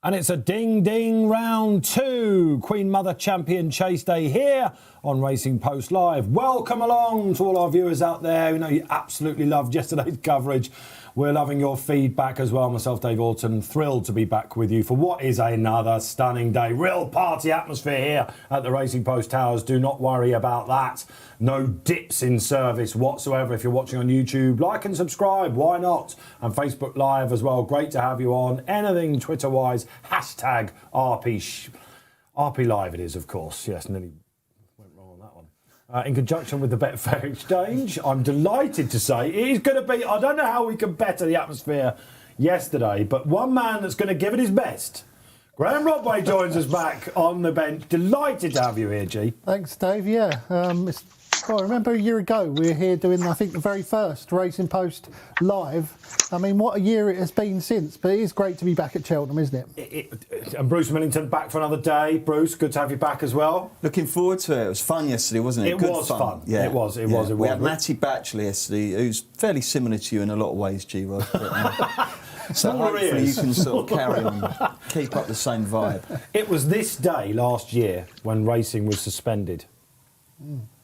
And it's a ding-ding round 2. Queen Mother Champion Chase Day here on Racing Post Live. Welcome along to all our viewers out there. We know you absolutely loved yesterday's coverage. We're loving your feedback as well. Myself, Dave Orton, thrilled to be back with you for what is another stunning day. Real party atmosphere here at the Racing Post Towers. Do not worry about that. No dips in service whatsoever. If you're watching on YouTube, like and subscribe. Why not? And Facebook Live as well. Great to have you on. Anything Twitter-wise, hashtag RP Live it is, of course. Yes, nearly went wrong on that one. In conjunction with the Betfair Exchange, I'm delighted to say it is going to be, I don't know how we can better the atmosphere yesterday, but one man that's going to give it his best. Graeme Rodway joins us back on the bench. Delighted to have you here, G. Thanks, Dave. Yeah, I remember a year ago we were here doing, I think, the very first Racing Post Live. I mean, what a year it has been since, but it is great to be back at Cheltenham, isn't it? And Bruce Millington back for another day. Bruce, good to have you back as well. Looking forward to it. It was fun yesterday, wasn't it? It was fun. Yeah. It was. We had Matty Batchelor yesterday, who's fairly similar to you in a lot of ways, G-Rod. So hopefully you can sort of carry on, keep up the same vibe. It was this day last year when racing was suspended.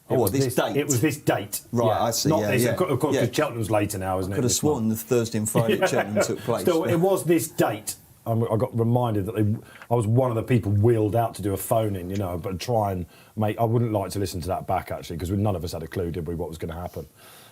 It was this date. Right, yeah. I see. Not this. Of course, because Cheltenham's later now, isn't it? Could have sworn the Thursday and Friday at Cheltenham took place. Still, it was this date. I got reminded that I was one of the people wheeled out to do a phone-in, but try and make... I wouldn't like to listen to that back, actually, because none of us had a clue, did we, what was going to happen.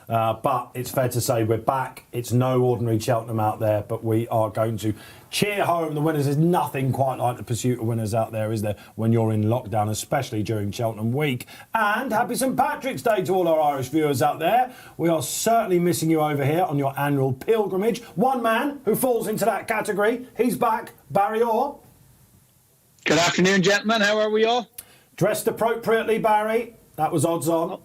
But it's fair to say we're back. It's no ordinary Cheltenham out there, but we are going to cheer home the winners. There's nothing quite like the pursuit of winners out there, is there, when you're in lockdown, especially during Cheltenham week. And happy St Patrick's Day to all our Irish viewers out there. We are certainly missing you over here on your annual pilgrimage. One man who falls into that category, he's back, Barry Orr. Good afternoon, gentlemen. How are we all? Dressed appropriately, Barry. That was odds on.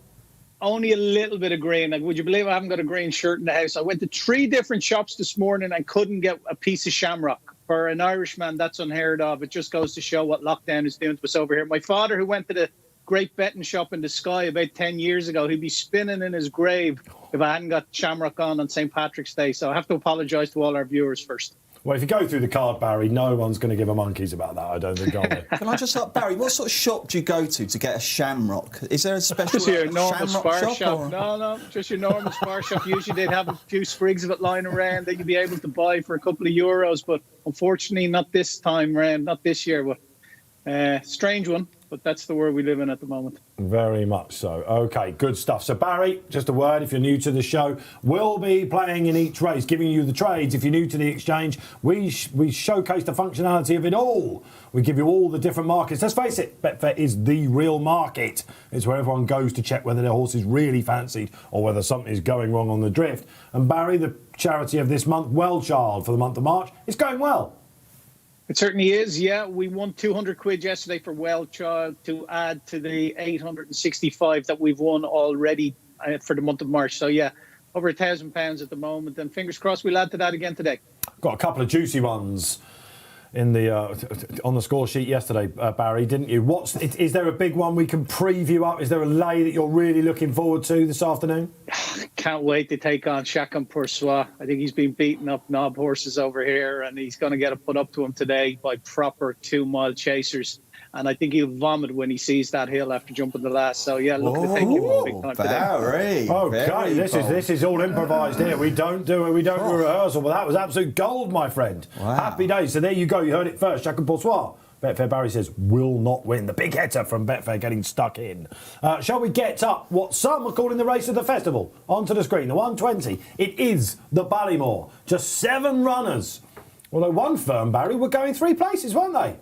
Only a little bit of green. Like, would you believe I haven't got a green shirt in the house? I went to 3 different shops this morning and couldn't get a piece of shamrock. For an Irishman, that's unheard of. It just goes to show what lockdown is doing to us over here. My father, who went to the great betting shop in the Sky about 10 years ago, he'd be spinning in his grave if I hadn't got shamrock on St. Patrick's Day. So I have to apologise to all our viewers first. Well, if you go through the card, Barry, no one's going to give a monkeys about that, I don't think, are they? Can I just ask, Barry, what sort of shop do you go to get a shamrock? Is there a special just your normal spar shop? Or? No, just your normal spar shop. Usually they'd have a few sprigs of it lying around that you'd be able to buy for a couple of euros, but unfortunately not this time round, not this year. But strange one, but that's the world we live in at the moment. Very much so. OK, good stuff. So, Barry, just a word, if you're new to the show, we'll be playing in each race, giving you the trades. If you're new to the exchange, we showcase the functionality of it all. We give you all the different markets. Let's face it, Betfair is the real market. It's where everyone goes to check whether their horse is really fancied or whether something is going wrong on the drift. And, Barry, the charity of this month, Well Child, for the month of March, is going well. It certainly is, yeah. We won 200 quid yesterday for Well Child to add to the 865 that we've won already for the month of March. So, yeah, over £1,000 at the moment. And fingers crossed we'll add to that again today. Got a couple of juicy ones in the on the score sheet yesterday, Barry, didn't you? Is there a big one we can preview up? Is there a lay that you're really looking forward to this afternoon? Can't wait to take on Chacun Poursuit. I think he's been beating up knob horses over here, and he's going to get it put up to him today by proper 2-mile chasers. And I think he'll vomit when he sees that hill after jumping the last. So, yeah, look to take him on big time today. OK, this is all improvised here. We don't do rehearsal. Well, that was absolute gold, my friend. Wow. Happy days. So there you go. You heard it first. Chacun Poursuit. Betfair Barry says will not win. The big hitter from Betfair getting stuck in. Shall we get up what some are calling the race of the festival? Onto the screen, the 120. It is the Ballymore. Just 7 runners. Although one firm, Barry, were going 3 places, weren't they?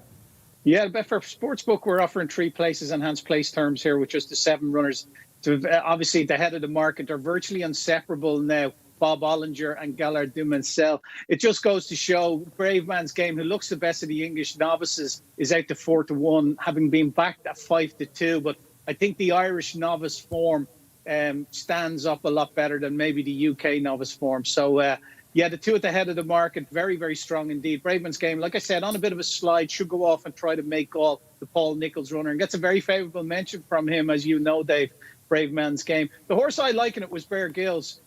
Yeah, the Betfair Sportsbook, we're offering 3 places, enhanced place terms here with just the 7 runners. So obviously, the head of the market are virtually inseparable now. Bob Ollinger and Gallard Dumancel. It just goes to show Brave Man's Game, who looks the best of the English novices, is out to 4-1, having been backed at 5-2. But I think the Irish novice form stands up a lot better than maybe the UK novice form. So, yeah, the 2 at the head of the market, very, very strong indeed. Brave Man's Game, like I said, on a bit of a slide, should go off and try to make all the Paul Nicholls runner, and gets a very favourable mention from him, as you know, Dave. Brave Man's Game. The horse I like in it was Bear Gills.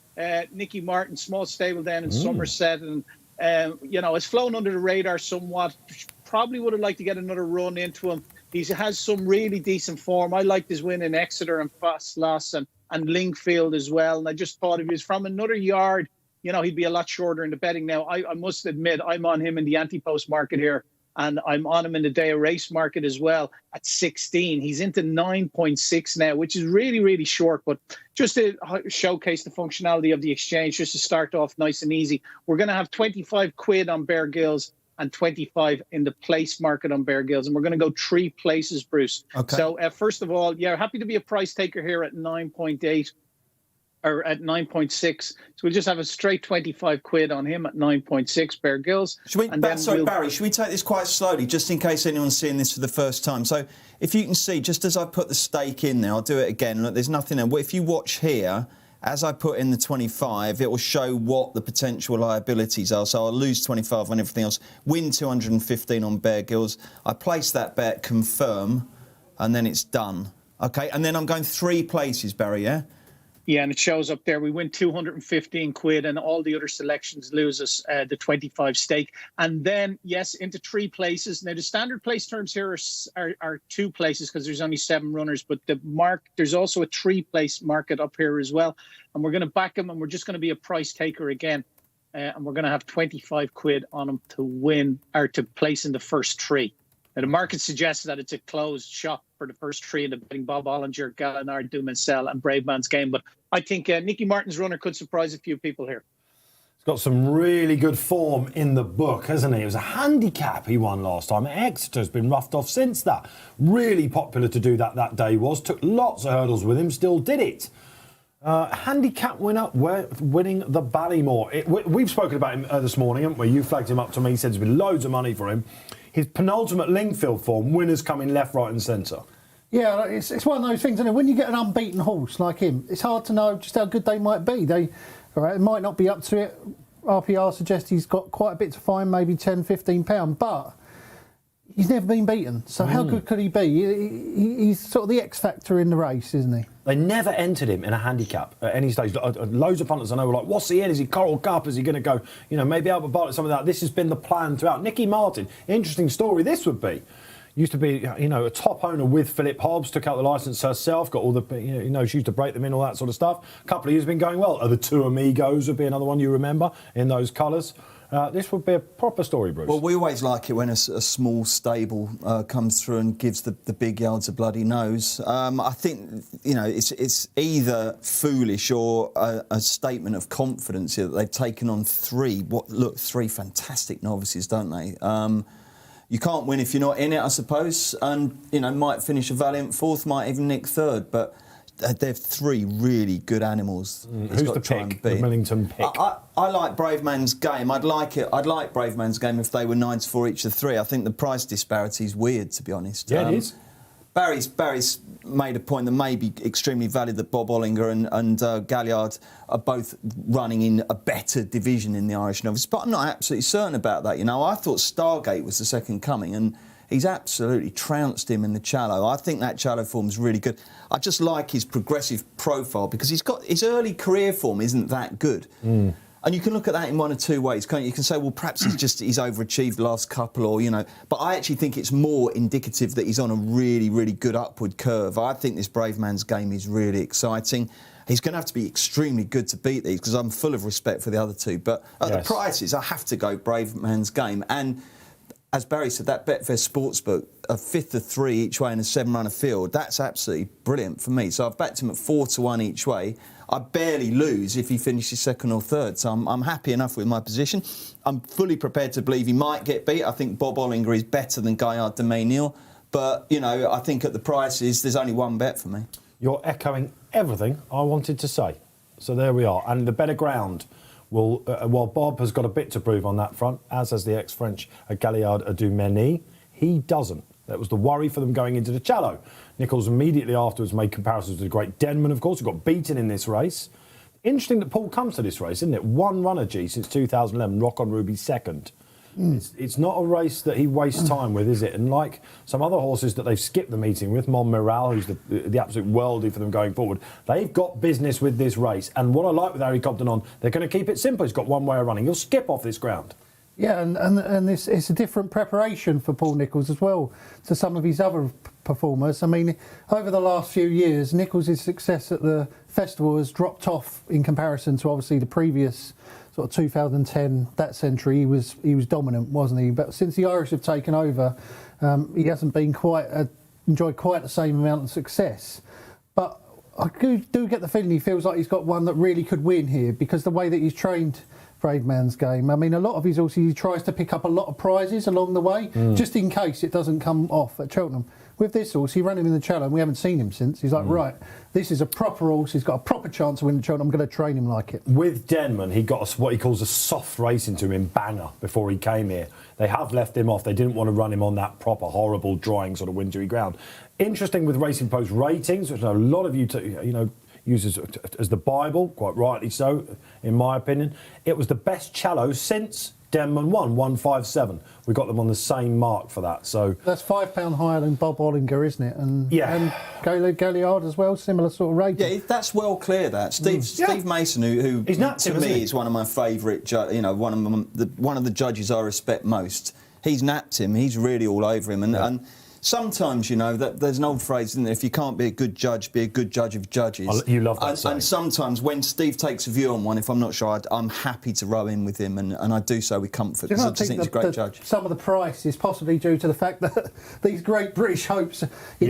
Nicky Martin, small stable down in Somerset, and it's flown under the radar somewhat. probably would have liked to get another run into him. He has some really decent form. I liked his win in Exeter and Fastloss and Lingfield as well. And I just thought if he was from another yard, he'd be a lot shorter in the betting. Now, I must admit, I'm on him in the anti-post market here, and I'm on him in the day of race market as well at 16. He's into 9.6 now, which is really, really short. But just to showcase the functionality of the exchange, just to start off nice and easy, we're going to have 25 quid on Bear Grylls and 25 in the place market on Bear Grylls. And we're going to go 3 places, Bruce. Okay. So first of all, happy to be a price taker here at 9.8 or at 9.6. So we'll just have a straight 25 quid on him at 9.6, Bear Grylls. Barry, should we take this quite slowly, just in case anyone's seeing this for the first time? So if you can see, just as I put the stake in there, I'll do it again. Look, there's nothing there. If you watch here, as I put in the 25, it will show what the potential liabilities are. So I'll lose 25 on everything else, win 215 on Bear Grylls. I place that bet, confirm, and then it's done. OK, and then I'm going 3 places, Barry, yeah? Yeah, and it shows up there. We win 215 quid and all the other selections lose us the 25 stake. And then, yes, into 3 places. Now, the standard place terms here are 2 places because there's only 7 runners. But there's also a 3-place market up here as well. And we're going to back them, and we're just going to be a price taker again. And we're going to have 25 quid on them to win or to place in the first 3. Now, the market suggests that it's a closed shop for the first 3 in the betting: Bob Ollinger, Gallinard, Dumancel and Brave Man's Game. But I think Nicky Martin's runner could surprise a few people here. He's got some really good form in the book, hasn't he? It was a handicap he won last time. Exeter's been roughed off since that. Really popular to do that day was. Took lots of hurdles with him, still did it. Handicap winner, winning the Ballymore. We've spoken about him this morning, haven't we? You flagged him up to me, said there's been loads of money for him. His penultimate Lingfield form, winners coming left, right and centre. Yeah, it's one of those things, isn't it? When you get an unbeaten horse like him, it's hard to know just how good they might be. They might not be up to it. RPR suggests he's got quite a bit to find, maybe £10, £15, but he's never been beaten. So how good could he be? He's sort of the X factor in the race, isn't he? They never entered him in a handicap at any stage. Loads of punters I know were like, what's he in? Is he Coral Cup? Is he going to go, maybe Albert Bartlett, some of that? This has been the plan throughout. Nicky Martin, interesting story this would be. Used to be, a top owner with Philip Hobbs, took out the licence herself, got all the, she used to break them in, all that sort of stuff. A couple of years been going well. The Two Amigos would be another one you remember in those colours. This would be a proper story, Bruce. Well, we always like it when a small stable comes through and gives the big yards a bloody nose. I think, it's either foolish or a statement of confidence here that they've taken on 3 fantastic novices, don't they? You can't win if you're not in it, I suppose, and, might finish a valiant 4th, might even nick 3rd, but they're 3 really good animals. Who's the pick? The Millington pick. I like Brave Man's Game. I'd like Brave Man's Game if they were 9-4 each of 3. I think the price disparity is weird, to be honest. Yeah, it is. Barry's made a point that may be extremely valid that Bob Ollinger and Galliard are both running in a better division in the Irish Novice, but I'm not absolutely certain about that. I thought Stargate was the second coming, and he's absolutely trounced him in the Challow. I think that Challow form's really good. I just like his progressive profile because he's got his early career form isn't that good. And you can look at that in one of 2 ways, can't you? You can say, well, perhaps he's overachieved the last couple, or, But I actually think it's more indicative that he's on a really, really good upward curve. I think this Brave Man's Game is really exciting. He's going to have to be extremely good to beat these because I'm full of respect for the other 2. But at the prices, I have to go Brave Man's Game. And as Barry said, that Betfair Sportsbook, a 5th of 3 each way in a 7-runner field, that's absolutely brilliant for me. So I've backed him at 4-1 each way. I barely lose if he finishes 2nd or 3rd, so I'm happy enough with my position. I'm fully prepared to believe he might get beat. I think Bob Ollinger is better than Gaillard de Maynil, but, I think at the prices, there's only one bet for me. You're echoing everything I wanted to say. So there we are. And the better ground will, while Bob has got a bit to prove on that front, as has the ex-French Galliard du Mesnil, he doesn't. That was the worry for them going into the Challow. Nichols immediately afterwards made comparisons to the great Denman, of course, who got beaten in this race. Interesting that Paul comes to this race, isn't it? 1 runner, since 2011, Rock on Ruby 2nd. It's not a race that he wastes time with, is it? And like some other horses that they've skipped the meeting with, Monmiral, who's the absolute worldie for them going forward, they've got business with this race. And what I like with Harry Cobden on, they're going to keep it simple. He's got one way of running. He'll skip off this ground. Yeah, and it's a different preparation for Paul Nicholls as well to some of his other performers. I mean, over the last few years, Nicholls' success at the festival has dropped off in comparison to obviously the previous sort of 2010, that century. He was dominant, wasn't he? But since the Irish have taken over, he hasn't been enjoyed quite the same amount of success. But I do get the feeling he feels like he's got one that really could win here, because the way that he's trained Brave Man's Game. I mean, a lot of his horses, he tries to pick up a lot of prizes along the way, just in case it doesn't come off at Cheltenham. With this horse, he ran him in the Cheltenham. We haven't seen him since. He's like, right, this is a proper horse. He's got a proper chance to win the Cheltenham. I'm going to train him like it. With Denman, he got what he calls a soft racing to him in Bangor before he came here. They have left him off. They didn't want to run him on that proper, horrible, drying sort of wintry ground. Interesting with Racing Post ratings, which a lot of you, uses as the Bible, quite rightly so, in my opinion. It was the best cello since Denman won, 157. We got them on the same mark for that. So that's £5 higher than Bob Ollinger, isn't it? And Galliard as well, similar sort of rating. Yeah, that's well clear. That Steve Mason, who to me is one of my favourite, one of the judges I respect most. He's napped him. He's really all over him, and sometimes, that there's an old phrase, isn't there? If you can't be a good judge, be a good judge of judges. You love that saying. And sometimes when Steve takes a view on one, if I'm not sure, I'm happy to row in with him, and I do so with comfort, because I just think he's a great judge. Some of the price is possibly due to the fact that these great British hopes in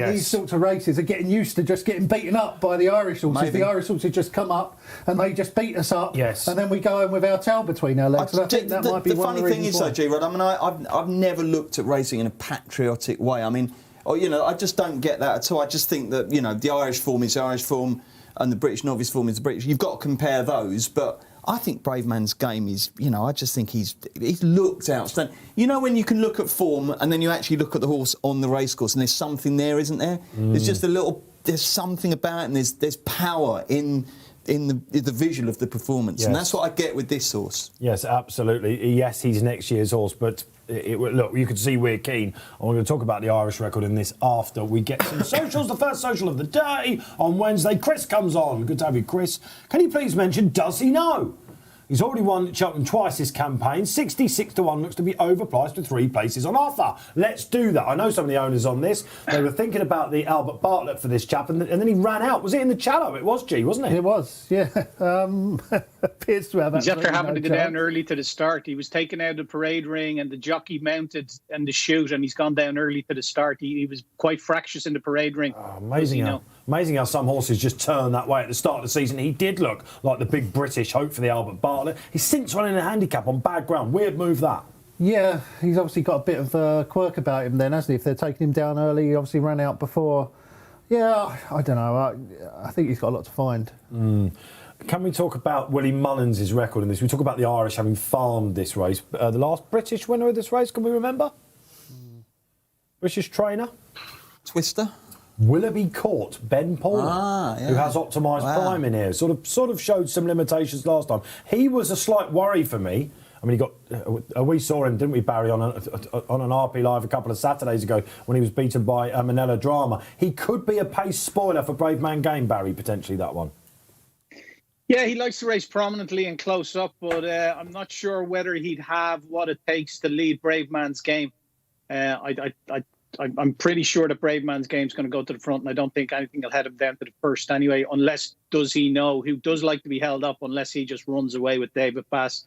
these sorts of races are getting used to just getting beaten up by the Irish horses. Maybe. The Irish horses just come up and they just beat us up, and then we go home with our tail between our legs. I think that might be one of the reasons. The funny thing is, though, G-Rod, I mean, I've never looked at racing in a patriotic way. I mean, I just don't get that at all. I just think that, the Irish form is the Irish form and the British novice form is the British. You've got to compare those, but I think Brave Man's Game is, I just think he's looked outstanding. When you can look at form and then you actually look at the horse on the racecourse and there's something there, isn't there? There's just there's something about it, and there's power in the visual of the performance, and that's what I get with this horse. Yes, absolutely. Yes, he's next year's horse, but look, you can see we're keen. And we're going to talk about the Irish record in this after we get some socials. The first social of the day on Wednesday. Chris comes on. Good to have you, Chris. Can you please mention, does he know? He's already won Cheltenham twice this campaign. 66-1 looks to be overpriced with 3 places on offer. Let's do that. I know some of the owners on this. They were thinking about the Albert Bartlett for this chap, and then he ran out. Was it in the Challow? It was, G, wasn't it? It was, yeah. Appears to have. He's after having to go down early to the start. He was taken out of the parade ring and the jockey mounted and the chute, and he's gone down early to the start. He was quite fractious in the parade ring. Oh, amazing how some horses just turn that way at the start of the season. He did look like the big British hope for the Albert Bartlett. He's since running a handicap on bad ground. Weird move, that. Yeah, he's obviously got a bit of a quirk about him then, hasn't he? If they're taking him down early, he obviously ran out before. Yeah, I don't know. I think he's got a lot to find. Can we talk about Willie Mullins' record in this? We talk about the Irish having farmed this race. The last British winner of this race, can we remember? British trainer? Twister? Willoughby Court, Ben Paulin, who has optimised prime in here. Sort of showed some limitations last time. He was a slight worry for me. I mean, we saw him, didn't we, Barry, on an RP Live a couple of Saturdays ago when he was beaten by Manella Drama. He could be a pace spoiler for Brave Man Game, Barry, potentially, that one. Yeah, he likes to race prominently and close up, but I'm not sure whether he'd have what it takes to lead Brave Man's Game. I'm pretty sure that Brave Man's Game is going to go to the front, and I don't think anything will head him down to the first anyway, unless, does he know, who does like to be held up, unless he just runs away with David Bass,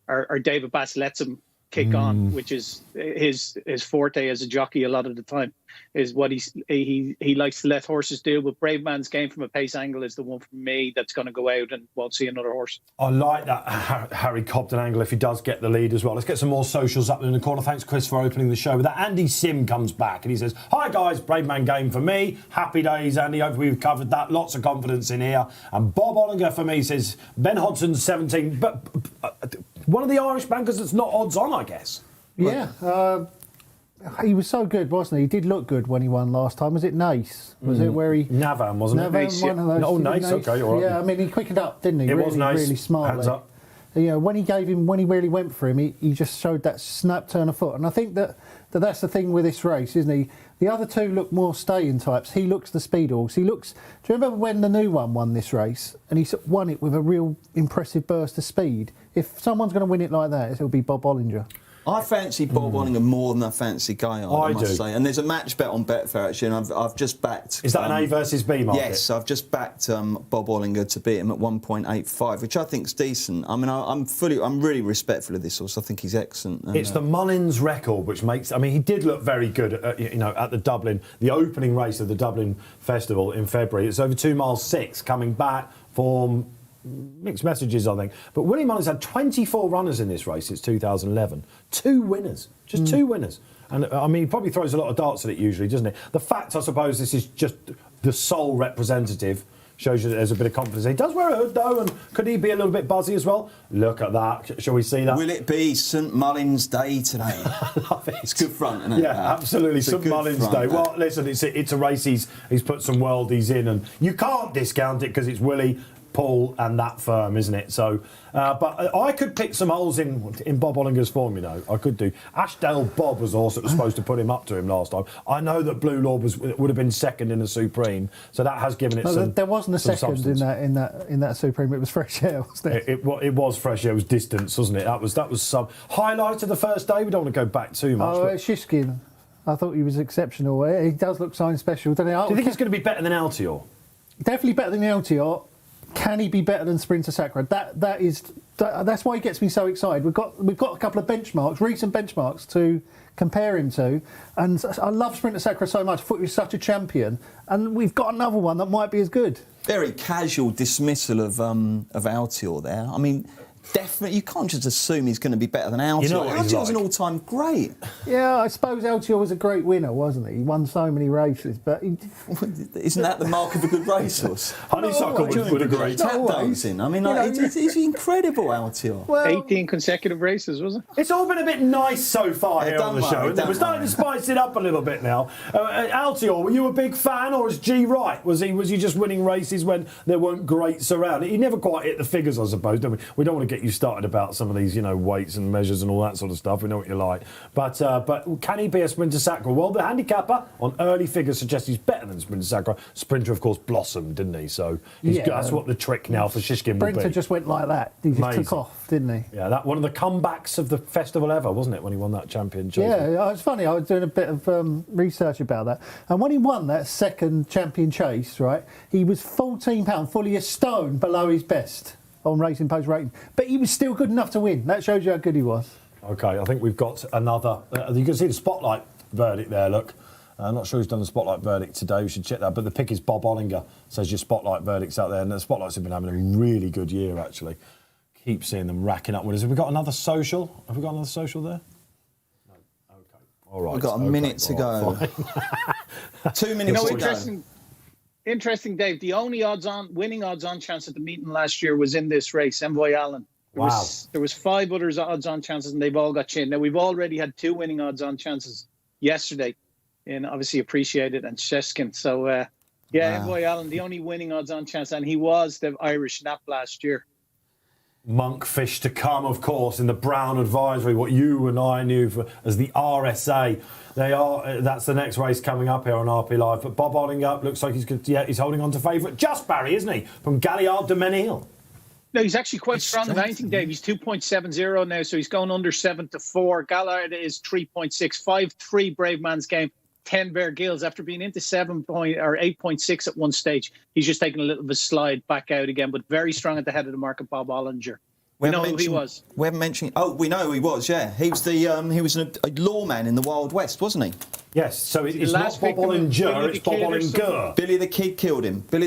or David Bass lets him kick on, which is his forte as a jockey a lot of the time, is what he likes to let horses do. But Brave Man's Game from a pace angle is the one for me that's going to go out and won't see another horse. I like that Harry Cobden angle if he does get the lead as well. Let's get some more socials up in the corner. Thanks, Chris, for opening the show with that. Andy Sim comes back and he says, hi guys, Brave Man Game for me. Happy days, Andy. Hopefully we've covered that. Lots of confidence in here. And Bob Ollinger for me says Ben Hodson's 17, but one of the Irish bankers that's not odds on, I guess. Yeah, he was so good, wasn't he? He did look good when he won last time. Was it Nace? Was it where he... Navan, wasn't it? Navan, one of those. Oh, Nace, okay, all right. Yeah, I mean, he quickened up, didn't he? It really, was nice. Really smartly. Hands up. When he really went for him, he just showed that snap turn of foot. And I think that's the thing with this race, isn't he? The other two look more staying types. He looks the speed horse. Do you remember when the new one won this race? And he sort of won it with a real impressive burst of speed. If someone's going to win it like that, it'll be Bob Ollinger. I fancy Bob Ollinger more than I fancy Gaillard, I must do. say. And there's a match bet on Betfair, actually, and I've just backed... Is that an A versus B market? Yes, I've just backed Bob Ollinger to beat him at 1.85, which I think is decent. I mean, I'm really respectful of this horse. I think he's excellent. And, it's the Mullins record which makes... I mean, he did look very good at the Dublin, the opening race of the Dublin Festival in February. It's over 2 miles 6, coming back, form... Mixed messages, I think. But Willie Mullins had 24 runners in this race since 2011. 2 winners. Just 2 winners. And, I mean, he probably throws a lot of darts at it usually, doesn't he? The fact, I suppose, this is just the sole representative shows you that there's a bit of confidence. He does wear a hood, though, and could he be a little bit buzzy as well? Look at that. Shall we see that? Will it be St Mullins Day today? I love it. It's good front, isn't it? Yeah, absolutely. St Mullins Day. Well, listen, it's a race he's put some worldies in, and you can't discount it because it's Willie, Paul and that firm, isn't it? So, but I could pick some holes in Bob Ollinger's form, you know. I could do. Ashdale Bob was also supposed to put him up to him last time. I know that Blue Lord would have been second in the Supreme, so that has given it some. There wasn't a second substance. in that Supreme. It was Fresh Air, wasn't it? It was Fresh Air. It was distance, wasn't it? That was some highlight of the first day. We don't want to go back too much. Oh, Shishkin. I thought he was exceptional. He does look sign special, doesn't he? Do you think he's going to be better than Altior? Definitely better than Altior. Can he be better than Sprinter Sacra? That's why he gets me so excited. We've got a couple of benchmarks, recent benchmarks to compare him to, and I love Sprinter Sacra so much. I thought he was such a champion, and we've got another one that might be as good. Very casual dismissal of Altior there. I mean, definitely, you can't just assume he's going to be better than Altior. You know what he's Altior's like. an all-time great. Yeah, I suppose Altior was a great winner, wasn't he? He won so many races, but Isn't that the mark of a good racehorse? Honeysuckle would agree. Tap dancing. I mean, it's incredible, Altior. well, 18 consecutive races, was it? It's all been a bit nice so far here on the don't show. worry, don't We're starting to spice it up a little bit now. Altior, were you a big fan, or was G right? Was he just winning races when there weren't greats around? He never quite hit the figures, I suppose, don't we? We don't want to get you started about some of these, weights and measures and all that sort of stuff. We know what you like. But can he be a Sprinter Sacra? Well, the handicapper on early figures suggests he's better than Sprinter Sacra. Sprinter, of course, blossomed, didn't he? So that's what the trick now for Shishkin will be. Sprinter just went like that. He just took off, didn't he? Yeah, that one of the comebacks of the festival ever, wasn't it, when he won that championship? Yeah, it's funny. I was doing a bit of research about that, and when he won that second champion chase, right, he was £14, fully a stone below his best on Racing Post rating, but he was still good enough to win. That shows you how good he was. OK, I think we've got another... you can see the spotlight verdict there, look. I'm not sure who's done the spotlight verdict today. We should check that. But the pick is Bob Ollinger, says your spotlight verdicts out there. And the spotlights have been having a really good year, actually. Keep seeing them racking up winners. Have we got another social? Have we got another social there? No. OK. All right. We've got a minute to go. 2 minutes to go. Interesting, Dave. The only winning odds-on chance at the meeting last year was in this race, Envoy Allen. There was 5 others odds-on chances, and they've all got chinned. Now, we've already had 2 winning odds-on chances yesterday, in obviously Appreciated and Shishkin. So, Envoy Allen, the only winning odds-on chance, and he was the Irish nap last year. Monkfish to come, of course, in the Brown Advisory, what you and I knew as the RSA. That's the next race coming up here on RP Live. But Bob Ollinger looks like he's holding on to favourite. Just Barry, isn't he? From Galliard de Menil. No, he's actually quite strong in anything, Dave. He's 2.70 now, so he's going under 7-4. Galliard is 3.65, 3 Brave Man's Game, 10 Bear Gills. After being into 8.6 at one stage, he's just taking a little bit of a slide back out again, but very strong at the head of the market, Bob Ollinger. We know who he was. We haven't mentioned... Oh, we know who he was, yeah. He was a lawman in the Wild West, wasn't he? Yes, so it's not Bob Ollinger, it's Bob Ollinger. Billy the Kid killed him. Bob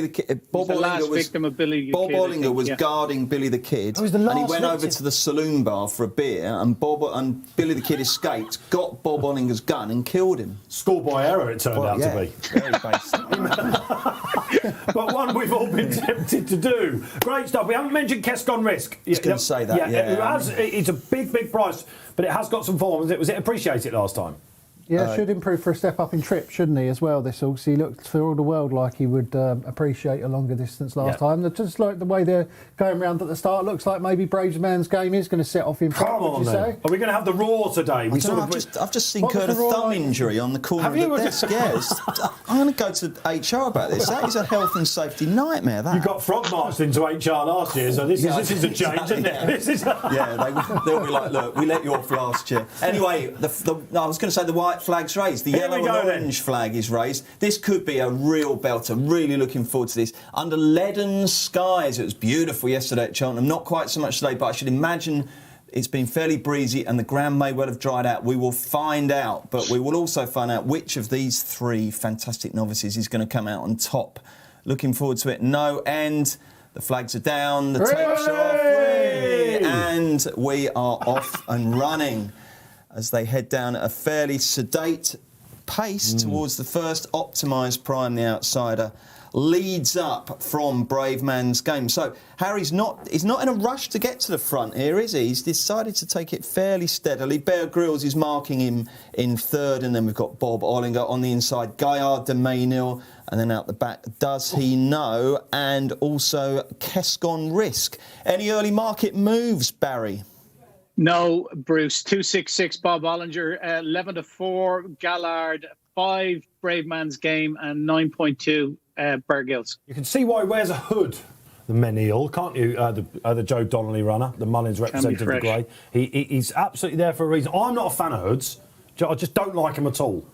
Ollinger was guarding Billy the Kid, and he went over to the saloon bar for a beer, and Billy the Kid escaped, got Bob Ollinger's gun, and killed him. Schoolboy error, it turned out to be. Very basic. But one we've all been tempted to do. Great stuff. We haven't mentioned Kescon Risk. I was going to say that. It's a big price, but it has got some form. Was it Appreciated last time? Yeah, should improve for a step up in trip, shouldn't he, as well, this horse? He looked for all the world like he would appreciate a longer distance last time. Just like the way they're going round at the start, looks like maybe Bravesman's Game is going to set off in front, would you say? Are we going to have the Raw today? I've just seen Kurt a thumb injury on the corner of the desk. I'm going to go to HR about this. That is a health and safety nightmare, that. You got frog marched into HR last year, so this is a change, isn't it? They'll be like, look, we let you off last year. Anyway, I was going to say the white flag's raised. The yellow and orange flag is raised. This could be a real belter. Really looking forward to this. Under leaden skies. It was beautiful yesterday at Cheltenham. Not quite so much today, but I should imagine it's been fairly breezy and the ground may well have dried out. We will find out, but we will also find out which of these three fantastic novices is going to come out on top. Looking forward to it. No end. The flags are down. The tapes are off. And we are off and running as they head down at a fairly sedate pace towards the first optimised prime. The outsider leads up from Bravesman's Game. So Harry's not in a rush to get to the front here, is he? He's decided to take it fairly steadily. Bear Grylls is marking him in third, and then we've got Bob Ollinger on the inside, Gaillard de Maynil, and then out the back, Does He Know, and also Kescon Risk. Any early market moves, Barry? No, Bruce. 266 Bob Ollinger, 11-4 Gaillard, 5 Bravesman's Game, and 9.2 Bear Grylls. You can see why he wears a hood, the Menil, can't you? The Joe Donnelly runner, the Mullins representative of Grey. He's absolutely there for a reason. I'm not a fan of hoods. I just don't like him at all.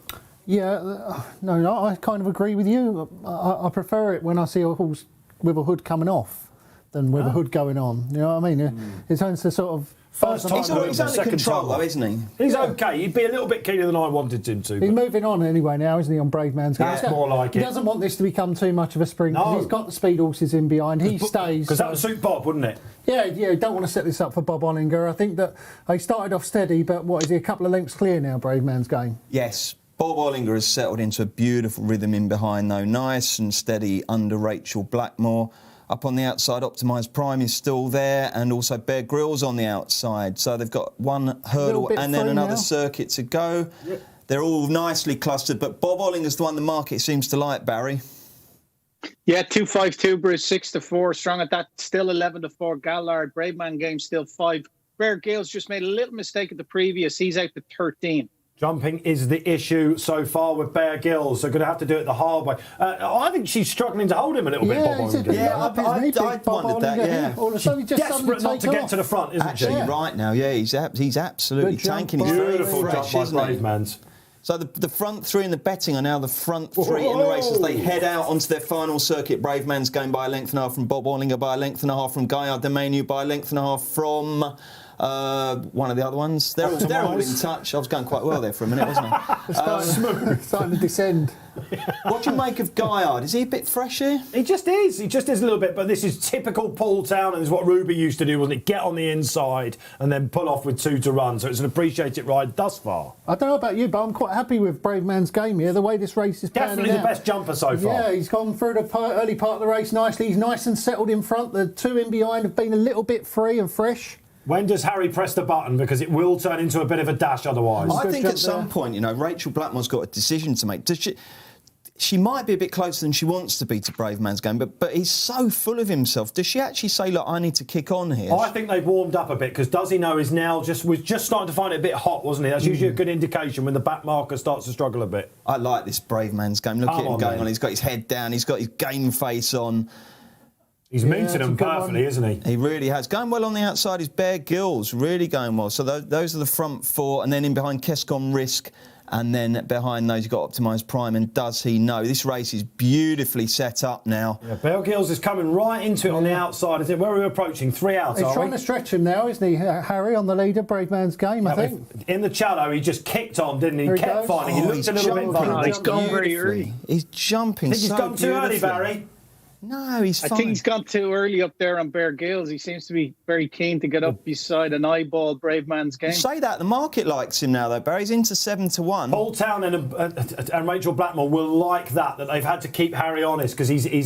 Yeah, no, I kind of agree with you. I prefer it when I see a horse with a hood coming off than with a hood going on. You know what I mean? It tends to sort of... First time he's under control, though, isn't he? He's okay. He'd be a little bit keener than I wanted him to. He's moving on anyway now, isn't he, on Bravesman's Game? That's more like it. He doesn't want this to become too much of a sprint. No. He's got the speed horses in behind. He stays. Because that would suit Bob, wouldn't it? Yeah, don't want to set this up for Bob Ollinger. I think that he started off steady, but what is he, a couple of lengths clear now, Bravesman's Game? Yes. Bob Ollinger has settled into a beautiful rhythm in behind, though. Nice and steady under Rachel Blackmore. Up on the outside, Optimised Prime is still there, and also Bear Grylls on the outside. So they've got one hurdle and then another circuit to go. Yep. They're all nicely clustered, but Bob Ollinger's the one the market seems to like, Barry. Yeah, 252, Bruce, 6-4. Strong at that, still 11-4. Gaillard, Bravesman's Game, still 5. Bear Grylls just made a little mistake at the previous. He's out to 13. Jumping is the issue so far with Bear Grylls. They're going to have to do it the hard way. I think she's struggling to hold him a little bit, Bob Ollinger. I wondered that, yeah. She's desperate not to get to the front, isn't she? Actually, right now, yeah, he's absolutely tanking. He's beautiful very fresh, jump by Bravesman's. So the front three in the betting are now the front three in the race as they head out onto their final circuit. Bravesman's Game by a length and a half from Bob Ollinger, by a length and a half from Gaillard de Maynil, by a length and a half from... one of the other ones. They're all in touch. I was going quite well there for a minute, wasn't I? Starting to descend. What do you make of Gaillard? Is he a bit fresh here? He just is. He just is a little bit. But this is typical Paul Town, and it's what Ruby used to do, wasn't it? Get on the inside and then pull off with 2 to run. So it's an appreciated ride thus far. I don't know about you, but I'm quite happy with Bravesman's Game here. The way this race is playing definitely the best jumper so far. Yeah, he's gone through the early part of the race nicely. He's nice and settled in front. The 2 in behind have been a little bit free and fresh. When does Harry press the button? Because it will turn into a bit of a dash otherwise. I think at some point, Rachel Blackmore's got a decision to make. She might be a bit closer than she wants to be to Bravesman's Game, but he's so full of himself. Does she actually say, look, I need to kick on here? I think they've warmed up a bit, because Does He Know is now was just starting to find it a bit hot, wasn't he? That's usually a good indication when the back marker starts to struggle a bit. I like this Bravesman's Game. Look at him going on. He's got his head down. He's got his game face on. He's meeting them perfectly, isn't he? He really has. Going well on the outside is Bear Grylls, really going well. So those are the front 4, and then in behind Kescon Risk, and then behind those you've got Optimised Prime and Does He Know. This race is beautifully set up now. Yeah, Bear Grylls is coming right into it on the outside. Where are we approaching? 3 out, He's trying to stretch him now, isn't he, Harry, on the leader, Bravesman's Game, I think. In the Cheltenham, he just kicked on, didn't he? He kept fighting. He looked a little bit vulnerable. He's gone very early. He's jumping so I think he's gone too early, Barry. No, he's fine. I think he's gone too early up there on Bear Gills. He seems to be very keen to get up beside an eyeball Brave Man's Game. You say that, the market likes him now, though, Barry. He's into 7-1. Paul Town and Rachel Blackmore will like that they've had to keep Harry honest because he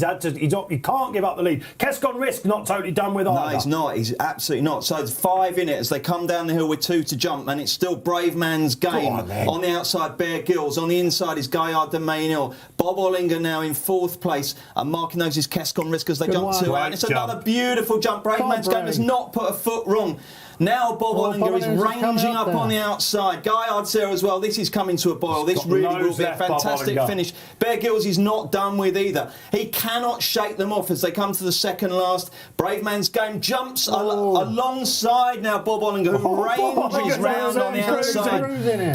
can't give up the lead. Kescon Risk not totally done with either. No, he's not. He's absolutely not. So it's 5 in it as they come down the hill with 2 to jump, and it's still Brave Man's Game. On the outside, Bear Gills. On the inside is Gaillard de Mainil. Bob Ollinger now in 4th place, and marking those is Kescon Risk as they jump 2 out. And it's another beautiful jump. Brave Man's Game has not put a foot wrong. Now Bob Ollinger is ranging up on the outside. Gaillard's there as well. This is coming to a boil. This really will be a fantastic finish. Bear Gills is not done with either. He cannot shake them off as they come to the second last. Brave Man's Game jumps alongside now Bob Ollinger, who ranges round on the outside.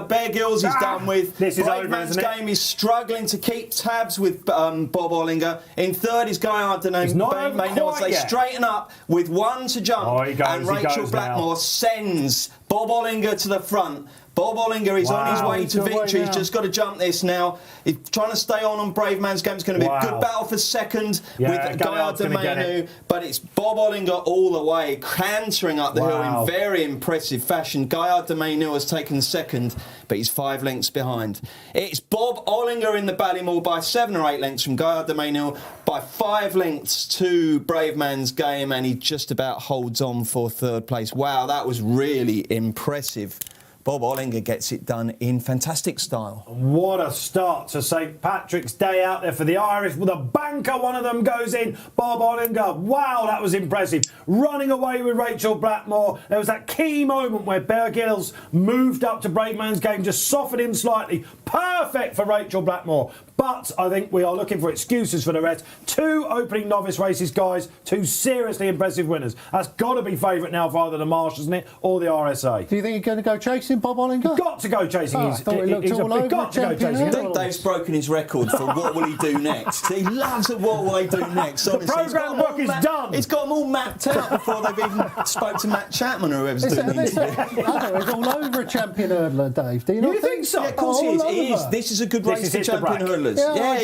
Bear Gills is done with. Brave Man's Game is struggling to keep tabs with Bob Ollinger. In 3rd is Gaillard de Mainil as they straighten up with 1 to jump. And Rachel Blackmore sends Bob Ollinger to the front. Bob Ollinger is on his way to victory. He's just got to jump this now. He's trying to stay on Brave Man's Game. It's going to be a good battle for second with Gaillard de Mainil. But it's Bob Ollinger all the way, cantering up the hill in very impressive fashion. Gaillard de Mainil has taken second, but he's 5 lengths behind. It's Bob Ollinger in the Ballymore by 7 or 8 lengths from Gaillard de Mainil, by 5 lengths to Brave Man's Game, and he just about holds on for 3rd place. Wow, that was really impressive. Bob Ollinger gets it done in fantastic style. What a start to St Patrick's Day out there for the Irish. With a banker, one of them goes in. Bob Ollinger, wow, that was impressive. Running away with Rachel Blackmore. There was that key moment where Bear Gills moved up to Brave Man's Game, just softened him slightly. Perfect for Rachel Blackmore. But I think we are looking for excuses for the rest. 2 opening novice races, guys. 2 seriously impressive winners. That's got to be favourite now for either the Marsh, isn't it, or the RSA. Do you think you're going to go chasing Bob Ollinger? Got to go chasing. I thought he looked all over got to go chasing. I think Dave's broken his record for what will he do next. He loves it. What will they do next? The programme book is done. It's got them all mapped out before they've even spoke to Matt Chapman or whoever's doing the interview. I know, he's all over a champion hurdler, Dave. Do you not think so? Yeah, of course he is. He is. This is a good race for champion hurdlers. I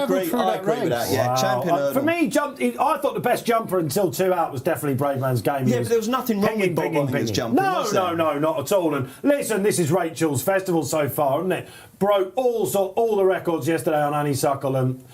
agree with that. Yeah, champion hurdle. For me, I thought the best jumper until 2 out was definitely Brave Man's Game. Yeah, but there was nothing wrong with Bob Ollinger's jumping. No, not at all. And listen, this is Rachel's festival so far, isn't it? Broke all the records yesterday on Honeysuckle, and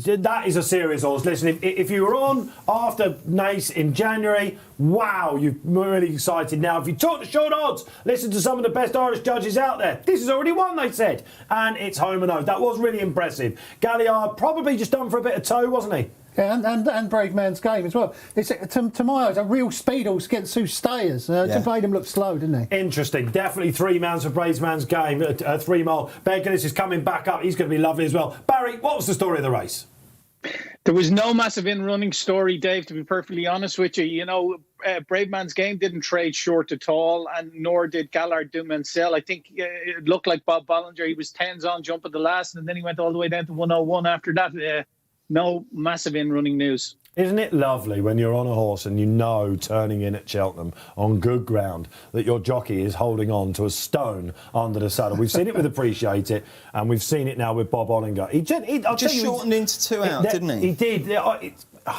that is a serious horse. Listen, if you were on after Nace in January, wow, you're really excited now. If you talk to short odds, listen to some of the best Irish judges out there. This is already one, they said. And it's home and home. That was really impressive. Gaillard probably just done for a bit of toe, wasn't he? Yeah, and Brave Man's Game as well. It's to my eyes a real speed horse against 2 stayers. Made him look slow, didn't he? Interesting. Definitely 3 miles for Brave Man's Game. 3 mile. Bear Gills is coming back up. He's going to be lovely as well. Barry, what was the story of the race? There was no massive in-running story, Dave, to be perfectly honest with you. You know, Brave Man's Game didn't trade short at all, and nor did Gaillard du Mainil. I think it looked like Bob Bollinger. He was 10s on jump at the last, and then he went all the way down to 101 after that. No massive in-running news. Isn't it lovely when you're on a horse and you know, turning in at Cheltenham on good ground, that your jockey is holding on to a stone under the saddle? We've seen it with Appreciate It, and we've seen it now with Bob Ollinger. He just shortened into 2 out, didn't he? He did. I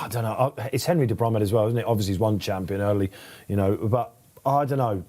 don't know. It's Henry de Bromhead as well, isn't it? Obviously, he's won champion early, you know, but I don't know.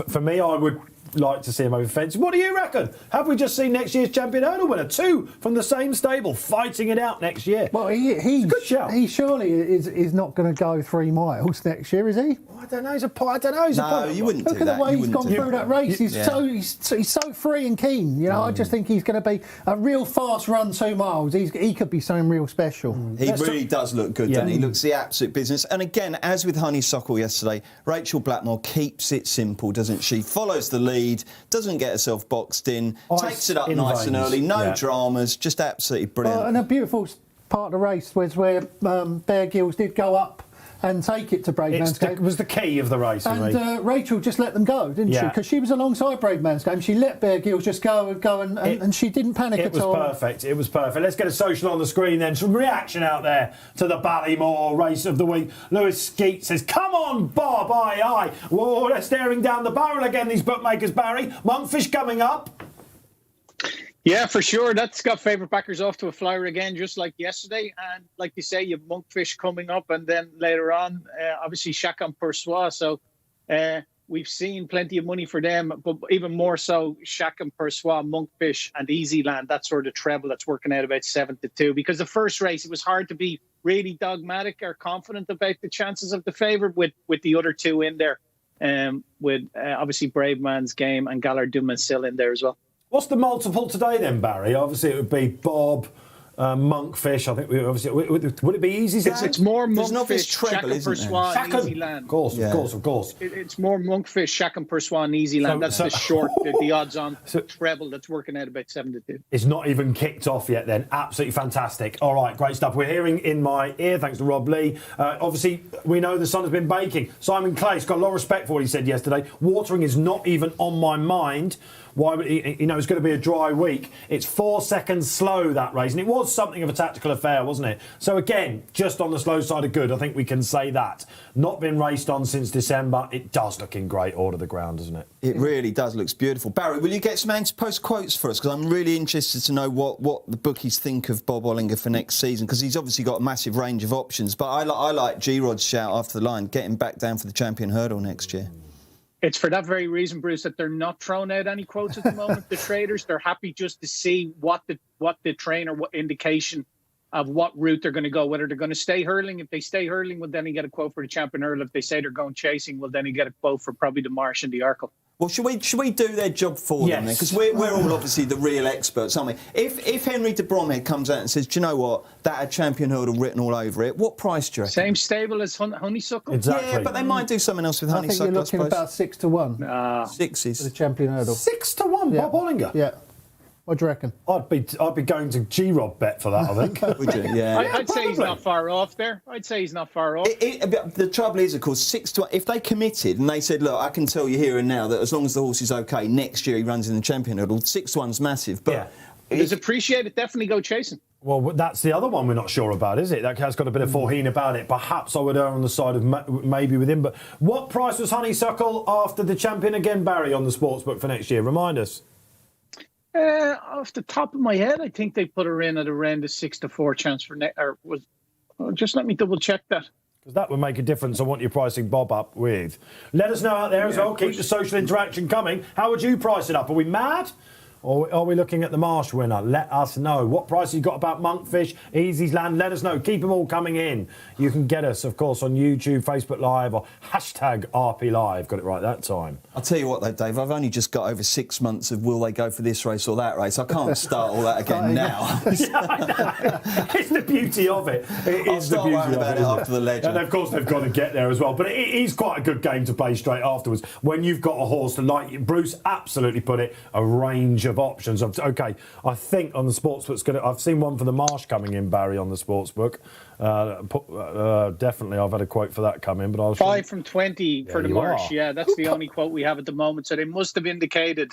For me, I would like to see him over fence. What do you reckon? Have we just seen next year's champion hurdle winner? 2 from the same stable fighting it out next year. Well, he surely is not going to go 3 miles next year, is he? I don't know. You wouldn't do that. Look at the way he's gone through that race. He's so free and keen. You know, I just think he's going to be a real fast run 2 miles. He could be something real special. He really does look good, doesn't he? He looks the absolute business. And again, as with Honeysuckle yesterday, Rachel Blackmore keeps it simple, doesn't she? Follows the lead, doesn't get herself boxed in, takes it up nice and early, no dramas, just absolutely brilliant. And a beautiful part of the race was where Bear Gills did go up and take it to Brave Man's Game. It was the key of the race. And Rachel just let them go, didn't she? Because she was alongside Brave Man's Game. She let Bear Gills just go and she didn't panic at all. It was perfect. Let's get a social on the screen then. Some reaction out there to the Ballymore race of the week. Lewis Skeet says, come on, Bob, aye. Whoa, they're staring down the barrel again, these bookmakers, Barry. Monkfish coming up. Yeah, for sure. That's got favourite backers off to a flyer again, just like yesterday. And like you say, you have Monkfish coming up, and then later on, obviously Chacun Persois. So we've seen plenty of money for them, but even more so, Chacun Persois, Monkfish, and Easyland. That sort of treble that's working out about 7-2. Because the first race, it was hard to be really dogmatic or confident about the chances of the favourite with the other two in there, with obviously Brave Man's Game and Gaillard du Mont in there as well. What's the multiple today then, Barry? Obviously, it would be Bob, Monkfish. I think we obviously would it be Easyland? It's more Monkfish, treble, Chacun Persois, and Easyland. Of course. It's more Monkfish, Chacun Persois, and Easyland. That's the short, the odds-on treble that's working out about 7-2. It's not even kicked off yet. Then absolutely fantastic. All right, great stuff. We're hearing in my ear, thanks to Rob Lee. Obviously, we know the sun has been baking. Simon Clay's got a lot of respect for what he said yesterday. Watering is not even on my mind. Why? You know, it's going to be a dry week. It's 4 seconds slow, that race, and it was something of a tactical affair, wasn't it? So again, just on the slow side of good, I think we can say that. Not been raced on since December. It does look in great order, the ground, doesn't it? It really does. Looks beautiful. Barry, will you get some anti-post quotes for us? Because I'm really interested to know what the bookies think of Bob Ollinger for next season, because he's obviously got a massive range of options. But I like G-Rod's shout after the line, getting back down for the champion hurdle next year. It's for that very reason, Bruce, that they're not throwing out any quotes at the moment. The traders, they're happy just to see what the trainer, what indication of what route they're going to go, whether they're going to stay hurling. If they stay hurling, well, then you get a quote for the champion hurl. If they say they're going chasing, well, then you get a quote for probably the Marsh and the Arkle. Well, should we do their job for them then? Because we're all obviously the real experts, aren't we? If Henry de Bromhead comes out and says, do you know what, that had champion hurdle written all over it, what price do you reckon? Same stable as Honeysuckle? Exactly. Yeah, but they might do something else with Honeysuckle, I think you're looking about 6-1. Sixes. For the champion hurdle. 6-1, Yeah. Bob Ollinger? Yeah. What do you reckon? I'd be going to G-Rod bet for that, I think. Would you? Yeah. I'd say he's not far off there. The trouble is, of course, 6-1. If they committed and they said, look, I can tell you here and now that as long as the horse is OK, next year he runs in the champion hurdle, 6-1's massive. But It's appreciated, definitely go chasing. Well, that's the other one we're not sure about, is it? That has got a bit of foreheen about it. Perhaps I would err on the side of maybe with him. But what price was Honeysuckle after the champion again, Barry, on the sportsbook for next year? Remind us. Off the top of my head, I think they put her in at around a 6-4 chance for just let me double check that. Because that would make a difference on what you're pricing Bob up with. Let us know out there as well. Keep the social interaction coming. How would you price it up? Are we mad? Or are we looking at the Marsh winner? Let us know. What price you got about Monkfish, Easyland? Let us know. Keep them all coming in. You can get us, of course, on YouTube, Facebook Live, or hashtag RP Live. Got it right that time. I'll tell you what, though, Dave, I've only just got over 6 months of will they go for this race or that race. I can't start all that again now. Yeah, I know. It's the beauty of it. It I'll is the start beauty worrying of about it. it after the Legend. And of course they've got to get there as well. But it is quite a good game to play straight afterwards when you've got a horse to, like Bruce absolutely put it, a range of options. Okay, I think on the sportsbook, I've seen one for the Marsh coming in, Barry, on the sportsbook. Definitely, I've had a quote for that come in, but I was 5 from 20 for the Marsh. Are. Yeah, that's the only quote we have at the moment. So they must have indicated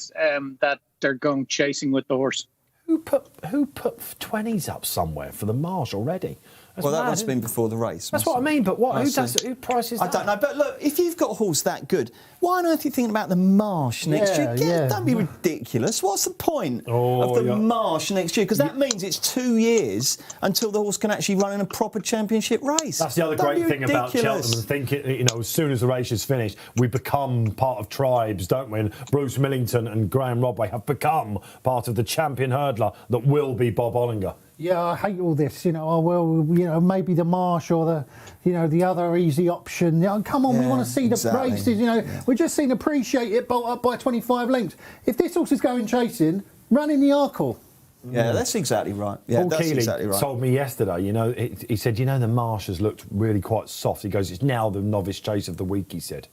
that they're going chasing with the horse. Who put 20s up somewhere for the Marsh already? That's Well, that mad, must have been before the race. That's what I mean, but who prices that? I don't know, but look, if you've got a horse that good, why on earth are you thinking about the Marsh next year? Don't be ridiculous. What's the point of the Marsh next year? Because that means it's 2 years until the horse can actually run in a proper championship race. That's the other great thing about Cheltenham. Thinking, as soon as the race is finished, we become part of tribes, don't we? And Bruce Millington and Graeme Rodway have become part of the champion hurdler that will be Bob Ollinger. Yeah, I hate all this. Maybe the Marsh or the other easy option. Come on, we want to see the races. We're just seeing Appreciate it bolt up by 25 lengths. If this horse is going chasing, run in the Arkle. Yeah, that's exactly right. Yeah, Paul that's Keeley exactly right. told me yesterday, he said, the Marsh has looked really quite soft. He goes, it's now the novice chase of the week, he said.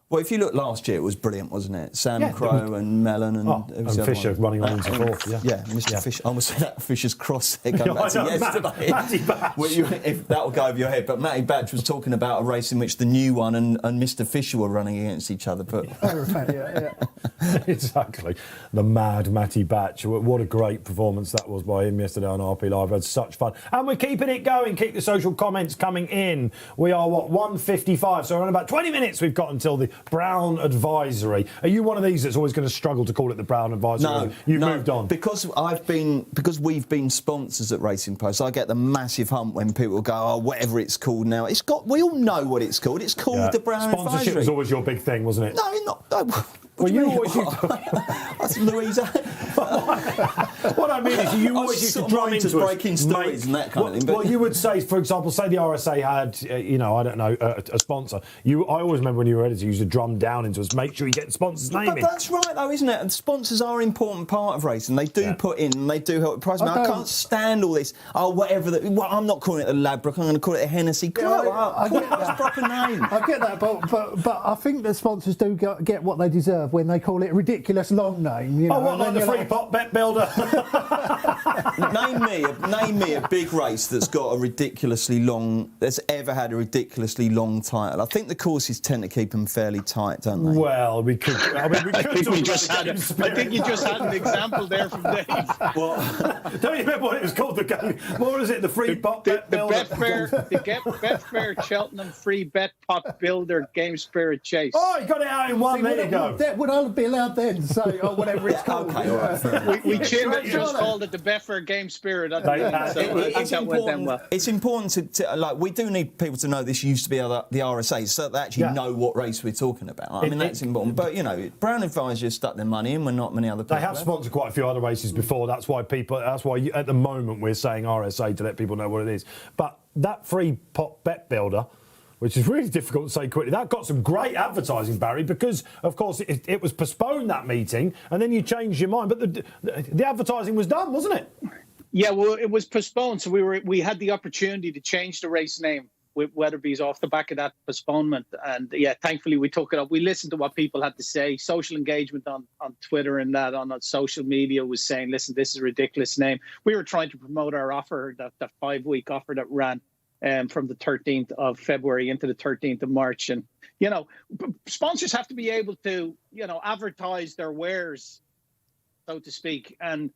Well, if you look last year, it was brilliant, wasn't it? Sam Crow and Mellon and Fisher running on into fourth. Yeah, Mr. Fisher. I almost said that Fisher's cross there going back to yesterday. Matty Batch. If that will go over your head. But Matty Batch was talking about a race in which the new one and Mr. Fisher were running against each other. But exactly. The mad Matty Batch. What a great performance that was by him yesterday on RP Live. We had such fun. And we're keeping it going. Keep the social comments coming in. We are, 1:55. So around about 20 minutes we've got until the Brown Advisory. Are you one of these that's always going to struggle to call it the Brown Advisory? No, You've moved on. Because we've been sponsors at Racing Post. I get the massive hump when people go, "Oh, whatever it's called now." We all know what it's called. It's called the Brown Sponsorship Advisory. was always your big thing, wasn't it? No, not. No. Well, you always That's Louisa. What I mean is, you always used to drum into breaking stories and that kind of thing. But well, you would say, for example, say the RSA had, I don't know, a sponsor. I always remember when you were editor, you used to drum down into us, make sure you get the sponsor's name in. But that's right, though, isn't it? And sponsors are an important part of racing. They do put in, and they do help with price. I can't stand all this. Oh, whatever. I'm not calling it a Ladbroke. I'm going to call it a Hennessy. I get that. It's a proper name. I get that, but I think the sponsors do get what they deserve when they call it a ridiculous long name. Like the free pot bet builder? Name me a big race that's got a ridiculously long, that's ever had a ridiculously long title. I think the courses tend to keep them fairly tight, don't they? Well, we could. I think you just had an example there from Dave. What? Don't you remember what it was called? What was it? The free pot bet builder. Betfair Cheltenham free bet pot builder game spirit chase. Oh, you got it out in one. There you go. Would I be allowed then to say, whatever it's called? Okay, all right. We just called it the Betfair game spirit. It's important to we do need people to know this used to be the RSA, so that they actually know what race we're talking about. I mean, that's important. But Brown Advisory have stuck their money in when not many other people. They have sponsored quite a few other races before. That's why at the moment we're saying RSA to let people know what it is. But that free pot bet builder, which is really difficult to say quickly, that got some great advertising, Barry, because, of course, it was postponed, that meeting, and then you changed your mind. But the advertising was done, wasn't it? Yeah, well, it was postponed, so we had the opportunity to change the race name with Weatherby's off the back of that postponement. And, thankfully we took it up. We listened to what people had to say. Social engagement on Twitter and that on social media was saying, listen, this is a ridiculous name. We were trying to promote our offer, that 5-week offer that ran from the 13th of February into the 13th of March. And, sponsors have to be able to, advertise their wares, so to speak. And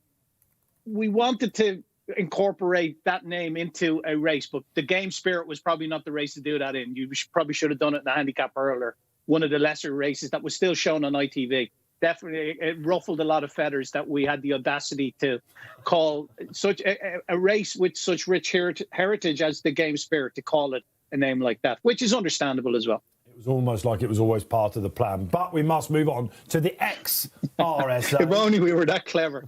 we wanted to incorporate that name into a race, but the Game Spirit was probably not the race to do that in. You probably should have done it in the Handicap Hurler, one of the lesser races that was still shown on ITV. Definitely, it ruffled a lot of feathers that we had the audacity to call such a race with such rich heritage as the Game Spirit, to call it a name like that, which is understandable as well. It was almost like it was always part of the plan. But we must move on to the ex-RSA. If only we were that clever.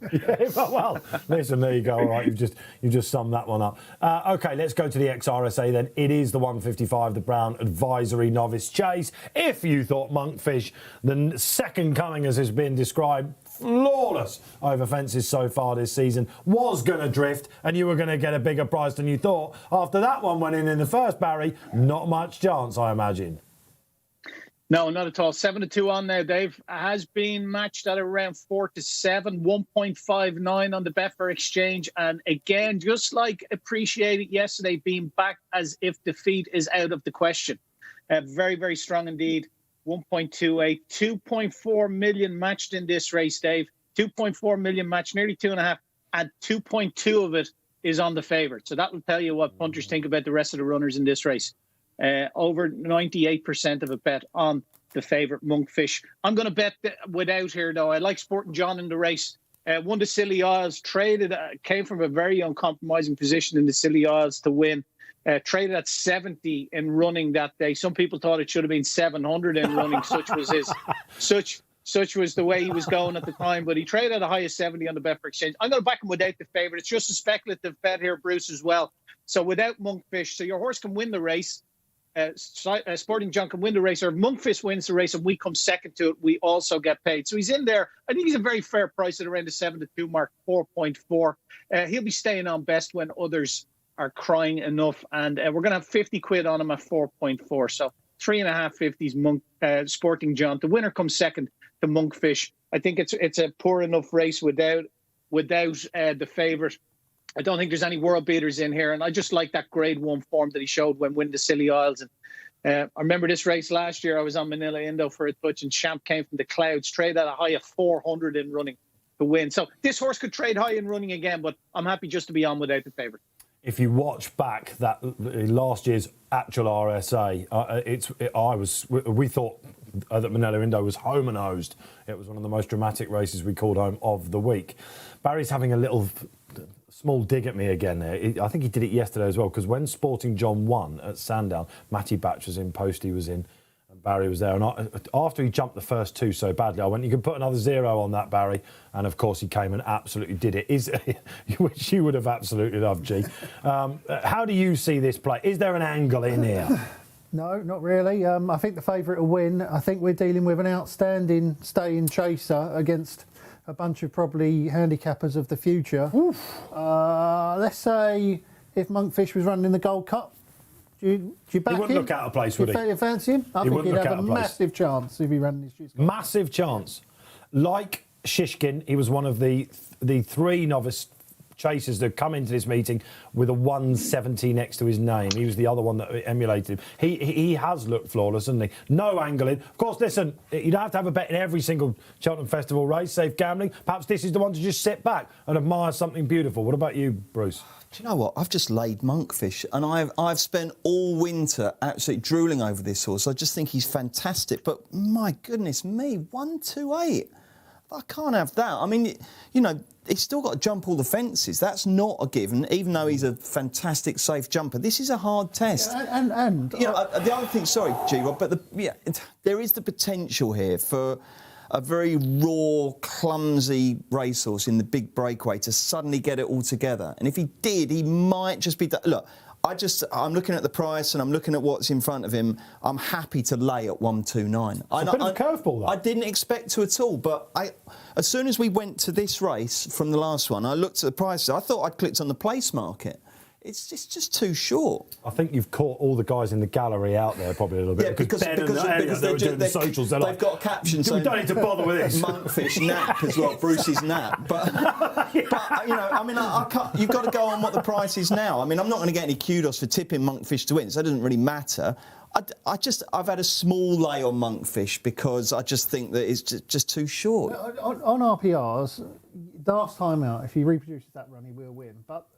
Well, listen, there you go. All right, you've just summed that one up. OK, let's go to the ex-RSA then. It is the 155, the Brown Advisory Novice Chase. If you thought Monkfish, the second coming, as has been described, flawless over fences so far this season, was going to drift and you were going to get a bigger price than you thought. After that one went in the first, Barry, not much chance, I imagine. No, not at all. 7-2 on now, Dave. Has been matched at around 4-7, 1.59 on the Betfair Exchange. And again, just like appreciated yesterday, being back as if defeat is out of the question. Very, very strong indeed. 1.28, 2.4 million matched in this race, Dave. 2.4 million matched, nearly 2.5, and 2.2 of it is on the favourite. So that will tell you what punters think about the rest of the runners in this race. Over 98% of a bet on the favourite Monkfish. I'm going to bet without here, though. I like Sporting John in the race. Won the Scilly Isles, came from a very uncompromising position in the Scilly Isles to win. Traded at 70 in running that day. Some people thought it should have been 700 in running. Such was the way he was going at the time. But he traded at a high of 70 on the Betfair Exchange. I'm going to back him without the favourite. It's just a speculative bet here, Bruce, as well. So without Monkfish, so your horse can win the race. Sporting John can win the race, or if Monkfish wins the race and we come second to it, we also get paid. So he's in there. I think he's a very fair price at around the 7-2 mark, 4.4. He'll be staying on best when others are crying enough. And we're going to have 50 quid on him at 4.4. So 3.5 Sporting John. The winner comes second to Monkfish. I think it's a poor enough race without the favourite. I don't think there's any world beaters in here. And I just like that grade 1 form that he showed when winning the Scilly Isles. And I remember this race last year. I was on Manila Indo for a touch and Champ came from the clouds, trade at a high of 400 in running to win. So this horse could trade high in running again, but I'm happy just to be on without the favourite. If you watch back that last year's actual RSA, we thought that Manella Indo was home and hosed. It was one of the most dramatic races we called home of the week. Barry's having a little small dig at me again there. I think he did it yesterday as well, because when Sporting John won at Sandown, Matty Batch was in, Posty was in, and Barry was there. And after he jumped the first two so badly, I went, you can put another 0 on that, Barry. And of course he came and absolutely did it. Which you would have absolutely loved, G. How do you see this play? Is there an angle in here? No, not really. I think the favourite will win. I think we're dealing with an outstanding stay-in chaser against a bunch of probably handicappers of the future. Let's say if Monkfish was running in the Gold Cup, do you back him? He wouldn't look out of place, would he? You fancy him? I think he'd have a massive chance if he ran his shoes. Massive chance. Like Shishkin, he was one of the 3 novice chasers that come into this meeting with a 170 next to his name. He was the other one that emulated him. He has looked flawless, hasn't he? No angling. Of course, listen, you don't have to have a bet in every single Cheltenham Festival race, safe gambling. Perhaps this is the one to just sit back and admire something beautiful. What about you, Bruce? Do you know what? I've just laid Monkfish, and I've spent all winter absolutely drooling over this horse. I just think he's fantastic. But my goodness me, 128. I can't have that. I mean, you know, he's still got to jump all the fences. That's not a given, even though he's a fantastic, safe jumper. This is a hard test. And you know, the other thing, sorry, G-Rod, but there is the potential here for a very raw, clumsy racehorse in the big breakaway to suddenly get it all together. And if he did, he might just be... Look, I'm looking at the price and I'm looking at what's in front of him. I'm happy to lay at 129. It's a bit of a curveball, though. I didn't expect to at all, but as soon as we went to this race from the last one, I looked at the prices. I thought I'd clicked on the place market. It's just too short. I think you've caught all the guys in the gallery out there probably a little bit. Yeah, because they were doing the socials. They've got a caption saying... We don't need to bother with this. Monkfish nap as well, Bruce's nap. But you know, I mean, I can't, you've got to go on what the price is now. I mean, I'm not going to get any kudos for tipping Monkfish to win, so it doesn't really matter. I've had a small lay on Monkfish because I just think that it's just too short. On RPRs, last time out, if he reproduces that run, he will win. But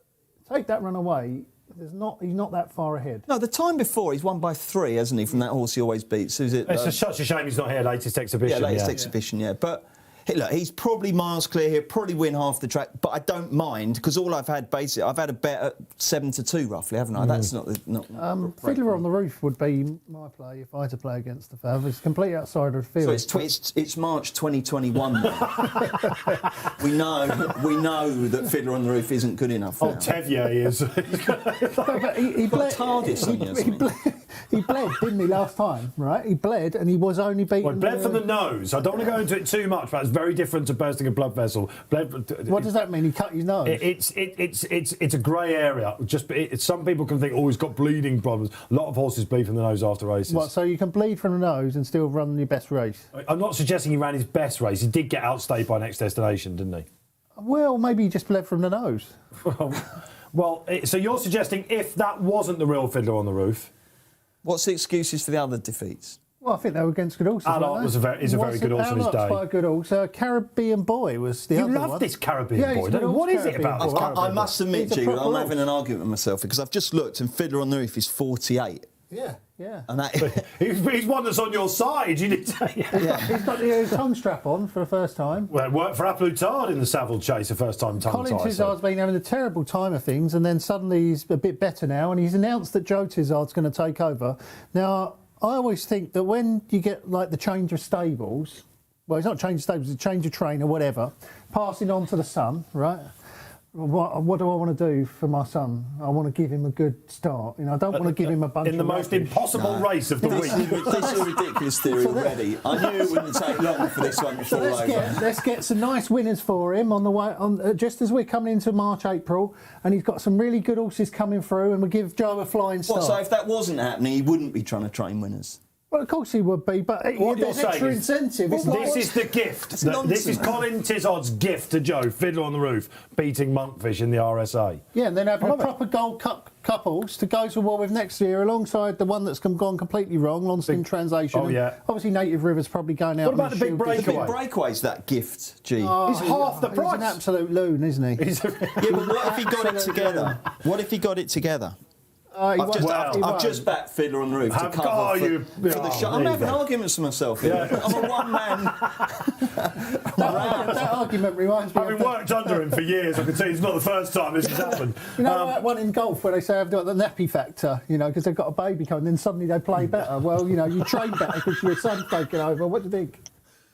take that run away, he's not that far ahead. No, the time before he's won by 3, hasn't he? From that horse he always beats. Is it? It's such a shame he's not here. Latest exhibition. Yeah, latest exhibition. Yeah, but. Look, he's probably miles clear here, probably win half the track, but I don't mind because all I've had basically, I've had a bet at 7-2 roughly, haven't I? That's not Fiddler on the Roof would be my play if I had to play against the Fav. It's completely outside of the field. So it's March 2021. we know that Fiddler on the Roof isn't good enough. Oh, Tevye he is. he bled. He bled, didn't he, last time? Right? He bled, and he was only beaten. Well, bled from the nose. I don't want to go into it too much, but it's very different to bursting a blood vessel. What does that mean? He cut his nose. It's a grey area. Some people can think, he's got bleeding problems. A lot of horses bleed from the nose after races. What? So you can bleed from the nose and still run your best race? I'm not suggesting he ran his best race. He did get outstayed by Next Destination, didn't he? Well, maybe he just bled from the nose. Well, so you're suggesting if that wasn't the real Fiddler on the Roof? What's the excuses for the other defeats? Well, I think they were against good horses. Allot is a very good horse on his day. Quite a good horse. Caribbean Boy was the other one. You love this Caribbean Boy, don't you? What is it about this Caribbean Boy? I must admit, G, I'm having an argument with myself because I've just looked and Fiddler on the Roof is 48. Yeah. And that he's one that's on your side. You need to say. Yeah. He's got the tongue strap on for the first time. Well, it worked for Aplutard in the Savile Chase, the first time tongue tie. Colin Tizard's been having a terrible time of things, and then suddenly he's a bit better now, and he's announced that Joe Tizard's going to take over. Now, I always think that when you get like the change of stables, well, it's not change of stables, it's a change of train or whatever, passing on to the son, right? What do I want to do for my son? I want to give him a good start. I don't want to give him a bunch of in the most impossible race of the week. This is a ridiculous theory already. I knew it wouldn't take long for this one to fall over. Let's get some nice winners for him on the way. Just as we're coming into March, April, and he's got some really good horses coming through, and we'll give Joe a flying start. So if that wasn't happening, he wouldn't be trying to train winners. Well, of course he would be, but there's extra incentive. This is the gift. This is Colin Tizard's gift to Joe, Fiddler on the Roof, beating Monkfish in the RSA. Yeah, and then having a proper Gold Cup couples to go to war with next year, alongside the one that's gone completely wrong, Launceston Translation. Oh, yeah. Obviously, Native River's probably going out. What about the big breakaway? The big breakaway's that gift, G. He's half the price. He's an absolute loon, isn't he? Yeah, but what if he got it together? What if he got it together? I've just backed Fiddler on the Roof to cover for the show. I'm having arguments with myself here. Yeah. I'm a one-man. that argument reminds me. Having worked under him for years, I can tell you it's not the first time this has happened. You know that one in golf where they say I've got the nappy factor, because they've got a baby coming, then suddenly they play better. Well, you train better because your son's taking over. What do you think?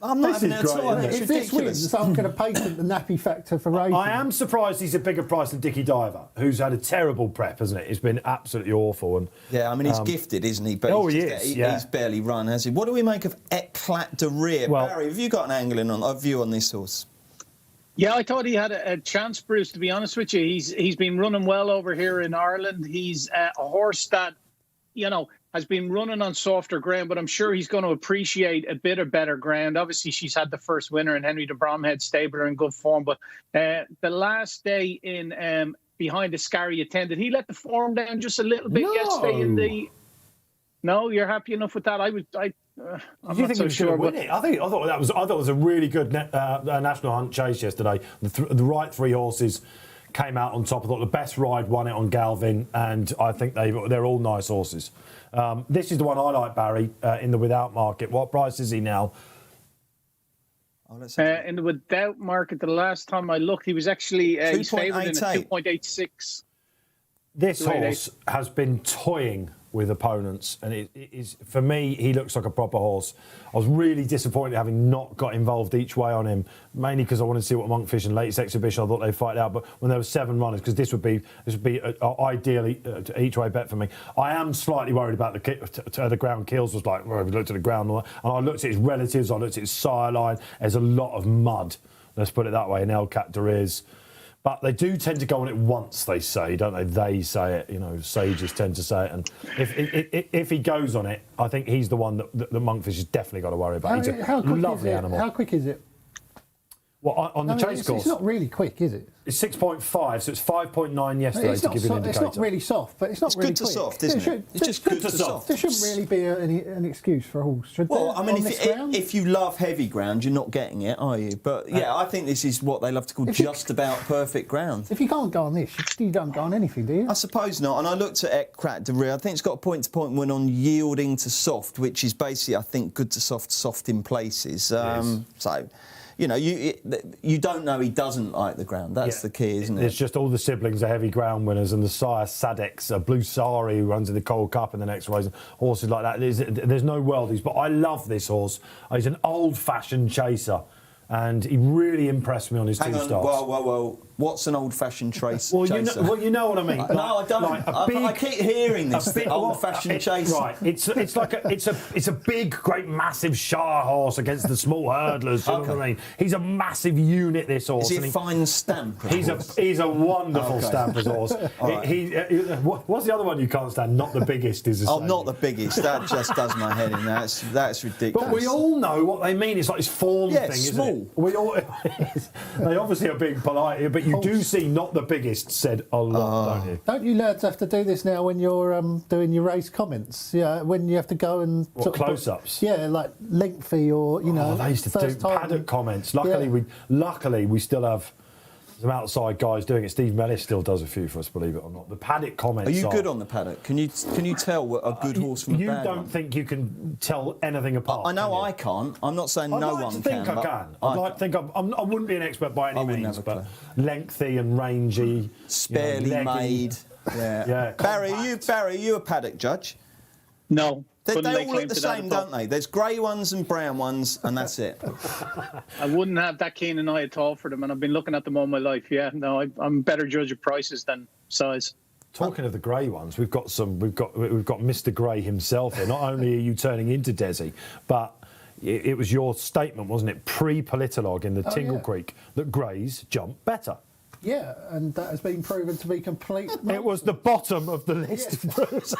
I'm not having it at all. If this wins, I'm going to patent the nappy factor for racing. I am surprised he's a bigger price than Dickie Diver, who's had a terrible prep, hasn't it? It's been absolutely awful. And yeah, I mean, he's gifted, isn't he? But he's barely run, has he? What do we make of Eclat de Rire? Well, Barry, have you got an a view on this horse? Yeah, I thought he had a chance, Bruce, to be honest with you. He's been running well over here in Ireland. He's a horse that, has been running on softer ground, but I'm sure he's going to appreciate a bit of better ground. Obviously, she's had the first winner in Henry de Bromhead stable in good form, but the last day in behind the Scarry attended, he let the form down just a little bit yesterday in the... No, you're happy enough with that? I'm not so sure. Win it? I thought it was a really good national hunt chase yesterday. The right three horses came out on top. I thought the best ride won it on Galvin, and I think they're all nice horses. This is the one I like, Barry, in the without market. What price is he now? In the without market, the last time I looked, he was actually he's favoured in at 2.86. This horse has been toying with opponents, and it is, for me, he looks like a proper horse. I was really disappointed having not got involved each way on him, mainly because I wanted to see what Monkfish and latest exhibition I thought they'd fight out. But when there were 7 runners, because this would be ideally each way bet for me. I am slightly worried about the ground kills. Was like, well, we looked at the ground, and I looked at his relatives. I looked at his sire line. There's a lot of mud. Let's put it that way. In El Cat Deriz. But they do tend to go on it once, they say, don't they? They say it, sages tend to say it. And if he goes on it, I think he's the one that Monkfish has definitely got to worry about. He's a lovely animal. How quick is it? Well, on the chase course? It's not really quick, is it? It's 6.5, so it's 5.9 yesterday to give you an indicator. It's not really soft, but it's not really quick. It's good to soft, isn't it? It's just good to soft. There shouldn't really be an excuse for a horse, should there? Well, I mean, if you love heavy ground, you're not getting it, are you? But, yeah, I think this is what they love to call just about perfect ground. If you can't go on this, you don't go on anything, do you? I suppose not. And I looked at Eclat de Rire. I think it's got a point-to-point win on yielding to soft, which is basically, I think, good to soft in places. So... you don't know he doesn't like the ground. That's the key, isn't it? It's just all the siblings are heavy ground winners, and the sire Sadex, Blue Sari, who runs in the Cold Cup in the next race, horses like that. There's no worldies, but I love this horse. He's an old-fashioned chaser, and he really impressed me on his 2 starts. Well. What's an old-fashioned chaser? Well, you know what I mean. No, I don't. I keep hearing this old-fashioned chaser. Right, it's a big, great, massive Shire horse against the small hurdlers. You know what I mean? He's a massive unit. This horse. Is he a fine stamp? He's a wonderful stamp as a horse. What's the other one you can't stand? Not the biggest is. Not the biggest. That just does my head in. That's ridiculous. But we all know what they mean. It's like this form thing, small. Isn't it? They obviously are being polite here, but you do see not the biggest said a lot, don't you? Don't you lads have to do this now when you're doing your race comments? Yeah, when you have to go and close-ups. Yeah, like lengthy or they used to do paddock comments. Luckily, we still have some outside guys doing it. Steve Mellis still does a few for us, believe it or not. The paddock comments. Are you good on the paddock? Can you tell what a good horse from a bad one? You don't think you can tell anything apart? I know I can't. I'm not saying no one can. I'd like to think I wouldn't be an expert by any means, but lengthy and rangy, sparely made. Yeah. Barry, are you a paddock judge? No. They all look the same, don't they? There's grey ones and brown ones, and that's it. I wouldn't have that keen an eye at all for them, and I've been looking at them all my life. Yeah, no, I'm a better judge of prices than size. Talking of the grey ones, we've got Mr. Grey himself here. Not only are you turning into Desi, but it was your statement, wasn't it, pre-Politologue in the Tingle Creek, that greys jump better. Yeah, and that has been proven to be complete nonsense. It was the bottom of the list. Yes.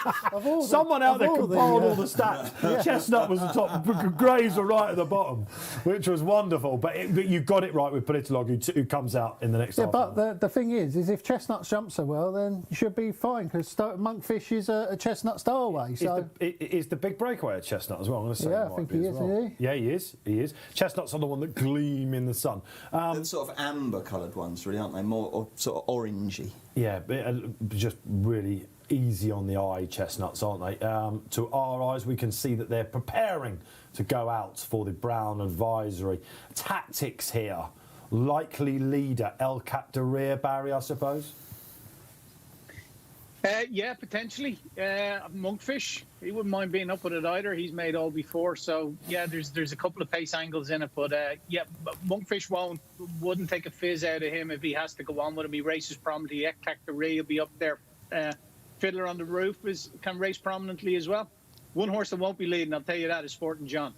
Someone out there compiled all the stats. Chestnut was the top. Greys were right at the bottom, which was wonderful. But you got it right with Politologue, who comes out in the next half. But the thing is if Chestnuts jump so well, then you should be fine, because Monkfish is a Chestnut stowaway. So is the big breakaway a Chestnut as well? I'm going to say I think he is. Well. Isn't he? Yeah, he is. Chestnuts are the one that gleam in the sun. They're sort of amber-coloured ones, really, aren't they? More or sort of orangey. Yeah, just really easy on the eye, Chestnuts, aren't they? To our eyes, we can see that they're preparing to go out for the Brown Advisory. Tactics here. Likely leader, El Cap de Rear, Barry, I suppose? Yeah, potentially. Monkfish, he wouldn't mind being up with it either. He's made all before, so yeah, there's a couple of pace angles in it, but yeah, Monkfish wouldn't take a fizz out of him if he has to go on with him. He races prominently. Ektak will be up there. Fiddler on the Roof can race prominently as well. One horse that won't be leading, I'll tell you that, is Sporting John.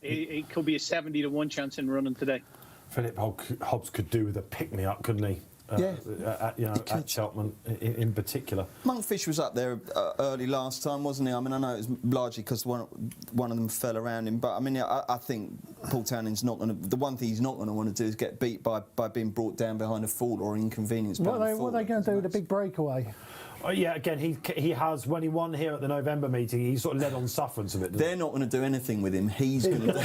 He could be a 70-1 chance in running today. Philip Hobbs could do with a pick-me-up, couldn't he? At Cheltenham in particular. Monkfish was up there early last time, wasn't he? I mean, I know it was largely because one of them fell around him, but I mean, I think Paul Townsend's not going to. The one thing he's not going to want to do is get beat by being brought down behind a fall or inconvenienced. What are they going to do with the big breakaway? Yeah, again, he has, when he won here at the November meeting, he sort of led on sufferance of it. They're not going to do anything with him. He's going to do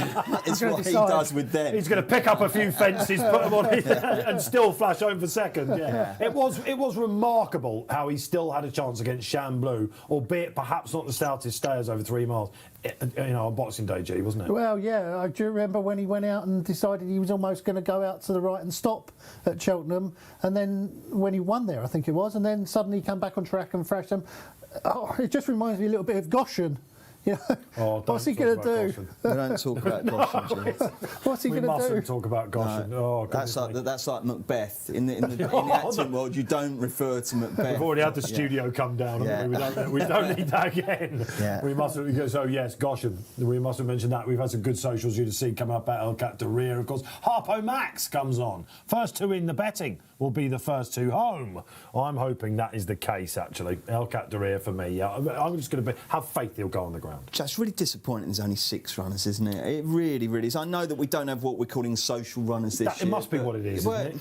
it's what he does with them. He's going to pick up a few fences, put them on and still flash home for second. Yeah. It was remarkable how he still had a chance against Chamblou, albeit perhaps not the stoutest stayers over 3 miles. On Boxing Day, G, wasn't it? Well, yeah, I do remember when he went out and decided he was almost going to go out to the right and stop at Cheltenham, and then when he won there, I think it was, and then suddenly come back on track and thrashed them. Oh, it just reminds me a little bit of Goshen. You know, what's he going to do? We don't talk about Goshen. What's he going to do? We mustn't talk about Goshen. No. That's like Macbeth. In the acting world, you don't refer to Macbeth. We've already had the studio come down. We don't need that again. Yeah. We mustn't. So yes, Goshen. We must have mentioned that. We've had some good socials you to see come up at El Cap de Rear. Of course, Harpo Max comes on. First two in the betting will be the first two home. I'm hoping that is the case, actually. El Cap de Rear for me. Yeah, I'm just going to have faith he'll go on the ground. It's really disappointing there's only 6 runners, isn't it? It really, really is. I know that we don't have what we're calling social runners this year. It must be what it is, isn't it?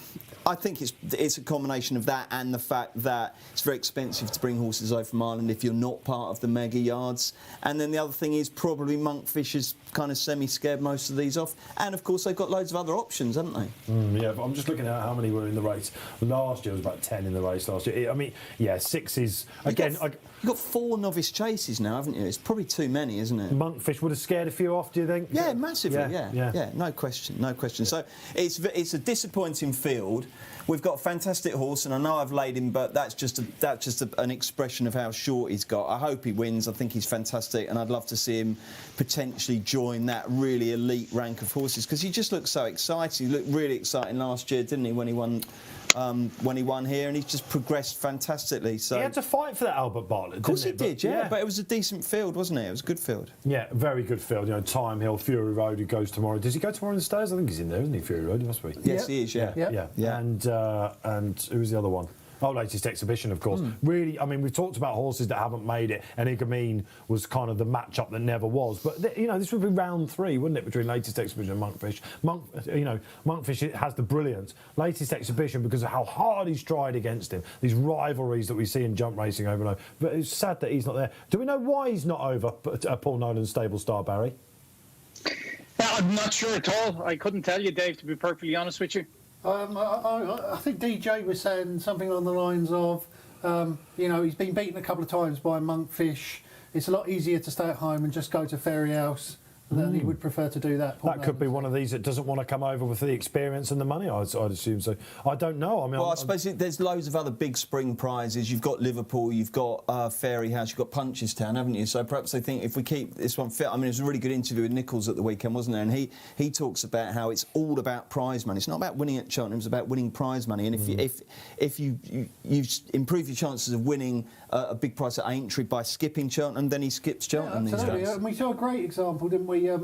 I think it's a combination of that and the fact that it's very expensive to bring horses over from Ireland if you're not part of the mega yards. And then the other thing is probably Monkfish has kind of semi-scared most of these off. And, of course, they've got loads of other options, haven't they? Yeah, but I'm just looking at how many were in the race. Last year was about 10 in the race last year. I mean, yeah, 6 is... Again... You've got 4 novice chases now, haven't you? It's probably too many, isn't it? Monkfish would have scared a few off, do you think? Yeah, massively, yeah. No question. So it's a disappointing field. We've got a fantastic horse, and I know I've laid him, but that's just an expression of how short he's got. I hope he wins. I think he's fantastic, and I'd love to see him potentially join that really elite rank of horses because he just looks so exciting. He looked really exciting last year, didn't he, when he won here, and he's just progressed fantastically. So he had to fight for that Albert Bartlett, of course he did, yeah. But it was a decent field, wasn't it? It was a good field. Yeah, very good field. You know, Time Hill, Fury Road, who goes tomorrow. Does he go tomorrow in the Stairs? I think he's in there, isn't he, Fury Road? He must be. Yes, he is, yeah. And who's the other one? Oh, Latest Exhibition, of course. Really, I mean, we've talked about horses that haven't made it, and Igamine was kind of the match-up that never was. But, this would be round 3, wouldn't it, between Latest Exhibition and Monkfish? Monkfish has the brilliance. Latest Exhibition, because of how hard he's tried against him, these rivalries that we see in jump racing over and over. But it's sad that he's not there. Do we know why he's not over Paul Nolan's stable star, Barry? I'm not sure at all. I couldn't tell you, Dave, to be perfectly honest with you. I think DJ was saying something along the lines of, he's been beaten a couple of times by Monkfish. It's a lot easier to stay at home and just go to Fairy House. Then he would prefer to do that. That could be one of these that doesn't want to come over with the experience and the money, I'd assume. So I don't know. I mean, I suppose there's loads of other big spring prizes. You've got Liverpool, you've got Fairy House, you've got Punchestown, haven't you? So perhaps they think if we keep this one fit. I mean, it was a really good interview with Nichols at the weekend, wasn't there? And he talks about how it's all about prize money. It's not about winning at Cheltenham. It's about winning prize money. And if you improve your chances of winning a big prize at Aintree by skipping Cheltenham, then he skips Cheltenham these days. And we saw a great example, didn't we, of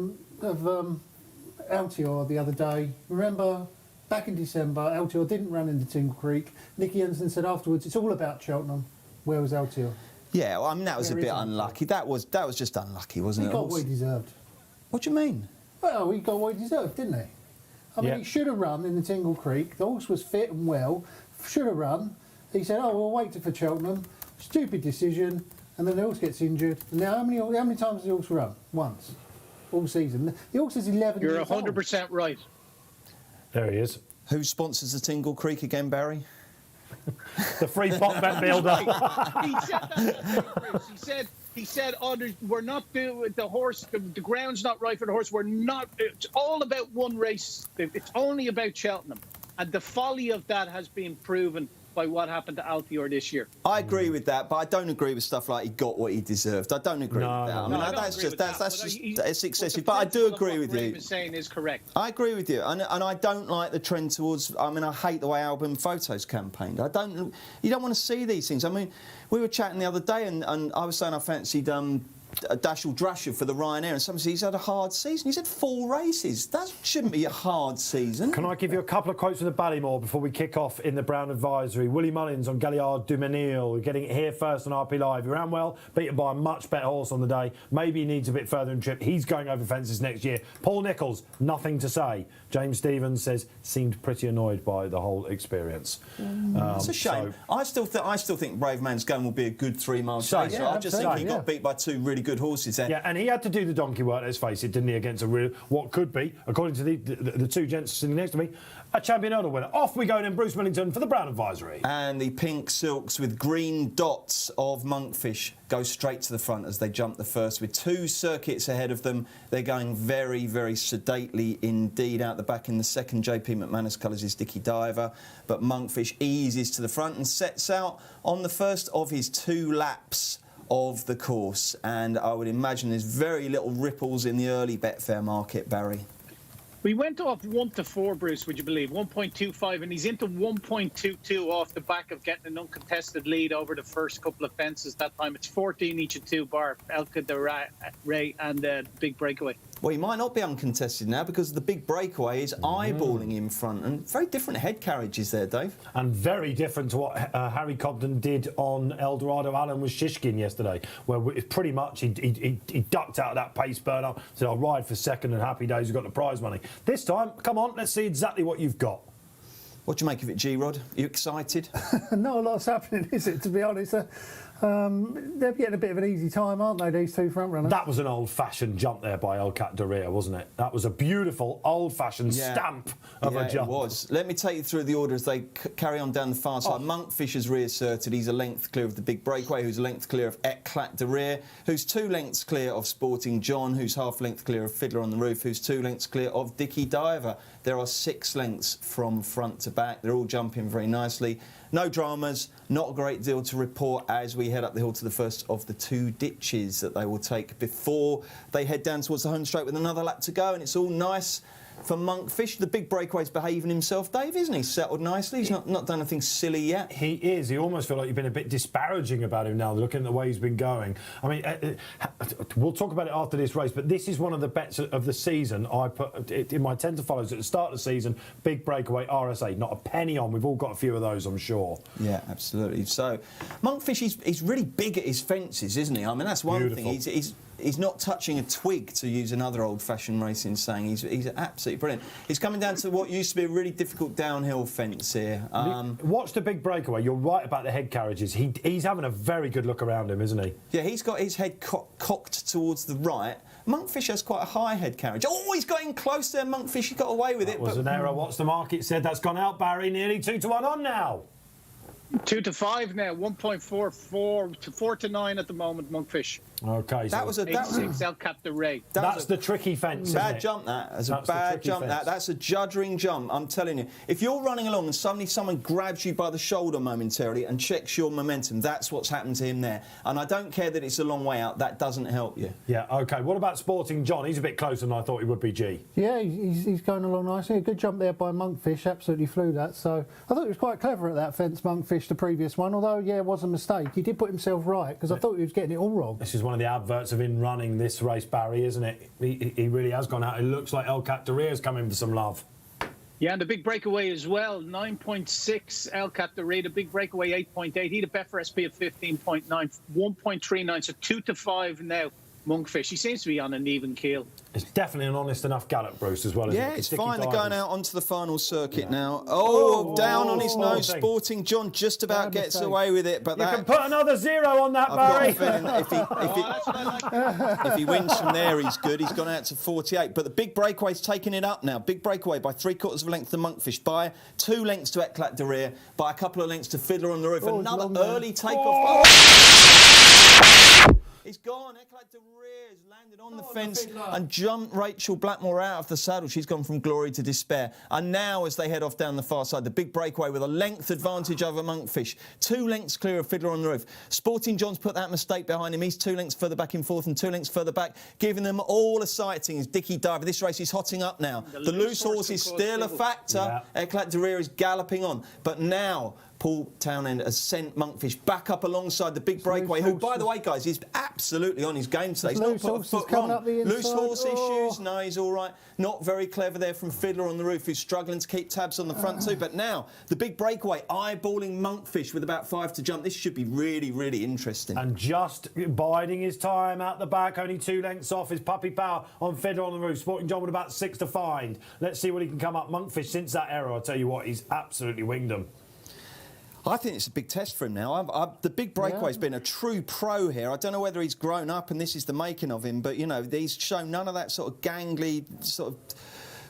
Altior the other day. Remember, back in December, Altior didn't run into Tingle Creek. Nicky Henderson said afterwards, it's all about Cheltenham. Where was Altior? Yeah, well, I mean, that was a bit unlucky. That was just unlucky, wasn't it? He got what he deserved. What do you mean? Well, he got what he deserved, didn't he? I mean, he should have run in the Tingle Creek. The horse was fit and well. Should have run. He said, we'll wait for Cheltenham. Stupid decision. And then the horse gets injured. And now, how many times has the horse run? Once. All season. The horse is 11 You're years 100% right. There he is. Who sponsors the Tingle Creek again, Barry? The free pot bet builder. He said that, Bruce. He said, oh, we're not doing the horse, the ground's not right for the horse. It's all about one race. It's only about Cheltenham. And the folly of that has been proven by what happened to Altior this year. I agree with that, but I don't agree with stuff like he got what he deserved. I don't agree with that. I mean, that's excessive. But I do agree with you. What Graeme is saying is correct. I agree with you, and I don't like the trend towards. I mean, I hate the way album photos campaigned. You don't want to see these things. I mean, we were chatting the other day, and I was saying I fancied a Dashel Drasher for the Ryanair, and someone said he's had a hard season. He's had 4 races. That shouldn't be a hard season. Can I give you a couple of quotes from the Ballymore before we kick off in the Brown Advisory? Willie Mullins on Galliard du Mesnil, getting it here first on RP Live. He ran well, beaten by a much better horse on the day. Maybe he needs a bit further in trip. He's going over fences next year. Paul Nicholls, nothing to say. James Stevens says, seemed pretty annoyed by the whole experience. It's a shame. So, I still think Brave Man's Gun will be a good 3-mile chase. Yeah, I just think he got beat by 2 really good horses there. Yeah, and he had to do the donkey work, let's face it, didn't he, against what could be, according to the 2 gents sitting next to me, a Champion Elder winner. Off we go then, Bruce Millington for the Brown Advisory. And the pink silks with green dots of Monkfish go straight to the front as they jump the first with 2 circuits ahead of them. They're going very, very sedately indeed. Out the back in the second, JP McManus colours is Dicky Diver, but Monkfish eases to the front and sets out on the first of his 2 laps of the course. And I would imagine there's very little ripples in the early Betfair market, Barry. We went off 1 to 4, Bruce, would you believe? 1.25, and he's into 1.22 off the back of getting an uncontested lead over the first couple of fences that time. It's 14 each of 2 bar, Elka de Ray and Big Breakaway. Well, he might not be uncontested now because the Big Breakaway is eyeballing in front. And very different head carriages there, Dave. And very different to what Harry Cobden did on Eldorado Allen with Shishkin yesterday, where pretty much he ducked out of that pace burner, said, I'll ride for second and happy days, we've got the prize money. This time, come on, let's see exactly what you've got. What do you make of it, G-Rod? Are you excited? Not a lot's happening, is it, to be honest? They're getting a bit of an easy time, aren't they, these 2 front runners? That was an old-fashioned jump there by El Cat de Ria, wasn't it? That was a beautiful, old-fashioned stamp of a jump. It was. Let me take you through the order as they carry on down the far side. Monkfish has reasserted. He's a length clear of the Big Breakaway, who's a length clear of Eclat de Ria, who's 2 lengths clear of Sporting John, who's half length clear of Fiddler on the Roof, who's 2 lengths clear of Dicky Diver. There are 6 lengths from front to back. They're all jumping very nicely. No dramas, not a great deal to report as we head up the hill to the first of the 2 ditches that they will take before they head down towards the home straight with another lap to go. And it's all nice for Monkfish. The Big Breakaway's behaving himself, Dave, isn't he? Settled nicely. He's not done anything silly yet. He is. You almost feel like you've been a bit disparaging about him now, looking at the way he's been going. I mean, we'll talk about it after this race, but this is one of the bets of the season. I put it in my 10 to follows at the start of the season. Big Breakaway, RSA, not a penny on. We've all got a few of those, I'm sure. Yeah, absolutely. So, Monkfish, he's really big at his fences, isn't he? I mean, that's one thing. He's not touching a twig, to use another old-fashioned racing saying. He's absolutely brilliant. He's coming down to what used to be a really difficult downhill fence here. Watch the Big Breakaway. You're right about the head carriages. He's having a very good look around him, isn't he? Yeah, he's got his head cocked towards the right. Monkfish has quite a high head carriage. Oh, he's got in close there, Monkfish. He got away with it. That was an error. What's the market said? That's gone out, Barry. Nearly 2 to 1 on now. 2 to 5 now, 1.44 to 4 to 9 at the moment, Monkfish. Okay, that was 86 El Cap de Ray. That's the tricky fence. Bad jump. That's a bad jump. That's a juddering jump. I'm telling you. If you're running along and suddenly someone grabs you by the shoulder momentarily and checks your momentum, that's what's happened to him there. And I don't care that it's a long way out. That doesn't help you. Yeah. Okay. What about Sporting John? He's a bit closer than I thought he would be. G. Yeah, he's going along nicely. A good jump there by Monkfish. Absolutely flew that. So I thought he was quite clever at that fence, Monkfish, the previous one. Although, yeah, it was a mistake. He did put himself right because I thought he was getting it all wrong. This is one of the adverts of him running this race, Barry, isn't it? He really has gone out. It looks like El Cat de Ria's coming for some love. Yeah, and the Big Breakaway as well, 9.6 El Cap de Ria, the Big Breakaway 8.8. He had a Betfair SP of 15.9, 1.39, so 2 to 5 now Monkfish. He seems to be on an even keel. It's definitely an honest enough gallop, Bruce, as well. Yeah, it's fine. They're going out onto the final circuit now. Down on his nose. Sporting John just about gets away with it, but you can put another 0 on that, Barry. I've got a feeling if he wins from there, he's good. He's gone out to 48. But the big breakaway's taking it up now. Big breakaway by 3/4 of a length to Monkfish, by 2 lengths to Eclat de Rire, by a couple of lengths to Fiddler on the Roof. Another early takeoff. He's gone. Eclat de Rire has landed on the fence and jumped Rachel Blackmore out of the saddle. She's gone from glory to despair. And now, as they head off down the far side, the big breakaway with a length advantage over Monkfish. 2 lengths clear of Fiddler on the Roof. Sporting John's put that mistake behind him. He's 2 lengths further back in fourth and 2 lengths further back, giving them all a sighting. Is Dickie Diver. This race is hotting up now. The loose horse is still a factor. Yeah. Eclat de Rire is galloping on. But now Paul Townend has sent Monkfish back up alongside the big breakaway, who, by the way, guys, is absolutely on his game today. He's not put a foot wrong. Loose horse issues, no, he's all right. Not very clever there from Fiddler on the Roof, who's struggling to keep tabs on the front too. But now, the big breakaway, eyeballing Monkfish with about 5 to jump. This should be really, really interesting. And just biding his time out the back, only 2 lengths off, is Puppy Power on Fiddler on the Roof. Sporting John with about 6 to find. Let's see what he can come up. Monkfish, since that error, I'll tell you what, he's absolutely winged them. I think it's a big test for him now. The big breakaway's been a true pro here. I don't know whether he's grown up and this is the making of him, but, you know, he's shown none of that sort of gangly sort of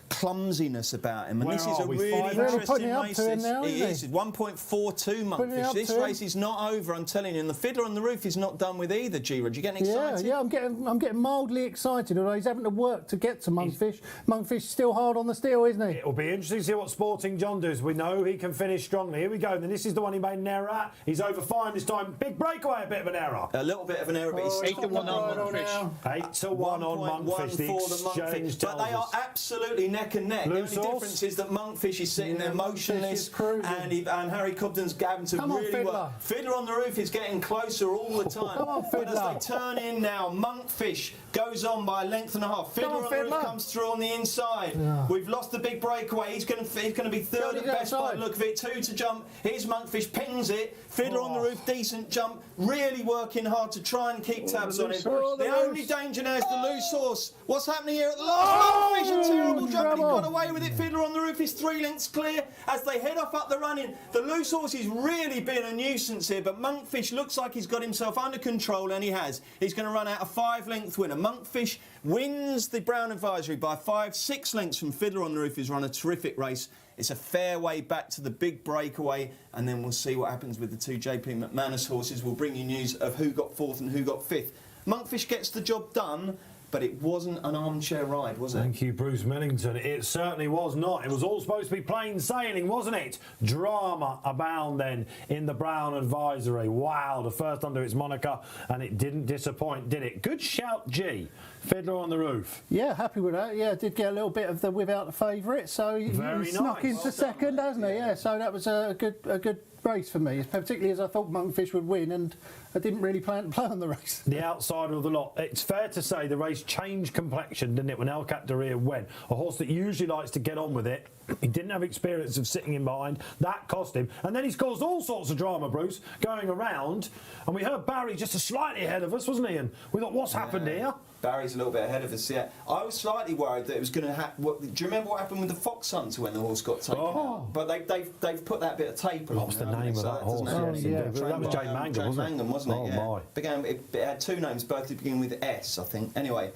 clumsiness about him, and this is a really interesting race. He is 1.42 Monkfish. This race is not over, I'm telling you. And the Fiddler on the Roof is not done with either. G-Rod, you getting excited? Yeah, I'm getting mildly excited. Although he's having to work to get to Monkfish. Monkfish's still hard on the steel, isn't he? It'll be interesting to see what Sporting John does. We know he can finish strongly. Here we go. Then this is the one he made an error at. He's over fine this time. Big breakaway, a bit of an error. A little bit of an error, but he's 8 to 1 on Monkfish. 8 to 1 on Monkfish. The exchange tells us. But they are absolutely neck and neck. The difference is that Monkfish is sitting there motionless, and Harry Cobden's having to really work. Fiddler on the Roof is getting closer all the time. But as they turn in now, Monkfish goes on by a length and a half. Fiddler on the Roof comes through on the inside. We've lost the big breakaway. He's going to be third at best by the look of it. 2 to jump. Here's Monkfish, pings it. Fiddler on the Roof, decent jump. Really working hard to try and keep tabs on him. The only danger now is the loose horse. What's happening here at the last? Monkfish, a terrible jump, but he got away with it. Fiddler on the Roof is 3 lengths clear as they head off up the running. The loose horse is really been a nuisance here, but Monkfish looks like he's got himself under control, and he has. He's going to run out a 5-length winner. Monkfish wins the Brown Advisory by 5-6 lengths from Fiddler on the Roof, who's run a terrific race. It's a fair way back to the big breakaway, and then we'll see what happens with the 2 JP McManus horses. We'll bring you news of who got 4th and who got 5th. Monkfish gets the job done, but it wasn't an armchair ride, was it? Thank you, Bruce Millington. It certainly was not. It was all supposed to be plain sailing, wasn't it? Drama abound then in the Brown Advisory. Wow, the first under its moniker, and it didn't disappoint, did it? Good shout, G. Fiddler on the Roof. Yeah, happy with that. Yeah, did get a little bit of the without the favourite, so he snuck into second, hasn't he? Yeah, so that was a good race for me, particularly as I thought Monkfish would win, and I didn't really plan to play on the race. The outsider of the lot. It's fair to say the race changed complexion, didn't it, when Eclat de Rire went? A horse that usually likes to get on with it. He didn't have experience of sitting in behind. That cost him. And then he's caused all sorts of drama, Bruce, going around. And we heard Barry just slightly ahead of us, wasn't he? And we thought, what's happened here? Barry's a little bit ahead of us, yeah. I was slightly worried that it was going to happen. Do you remember what happened with the Fox Hunter when the horse got taken out? But they've put that bit of tape on. What was the name of that horse? That was Jane Mangum, wasn't it? Oh, yeah. my. It had 2 names, both begin with S, I think. Anyway,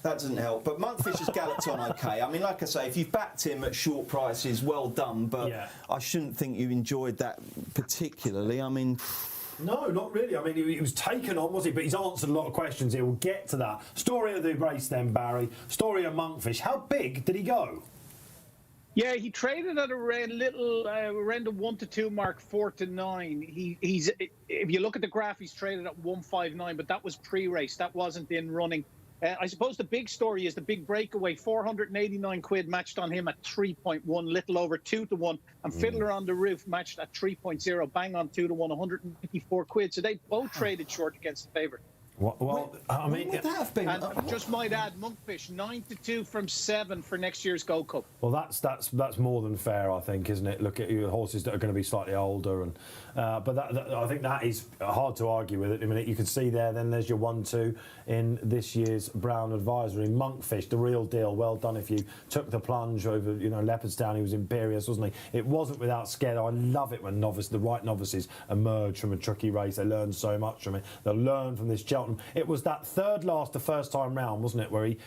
that doesn't help. But Monkfish has galloped on okay. I mean, like I say, if you've backed him at short prices, well done. But I shouldn't think you enjoyed that particularly. I mean, no, not really. I mean, he was taken on, was he? But he's answered a lot of questions here. We'll get to that. Story of the race then, Barry. Story of Monkfish. How big did he go? Yeah, he traded at around the 1 to 2 mark, 4 to 9. He's if you look at the graph, he's traded at 159, but that was pre-race. That wasn't in running. I suppose the big story is the big breakaway. 489 quid matched on him at 3.1, little over 2 to 1. And Fiddler on the Roof matched at 3.0, bang on 2 to 1, 154 quid. So they both traded short against the favourite. Well, I mean, What would that have been? And I just might add, Monkfish 9-2 from 7 for next year's Gold Cup. well, that's more than fair, I think, isn't it? Look at your horses that are going to be slightly older, and but I think that is hard to argue with it. I mean, you can see there. Then there's your 1-2 in this year's Brown Advisory. Monkfish, the real deal. Well done if you took the plunge over, Leopardstown. He was imperious, wasn't he? It wasn't without scare. I love it when the right novices emerge from a tricky race. They learn so much from it. They'll learn from this Cheltenham. It was that third last the first time round, wasn't it, where he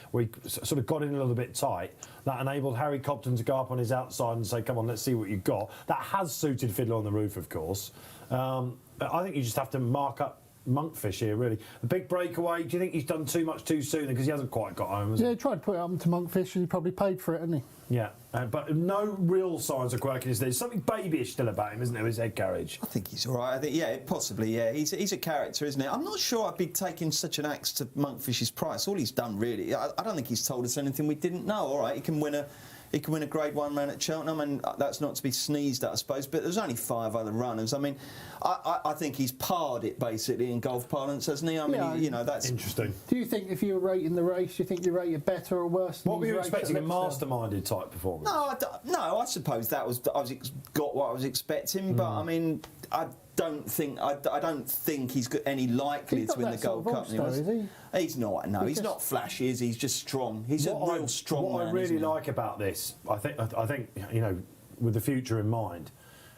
sort of got in a little bit tight. That enabled Harry Cobden to go up on his outside and say, come on, let's see what you've got. That has suited Fiddler on the Roof, of course. But I think you just have to mark up Monkfish here, really. The big breakaway, do you think he's done too much too soon? Because he hasn't quite got home, has he? Yeah, he tried to put it up to Monkfish and he probably paid for it, hasn't he? Yeah, but no real signs of quirkiness. There's something babyish still about him, isn't there, his head carriage? I think he's all right. I think, possibly, yeah. He's a character, isn't it? I'm not sure I'd be taking such an axe to Monkfish's price. All he's done, really, I don't think he's told us anything we didn't know. All right, he can win a Grade 1 man at Cheltenham, and that's not to be sneezed at, I suppose, but there's only 5 other runners. I mean, I think he's parred it, basically, in golf parlance, hasn't he? I mean, that's... Interesting. Do you think if you were rating the race, do you think you rate it better or worse than What were you his race expecting, a at Leopardstown? masterminded type performance? No, I suppose got what I was expecting, but, I mean, I don't think he's got any likelihood to win the Gold Cup. Is he? He's not. No, he's not flashy. Is he? He's just strong. He's a real strong man. What I really like about this, I think, with the future in mind,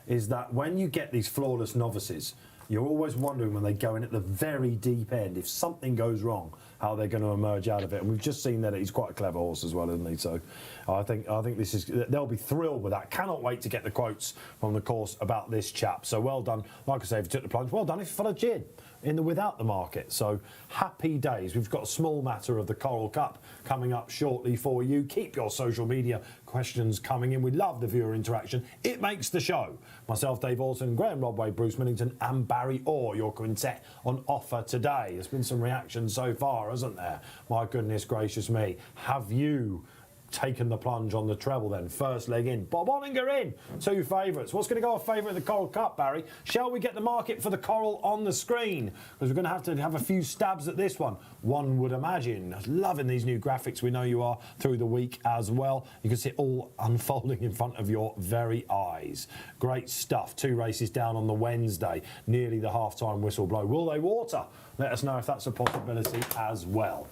is that when you get these flawless novices, you're always wondering when they go in at the very deep end, if something goes wrong, how they're going to emerge out of it. And we've just seen that he's quite a clever horse as well, isn't he? So I think this is, they'll be thrilled with that. Cannot wait to get the quotes from the course about this chap. So well done. Like I say, if you took the plunge, well done if you followed Gin in the without the market. So happy days. We've got a small matter of the Coral Cup coming up shortly for you. Keep your social media questions coming in. We love the viewer interaction. It makes the show. Myself, Dave Orton, Graeme, Rodway, Bruce Millington and Barry Orr, your quintet on offer today. There's been some reaction so far, hasn't there? My goodness gracious me. Have you taken the plunge on the treble then? First leg in. Bob Ollinger in. 2 favourites. What's going to go off favourite in the Coral Cup, Barry? Shall we get the market for the Coral on the screen? Because we're going to have a few stabs at this one. One would imagine. Loving these new graphics. We know you are through the week as well. You can see it all unfolding in front of your very eyes. Great stuff. 2 races down on the Wednesday. Nearly the half-time whistle blow. Will they water? Let us know if that's a possibility as well.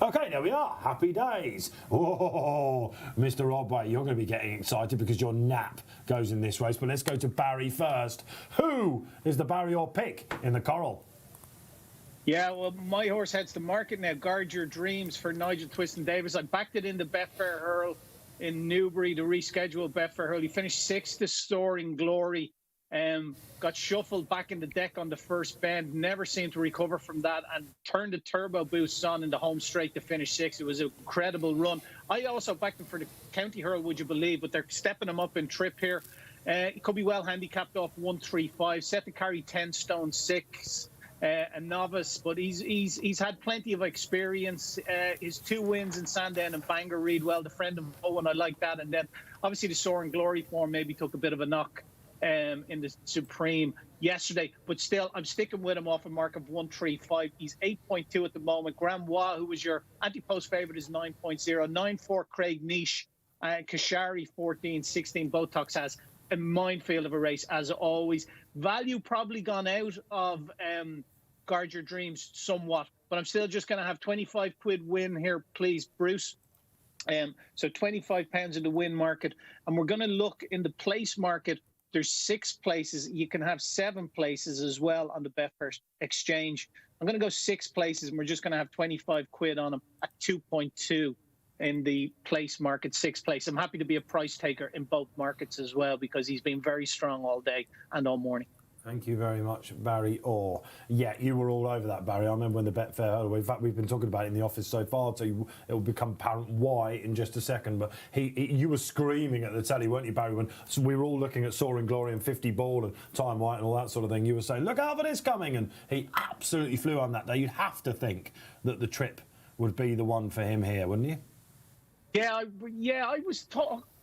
OK, there we are. Happy days. Oh, Mr. Rodway, you're going to be getting excited because your nap goes in this race. But let's go to Barry first. Who is the Barry Orr pick in the Coral? Yeah, well, my horse heads to market now. Guard Your Dreams for Nigel Twiston-Davies. I backed it in the Betfair Hurl in Newbury, the rescheduled Betfair Hurl. He finished 6th to Soaring Glory. Got shuffled back in the deck on the first bend, never seemed to recover from that, and turned the turbo boosts on in the home straight to finish 6th. It was an incredible run. I also backed him for the County Hurl, would you believe, but they're stepping him up in trip here. He could be well handicapped off 135, set to carry 10 stone 6. A novice, but he's had plenty of experience. His 2 wins in Sandown and Bangor read well. The friend of Owen, I like that. And then obviously the Soaring Glory form maybe took a bit of a knock in the Supreme yesterday, but still I'm sticking with him off a mark of 135. He's 8.2 at the moment. Graeme, who was your anti-post favourite, is 9.0. 9.4 Craig Niche, Kashari 14.16. Botox has a minefield of a race as always. Value probably gone out of Guard Your Dreams somewhat, but I'm still just going to have 25 quid win here, please, Bruce. So £25 in the win market, and we're going to look in the place market. There's 6 places. You can have 7 places as well on the Betfair Exchange. I'm going to go 6 places, and we're just going to have 25 quid on them at 2.2 in the place market, 6th place. I'm happy to be a price taker in both markets as well because he's been very strong all day and all morning. Thank you very much, Barry Orr. Yeah, you were all over that, Barry. I remember when the Betfair, in fact, we've been talking about it in the office so far, so it will become apparent why in just a second. But you were screaming at the telly, weren't you, Barry, when we were all looking at Soaring Glory and 50 Ball and Time White and all that sort of thing. You were saying, look out for this coming. And he absolutely flew on that day. You'd have to think that the trip would be the one for him here, wouldn't you? Yeah, I was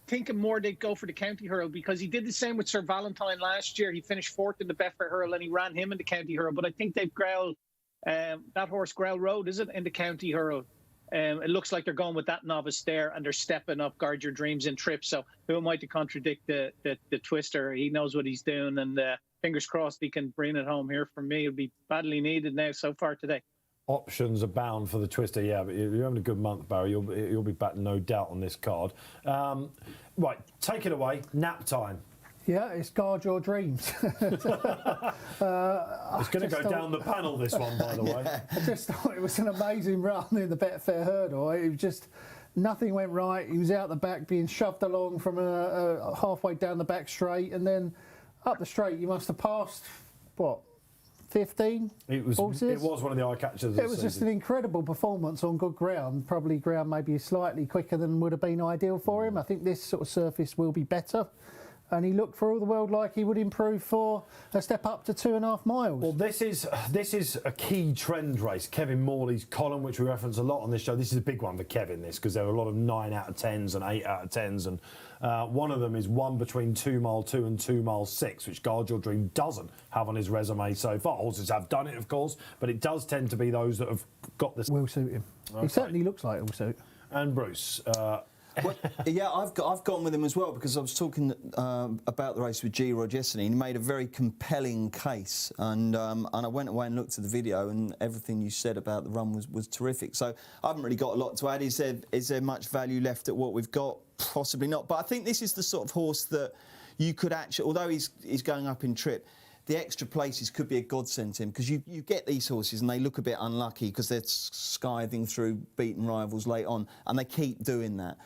thinking more they'd go for the County Hurl because he did the same with Sir Valentine last year. He finished 4th in the Betfair Hurl and he ran him in the County Hurl. But I think they've growled That horse, Grell Road, is it, in the County Hurl? It looks like they're going with that novice there, and they're stepping up Guard Your Dreams in trip. So who am I to contradict the twister? He knows what he's doing, and fingers crossed he can bring it home here for me. It'll be badly needed now so far today. Options abound for the twister, yeah, but you're having a good month, Barry. You'll be back, no doubt, on this card. Right, take it away. Nap time. Yeah, it's Guard Your Dreams. It's going to go down the panel, this one, by the way. I just thought it was an amazing run in the Betfair hurdle. It was just, nothing went right. He was out the back being shoved along from halfway down the back straight, and then up the straight you must have passed, what, 15 horses? It was one of the eye catchers. It was just an incredible performance on good ground. Probably ground maybe slightly quicker than would have been ideal for him. I think this sort of surface will be better. And he looked for all the world like he would improve for a step up to 2.5 miles. Well, this is a key trend race. Kevin Morley's column, which we reference a lot on this show. This is a big one for Kevin, this, because there are a lot of 9 out of 10s and 8 out of 10s. And one of them is one between 2 mile 2 and 2 mile 6, which Guard Your Dream doesn't have on his resume so far. Horses have done it, of course, but it does tend to be those that have got this. Will suit him. Okay. He certainly looks like it will suit. And Bruce. Well, yeah, I've gone with him as well, because I was talking about the race with G. Rod yesterday, and he made a very compelling case, and I went away and looked at the video, and everything you said about the run was terrific. So I haven't really got a lot to add. Is there much value left at what we've got? Possibly not. But I think this is the sort of horse that you could actually, although he's going up in trip, the extra places could be a godsend to him, because you get these horses and they look a bit unlucky because they're skiving through beaten rivals late on, and they keep doing that.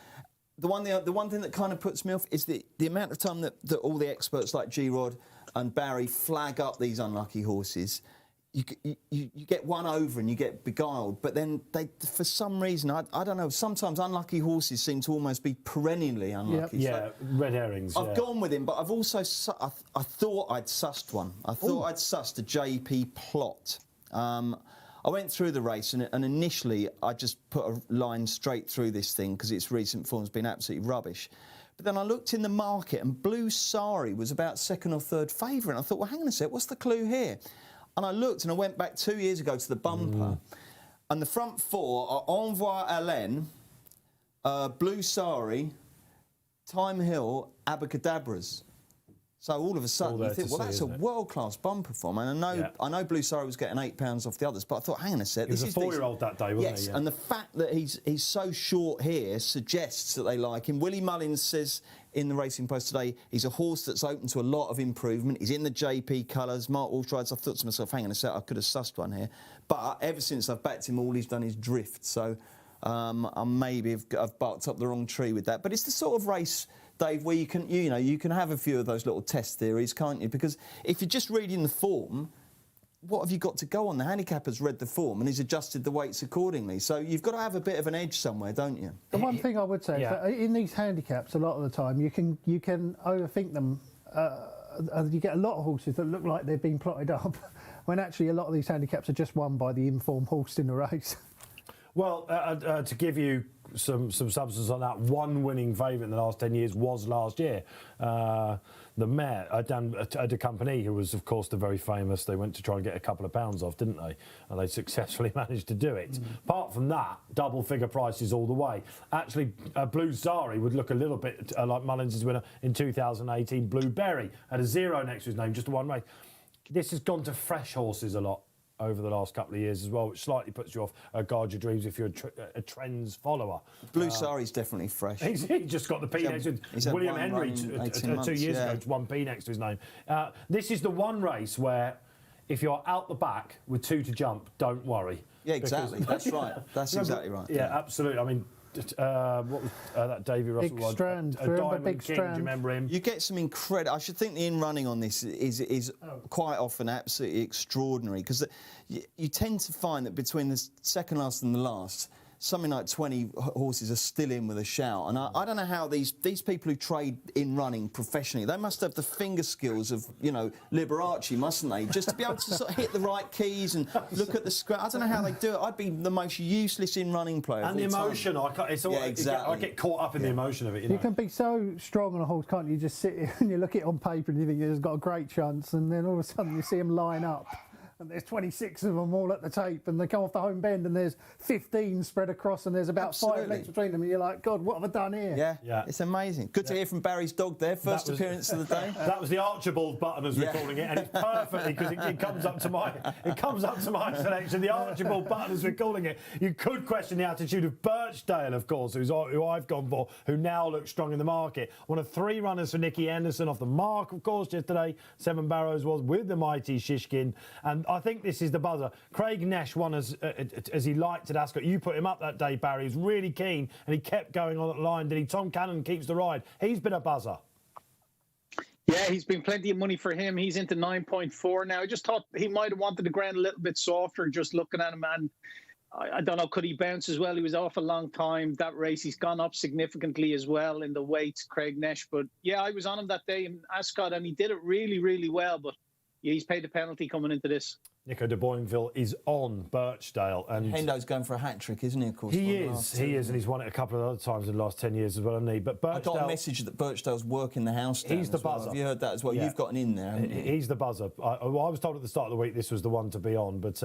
The one thing that kind of puts me off is the amount of time that all the experts like G-Rod and Barry flag up these unlucky horses. You get one over and you get beguiled, but then they, for some reason, I don't know, sometimes unlucky horses seem to almost be perennially unlucky. Yep. Yeah, red herrings. I've gone with him, but I've also, I thought I'd sussed one. I thought I'd sussed a JP Plot. I went through the race, and initially I just put a line straight through this thing because its recent form's been absolutely rubbish. But then I looked in the market, and Blue Sari was about second or third favourite. And I thought, well, hang on a sec, what's the clue here? And I looked, and I went back 2 years ago to the bumper, and the front four are Envoi Hélène, Blue Sari, Time Hill, Abacadabras. So all of a sudden you think, well, that's a world-class bumper form. And I know Blue Sari was getting £8 off the others, but I thought, hang on a sec, this is a 4-year-old that day, wasn't he? Yes, and the fact that he's so short here suggests that they like him. Willie Mullins says in the Racing Post today, he's a horse that's open to a lot of improvement. He's in the JP colours. Mark Walsh rides. I thought to myself, hang on a sec, I could have sussed one here. But ever since I've backed him, all he's done is drift. So I maybe have barked up the wrong tree with that. But it's the sort of race, Dave, where you can have a few of those little test theories, can't you? Because if you're just reading the form, what have you got to go on? The handicapper's read the form and he's adjusted the weights accordingly. So you've got to have a bit of an edge somewhere, don't you? The one thing I would say is that in these handicaps, a lot of the time you can overthink them. You get a lot of horses that look like they've been plotted up, when actually a lot of these handicaps are just won by the informed horse in the race. Well, to give you some substance on that, one winning favourite in the last 10 years was last year. The mare, Dan de Compagnie, who was, of course, the very famous, they went to try and get a couple of pounds off, didn't they? And they successfully managed to do it. Apart from that, double figure prices all the way. Actually, Blue Sari would look a little bit like Mullins' winner in 2018. Blueberry had a 0 next to his name, just a one race. This has gone to fresh horses a lot over the last couple of years as well, which slightly puts you off Guard Your Dreams if you're a trends follower. Blue Sari's definitely fresh. He just got the P next to his William Henry 2 years ago, 1P next to his name. This is the one race where if you're out the back with 2 to jump, don't worry. Yeah, exactly. That's right. That's exactly right. Yeah, absolutely. I mean, what was that Davy Russell Big Strand. Diamond King, do you remember him? You get some incredible... I should think the in-running on this is quite often absolutely extraordinary, because you tend to find that between the second last and the last, something like 20 horses are still in with a shout. And I don't know how these people who trade in running professionally, they must have the finger skills of, Liberace, mustn't they? Just to be able to sort of hit the right keys and look at the scratch. I don't know how they do it. I'd be the most useless in running player. And the emotion, I get caught up in the emotion of it. You can be so strong on a horse, can't you? Just sit and you look at it on paper and you think it's got a great chance, and then all of a sudden you see him line up. and there's 26 of them all at the tape, and they come off the home bend, and there's 15 spread across, and there's about 5 lengths between them, and you're like, God, what have I done here? Yeah, it's amazing. Good to hear from Barry's dog there, first appearance of the day. That was the Archibald button, as we're calling it, and it's perfectly because it comes up to my selection. The Archibald button, as we're calling it. You could question the attitude of Birchdale, of course, who I've gone for, who now looks strong in the market. One of 3 runners for Nicky Henderson off the mark, of course, yesterday. 7 Barrows was with the mighty Shishkin, and I think this is the buzzer. Craig Nesh won as he liked at Ascot. You put him up that day, Barry. He was really keen, and he kept going on at the line, did he? Tom Cannon keeps the ride. He's been a buzzer. Yeah, he's been plenty of money for him. He's into 9.4 now. I just thought he might have wanted the ground a little bit softer just looking at him, and I don't know, could he bounce as well? He was off a long time. That race, he's gone up significantly as well in the weights, Craig Nesh. But yeah, I was on him that day in Ascot, and he did it really, really well. But yeah, he's paid the penalty coming into this. Nico de Boinville is on Birchdale. And Hendo's going for a hat-trick, isn't he, of course? He is, and he's won it a couple of other times in the last 10 years as well, hasn't he? But Birchdale, I got a message that Birchdale's working the house down. He's the buzzer. Have you heard that as well? Yeah. You've got an in there, haven't you? He's the buzzer. I was told at the start of the week this was the one to be on, but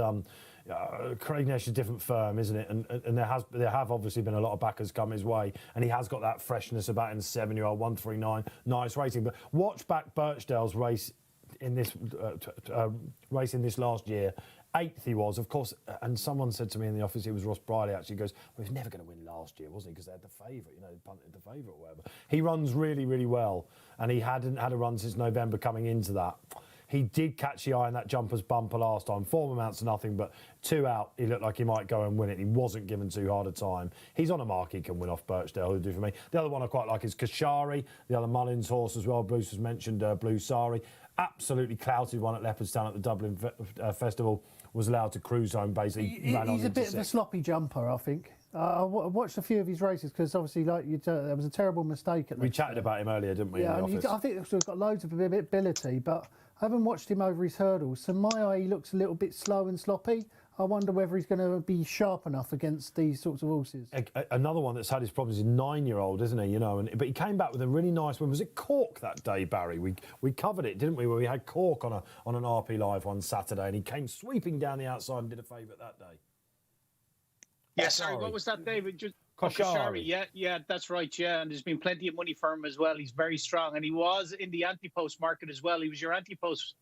Craig Nesh is a different firm, isn't it? And there have obviously been a lot of backers come his way, and he has got that freshness about him, 7-year-old, 139, nice racing. But watch back Birchdale's race in this last year. 8th he was, of course, and someone said to me in the office, it was Ross Briley actually, goes, well, he was never going to win last year, wasn't he? Because they had the favourite, they punted the favourite or whatever. He runs really, really well, and he hadn't had a run since November coming into that. He did catch the eye in that jumper's bumper last time. Form amounts to nothing, but 2 out, he looked like he might go and win it. He wasn't given too hard a time. He's on a mark he can win off Birchdale, he'll do for me. The other one I quite like is Kashari, the other Mullins horse as well. Bruce has mentioned Blue Sari. Absolutely clouted one at Leopardstown at the Dublin Festival. Was allowed to cruise home, basically. He's a bit of a sloppy jumper, I think. I watched a few of his races because obviously, there was a terrible mistake at We chatted about him earlier, didn't we? Yeah, in the office? I think he's got loads of ability, but I haven't watched him over his hurdles. So my eye, he looks a little bit slow and sloppy. I wonder whether he's going to be sharp enough against these sorts of horses. Another one that's had his problems is 9-year-old, isn't he? But he came back with a really nice win. Was it Cork that day, Barry? We covered it, didn't we? Where we had Cork on an RP Live one Saturday, and he came sweeping down the outside and did a favourite that day. Yeah, sorry, what was that, David? Just Kashari. Yeah, that's right. Yeah, and there's been plenty of money for him as well. He's very strong, and he was in the anti-post market as well. He was your anti-post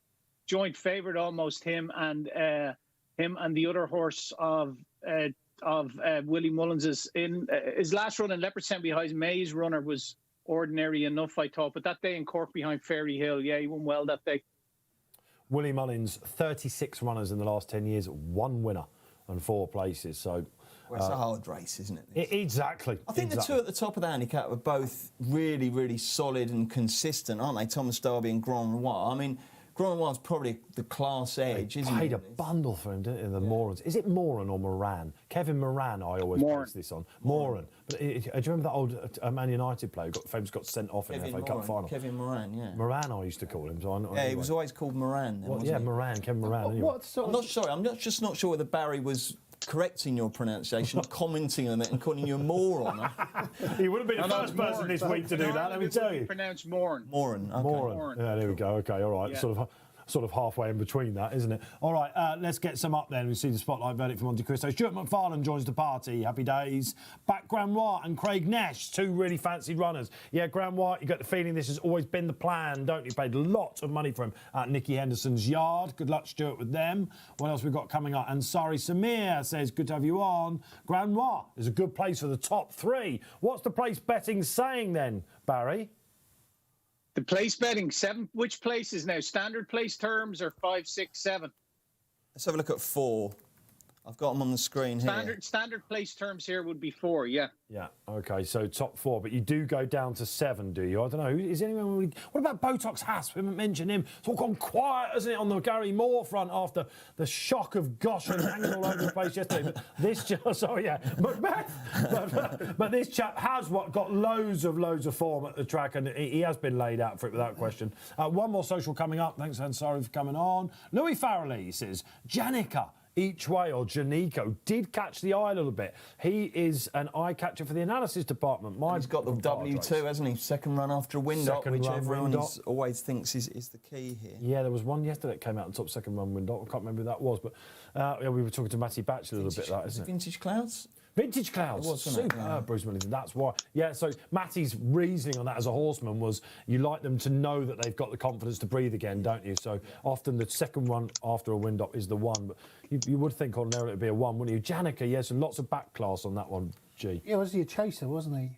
joint favourite, almost him and the other horse of Willie Mullins's. In his last run in Leopardstown behind May's runner was ordinary enough, I thought. But that day in Cork behind Fairy Hill, yeah, he won well that day. Willie Mullins, 36 runners in the last 10 years, 1 winner and 4 places. So. Well, it's a hard race, isn't it? Exactly. I think the 2 at the top of the handicap were both really, really solid and consistent, aren't they? Thomas Darby and Grand Noir. I mean, Grand Noir's probably the class edge, isn't it? Paid a bundle for him, didn't he? The Morans. Is it Moran or Moran? Kevin Moran, I always base this on. Moran. But do you remember that old Man United player who got sent off in the FA Cup final? Kevin Moran, yeah. Moran, I used to call him. So he was always called Moran. Then, wasn't he? Moran, Kevin Moran. Anyway. I'm just not sure whether Barry was correcting your pronunciation, commenting on it and calling you a moron. He would have been the first person this week to do that, let me tell you. Pronounced Moran. Moran. Okay. Moran. Yeah, there we go. Okay, all right. Yeah. Sort of halfway in between that, isn't it? All right, let's get some up then. We see the spotlight verdict from Monte Cristo. Stuart McFarlane joins the party. Happy days. Back Graeme White and Craig Nesh, 2 really fancy runners. Yeah, Graeme White, you got the feeling this has always been the plan, don't you? Paid a lot of money for him at Nicky Henderson's yard. Good luck, Stuart, with them. What else we got coming up? Ansari Samir says, good to have you on. Graeme White is a good place for the top 3. What's the place betting saying then, Barry? The place betting, 7, which places now? Standard place terms or 5, 6, 7? Let's have a look at 4. I've got them on the screen here. Standard place terms here would be 4, yeah. Yeah, OK, so top 4, but you do go down to 7, do you? I don't know. Is anyone... What about Botox Haas? We haven't mentioned him. It's all gone quiet, hasn't it, on the Gary Moore front after the shock of Goshen hanging all over the place yesterday. But this just... Oh, yeah. But this chap has got loads of form at the track, and he has been laid out for it without question. One more social coming up. Thanks, Ansari, for coming on. Louis Farrelly says, Janica each way, or Janico, did catch the eye a little bit. He is an eye catcher for the analysis department. He's got the W2, hasn't he? Second run after a wind up, which everyone always thinks is the key here. Yeah, there was one yesterday that came out on top, second run wind up. I can't remember who that was, but we were talking to Matty Batchelor a little bit. That isn't it? Vintage Clouds. Vintage Clouds, super, Bruce Millington. That's why. Yeah, so Matty's reasoning on that as a horseman was you like them to know that they've got the confidence to breathe again, don't you? So often the second run after a wind up is the one, but you would think ordinarily it would be a one, wouldn't you? Janica, yes, and lots of back class on that one, G. Yeah, was he a chaser, wasn't he?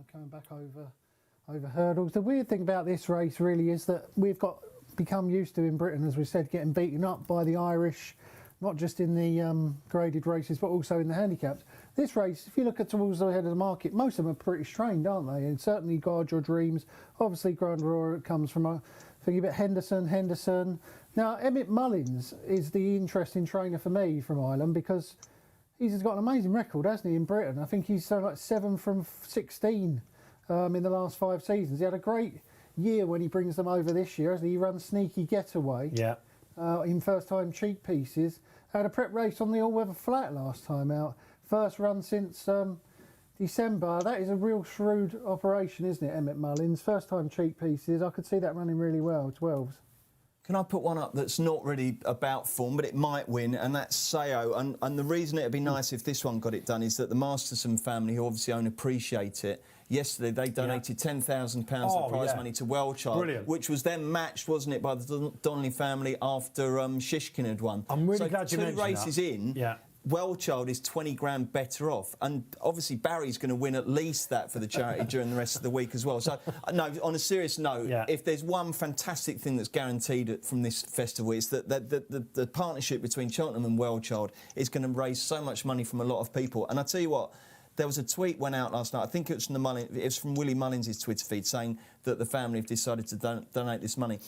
Coming back over hurdles. The weird thing about this race really is that we've become used to in Britain, as we said, getting beaten up by the Irish, not just in the graded races, but also in the handicaps. This race, if you look at towards the head of the market, most of them are pretty strained, aren't they? And certainly Guard Your Dreams. Obviously, Grand Roar comes from thinking about Henderson. Now, Emmett Mullins is the interesting trainer for me from Ireland because he's got an amazing record, hasn't he, in Britain? I think he's like 7 from 16 in the last 5 seasons. He had a great year when he brings them over this year, as he runs Sneaky Getaway. Yeah. In first-time cheek pieces. Had a prep race on the all-weather flat last time out. First run since December. That is a real shrewd operation, isn't it, Emmett Mullins? First-time cheek pieces. I could see that running really well, 12s. Can I put one up that's not really about form, but it might win, and that's Sayo. And the reason it'd be nice if this one got it done is that the Masterson family, who obviously own Appreciate It, yesterday they donated £10,000 of prize money to Wellchild, which was then matched, wasn't it, by the Donnelly family after Shishkin had won. I'm really glad you mentioned that. 2 races in. Wellchild is 20 grand better off, and obviously Barry's going to win at least that for the charity during the rest of the week as well. So, no, on a serious note, if there's one fantastic thing that's guaranteed from this festival, it's that the partnership between Cheltenham and Wellchild is going to raise so much money from a lot of people. And I tell you what, there was a tweet went out last night. I think it was from Willie Mullins' Twitter feed saying that the family have decided to donate this money,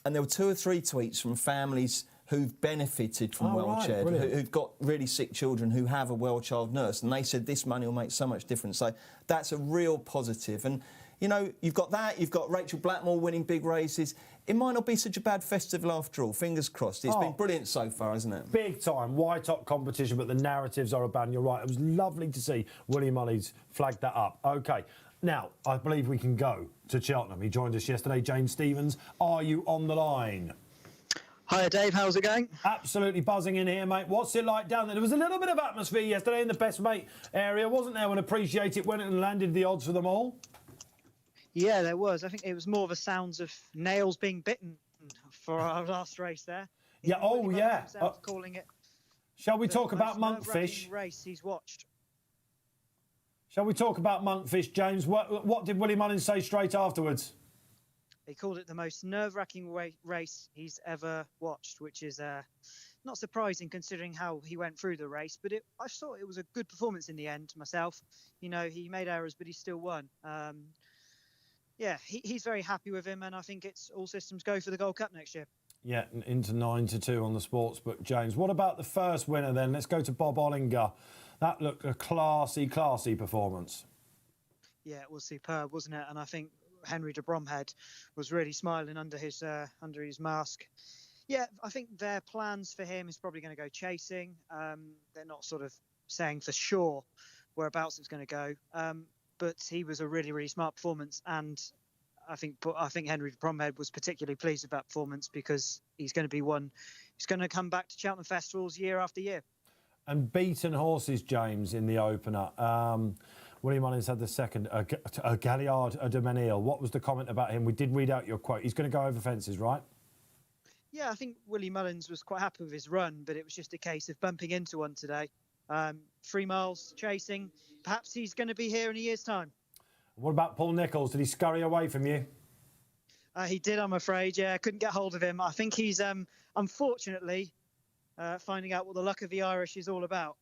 and there were 2 or 3 tweets from families who've benefited from Wellchild, who've got really sick children who have a Wellchild nurse, and they said this money will make so much difference. So that's a real positive. And, you know, you've got that, you've got Rachel Blackmore winning big races. It might not be such a bad festival after all, fingers crossed. It's been brilliant so far, hasn't it? Big time, white hot competition, but the narratives are about, you're right, it was lovely to see Willie Mullins flag that up. OK, now, I believe we can go to Cheltenham. He joined us yesterday, James Stephens. Are you on the line? Hi Dave, how's it going? Absolutely buzzing in here, mate. What's it like down there? There was a little bit of atmosphere yesterday in the best mate area, wasn't there, when Appreciate It went and landed the odds for them all? Yeah, there was. I think it was more of a sounds of nails being bitten for our last race there. Yeah, calling it. Shall we talk about Monkfish? Race he's watched. Shall we talk about Monkfish, James? What did Willie Mullins say straight afterwards? He called it the most nerve-wracking race he's ever watched, which is not surprising considering how he went through the race. But I thought it was a good performance in the end myself. You know, he made errors, but he still won. He's very happy with him, and I think it's all systems go for the Gold Cup next year. Yeah, into 9-2 on the sportsbook, James. What about the first winner then? Let's go to Bob Ollinger. That looked a classy performance. Yeah, it was superb, wasn't it? And I think Henry de Bromhead was really smiling under his mask. Yeah, I think their plans for him is probably going to go chasing. They're not sort of saying for sure whereabouts it's going to go. But he was a really, really smart performance, and I think Henry de Bromhead was particularly pleased with that performance because he's going to be one. He's going to come back to Cheltenham festivals year after year. And beaten horses, James, in the opener. William Mullins had the second, a Galliard, a de Menil. What was the comment about him? We did read out your quote. He's going to go over fences, right? Yeah, I think Willie Mullins was quite happy with his run, but it was just a case of bumping into one today. 3 miles, chasing. Perhaps he's going to be here in a year's time. What about Paul Nicholls? Did he scurry away from you? He did, I'm afraid. Yeah, I couldn't get hold of him. I think he's, unfortunately, finding out what the luck of the Irish is all about.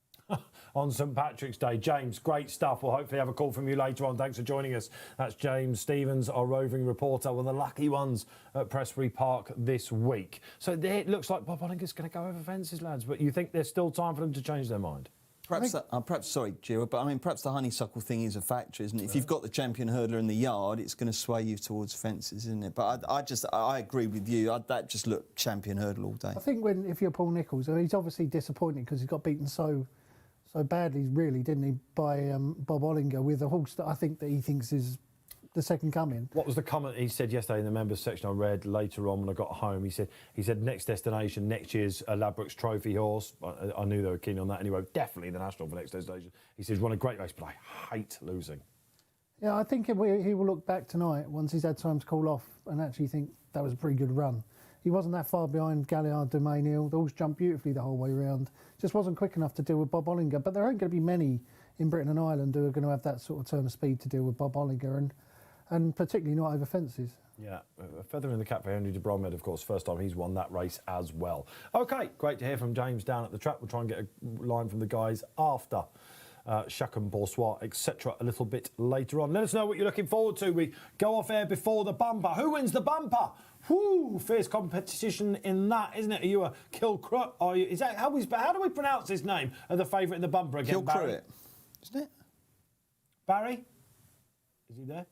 On St Patrick's Day. James, great stuff. We'll hopefully have a call from you later on. Thanks for joining us. That's James Stephens, our roving reporter, one of the lucky ones at Prestbury Park this week. So it looks like Bob Ollinger's going to go over fences, lads, but you think there's still time for them to change their mind? Perhaps, sorry, Gio, but I mean, perhaps the honeysuckle thing is a factor, isn't it? If you've got the champion hurdler in the yard, it's going to sway you towards fences, isn't it? But I agree with you. That just looked champion hurdle all day. I think if you're Paul Nicholls, he's obviously disappointed because he got beaten so badly, really, didn't he, by Bob Ollinger with a horse that I think that he thinks is the second coming. What was the comment he said yesterday in the members section I read later on when I got home? He said next destination, next year's Ladbrokes Trophy horse. I knew they were keen on that anyway. Definitely the National for next destination. He said, run a great race, but I hate losing. Yeah, I think he will look back tonight once he's had time to cool off and actually think that was a pretty good run. He wasn't that far behind Galliard, Domain Hill. The horse jumped beautifully the whole way around. Just wasn't quick enough to deal with Bob Ollinger. But there aren't going to be many in Britain and Ireland who are going to have that sort of turn of speed to deal with Bob Ollinger, and particularly not over fences. Yeah, a feather in the cap for Henry de Bromhead, of course. First time he's won that race as well. OK, great to hear from James down at the track. We'll try and get a line from the guys after Chacun Bonsoir, etc. a little bit later on. Let us know what you're looking forward to. We go off air before the bumper. Who wins the bumper? Whoo, fierce competition in that, isn't it? Are you a Kilcruit? Are you? Is that how do we pronounce his name? The favourite in the bumper again, Barry? Kilcruit, isn't it? Barry, is he there?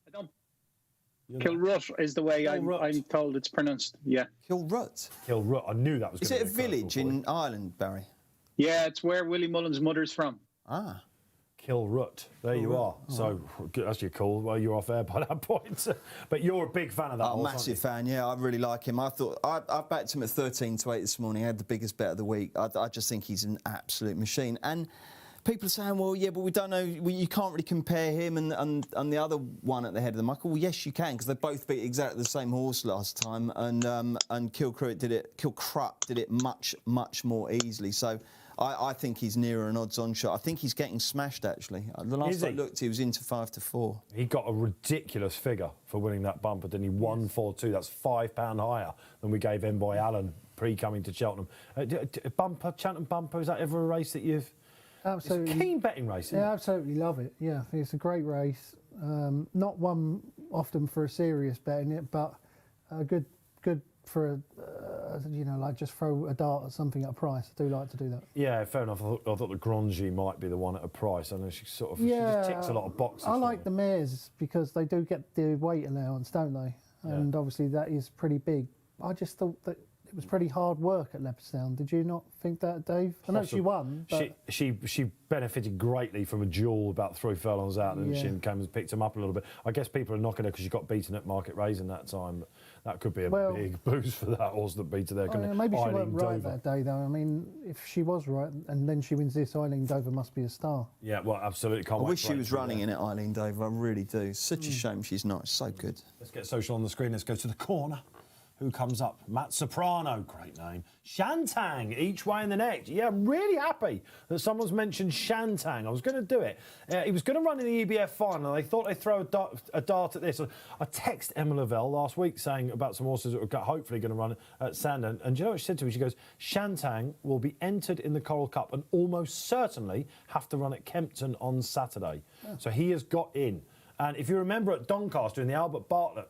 I don't. Kilrut is the way I'm told it's pronounced. Yeah. Kilrut. Kilrut. I knew that was. Is it a village in Ireland, Barry? Yeah, it's where Willie Mullins' mother's from. Ah. Kilrut. There you are. So that's your call. Well, you're off air by that point. But you're a big fan of that horse, massive fan, yeah. I really like him. I backed him at 13-8 this morning. I had the biggest bet of the week. I just think he's an absolute machine. And people are saying, well, yeah, but we don't know. You can't really compare him and the other one at the head of the market. Well, yes, you can, because they both beat exactly the same horse last time. And Kilcruit did it much, much more easily. So I think he's nearer an odds-on shot. I think he's getting smashed, actually. The last I looked, he was into 5-4. He got a ridiculous figure for winning that bumper, didn't he? 142. That's £5 higher than we gave Envoy Allen pre-coming to Cheltenham. Cheltenham bumper, is that ever a race that you've... Absolutely. It's a keen betting race, isn't it? I absolutely love it. Yeah, it's a great race. Not one often for a serious bet in it, but good for like just throw a dart at something at a price. I do like to do that. Yeah, fair enough. I thought the Grangy might be the one at a price. I know she just ticks a lot of boxes. I like the mares because they do get the weight allowance, don't they? And obviously that is pretty big. I just thought that it was pretty hard work at Leopardstown. Did you not think that, Dave? I know she won. But she benefited greatly from a duel about 3 furlongs out, and she came and picked him up a little bit. I guess people are knocking her because she got beaten at Market Raising that time. But that could be a big boost for that horse that beat her there. Maybe she wasn't right that day, though. I mean, if she was right and then she wins this, Eileen Dover must be a star. Yeah, well, absolutely. I wish she was running in it, Eileen Dover. I really do. Such a shame she's not. It's so good. Let's get social on the screen. Let's go to the corner. Who comes up? Matt Soprano, great name. Shantang, each way in the next. Yeah, I'm really happy that someone's mentioned Shantang. I was going to do it. He was going to run in the EBF final. They thought they'd throw a dart at this. I texted Emma Lavelle last week saying about some horses that were hopefully going to run at Sandown. And do you know what she said to me? She goes, Shantang will be entered in the Coral Cup and almost certainly have to run at Kempton on Saturday. Yeah. So he has got in. And if you remember at Doncaster in the Albert Bartlett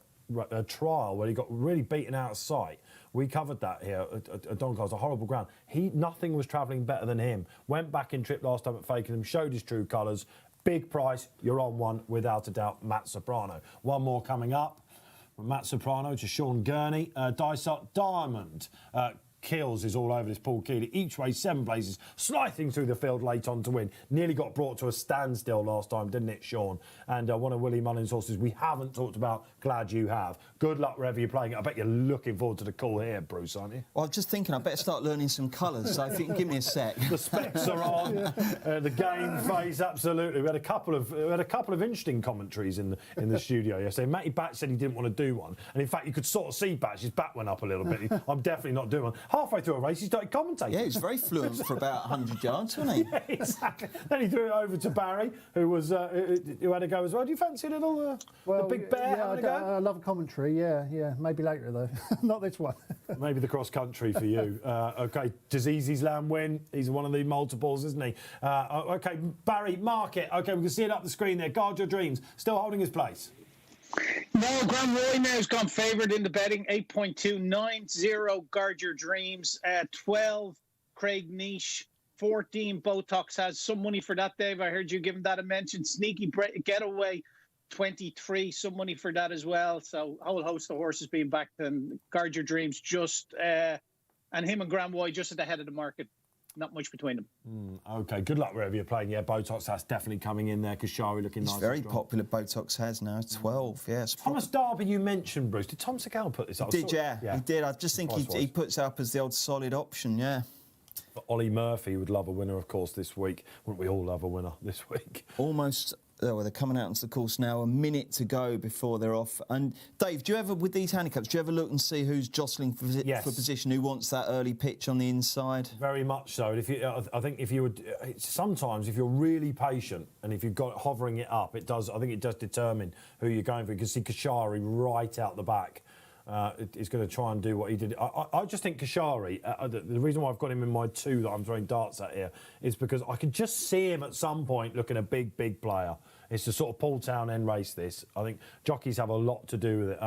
trial where he got really beaten out of sight. We covered that here at Doncaster, horrible ground. Nothing was travelling better than him. Went back in trip last time at Fakenham, showed his true colours. Big price, you're on one without a doubt, Matt Soprano. One more coming up from Matt Soprano to Sean Gurney. Dysart Diamond. Kills is all over this Paul Keeley. Each way, 7 places, slithing through the field late on to win. Nearly got brought to a standstill last time, didn't it, Sean? And one of Willie Mullins' horses we haven't talked about. Glad you have. Good luck wherever you're playing it. I bet you're looking forward to the call here, Bruce, aren't you? Well, I'm just thinking I better start learning some colours, so if you can give me a sec. The specs are on. The game face, absolutely. We had a couple of interesting commentaries in the studio yesterday. Matty Batch said he didn't want to do one, and in fact you could sort of see Batch. His back went up a little bit. I'm definitely not doing one. Halfway through a race, he started commentating. Yeah, he was very fluent for about 100 yards, wasn't he? Yeah, exactly. Then he threw it over to Barry, who had a go as well. Do you fancy a little the big bear? Yeah, I love a commentary. Yeah. Maybe later though, not this one. Maybe the cross country for you. Okay, does Easy's Lamb win? He's one of the multiples, isn't he? Okay, Barry, mark it. Okay, we can see it up the screen there. Guard Your Dreams, still holding his place. No, Graham Roy now has gone favoured in the betting, 8.2, 9-0, Guard Your Dreams, 12, Craig Niche, 14. Botox has some money for that, Dave. I heard you giving that a mention. Sneaky Getaway, 23. Some money for that as well. So a whole host of horses being backed. And Guard Your Dreams and him and Graeme just at the head of the market. Not much between them. Okay, good luck wherever you're playing. Yeah, Botox has definitely coming in there. Kashari looking nice. It's very popular. Botox has now 12. Yes. Thomas Darby, you mentioned, Bruce. Did Tom Segal put this up? He did. I just think he puts it up as the old solid option. Yeah. But Ollie Murphy would love a winner, of course, this week. Wouldn't we all love a winner this week? Almost. Well, they're coming out onto the course now. A minute to go before they're off. And Dave, do you ever, with these handicaps, do you ever look and see who's jostling for position? Who wants that early pitch on the inside? Very much so. If you, I think if you would, sometimes if you're really patient and if you've got hovering it up, it does. I think it does determine who you're going for. You can see Kashari right out the back. Is going to try and do what he did. I just think Kashari, the reason why I've got him in my 2 that I'm throwing darts at here is because I could just see him at some point looking a big player. It's a sort of Paul Town end race, this. I think jockeys have a lot to do with it.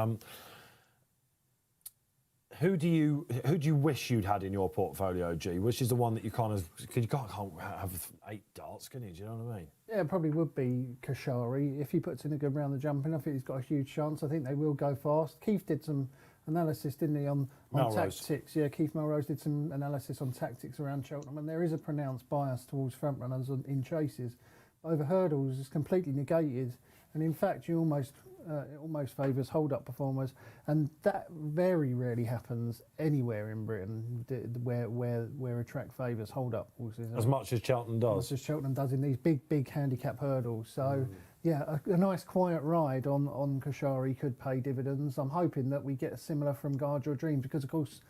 Who do you wish you'd had in your portfolio, G? Which is the one that you kind of... Because you can't have 8 darts, can you? Do you know what I mean? Yeah, it probably would be Kashari. If he puts in a good round of jumping, I think he's got a huge chance. I think they will go fast. Keith did some analysis, didn't he, on tactics? Yeah, Keith Melrose did some analysis on tactics around Cheltenham, and there is a pronounced bias towards front runners in chases. Over hurdles, it's completely negated, and in fact, it almost favours hold-up performers, and that very rarely happens anywhere in Britain where a track favours hold-up horses. As much as Cheltenham does. As much as Cheltenham does in these big handicap hurdles. So, yeah, a nice quiet ride on Kashari could pay dividends. I'm hoping that we get a similar from Guard Your Dreams because, of course,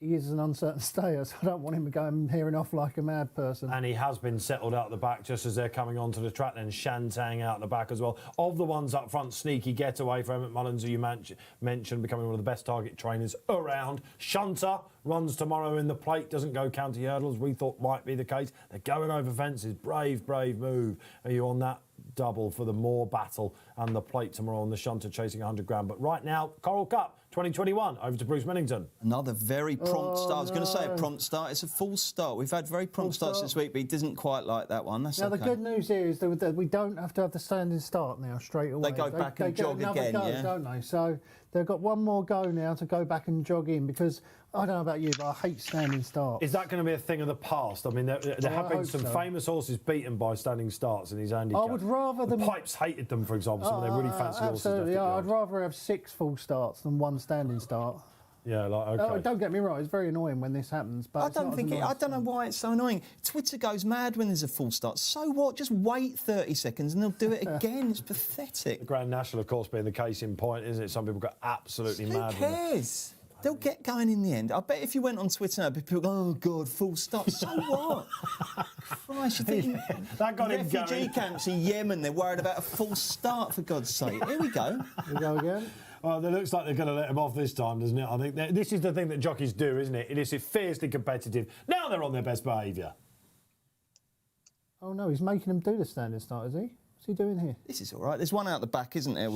he is an uncertain stayer, so I don't want him to go and hearing off like a mad person. And he has been settled out the back just as they're coming onto the track. Then Shantang out the back as well. Of the ones up front, Sneaky Getaway for Emmett Mullins, who you mentioned, becoming one of the best target trainers around. Shunter runs tomorrow in the plate, doesn't go county hurdles. We thought might be the case. They're going over fences. Brave move. Are you on that double for the Moor battle and the plate tomorrow on the Shunter chasing 100 grand? But right now, Coral Cup 2021, over to Bruce Millington. Another very prompt start. I was going to say a prompt start. It's a full start. We've had very prompt starts this week, but he didn't quite like that one. That's now, the good news here is that we don't have to have the standing start now straight away. They go back and jog again, don't they? So they've got one more go now to go back and jog in because, I don't know about you, but I hate standing starts. Is that going to be a thing of the past? I mean, there have been some famous horses beaten by standing starts in his handicap. I would rather the Pipes hated them, for example, so they really fancy horses. Absolutely, I'd rather have 6 full starts than 1 standing start. Yeah, okay. Don't get me wrong, it's very annoying when this happens. But I don't know why it's so annoying. Twitter goes mad when there's a full start. So what? Just wait 30 seconds and they'll do it again. It's pathetic. The Grand National, of course, being the case in point, isn't it? Some people got absolutely mad. Who cares? They'll get going in the end. I bet if you went on Twitter now, people go, oh, God, full stop. So what? Christ, you think that got refugee camps in Yemen, they're worried about a full start, for God's sake. Here we go. Here we go again. Well, it looks like they're going to let him off this time, doesn't it? I think this is the thing that jockeys do, isn't it? It is fiercely competitive. Now they're on their best behaviour. Oh, no, he's making them do the standing start, is he? What's he doing here? This is all right. There's one out the back, isn't there?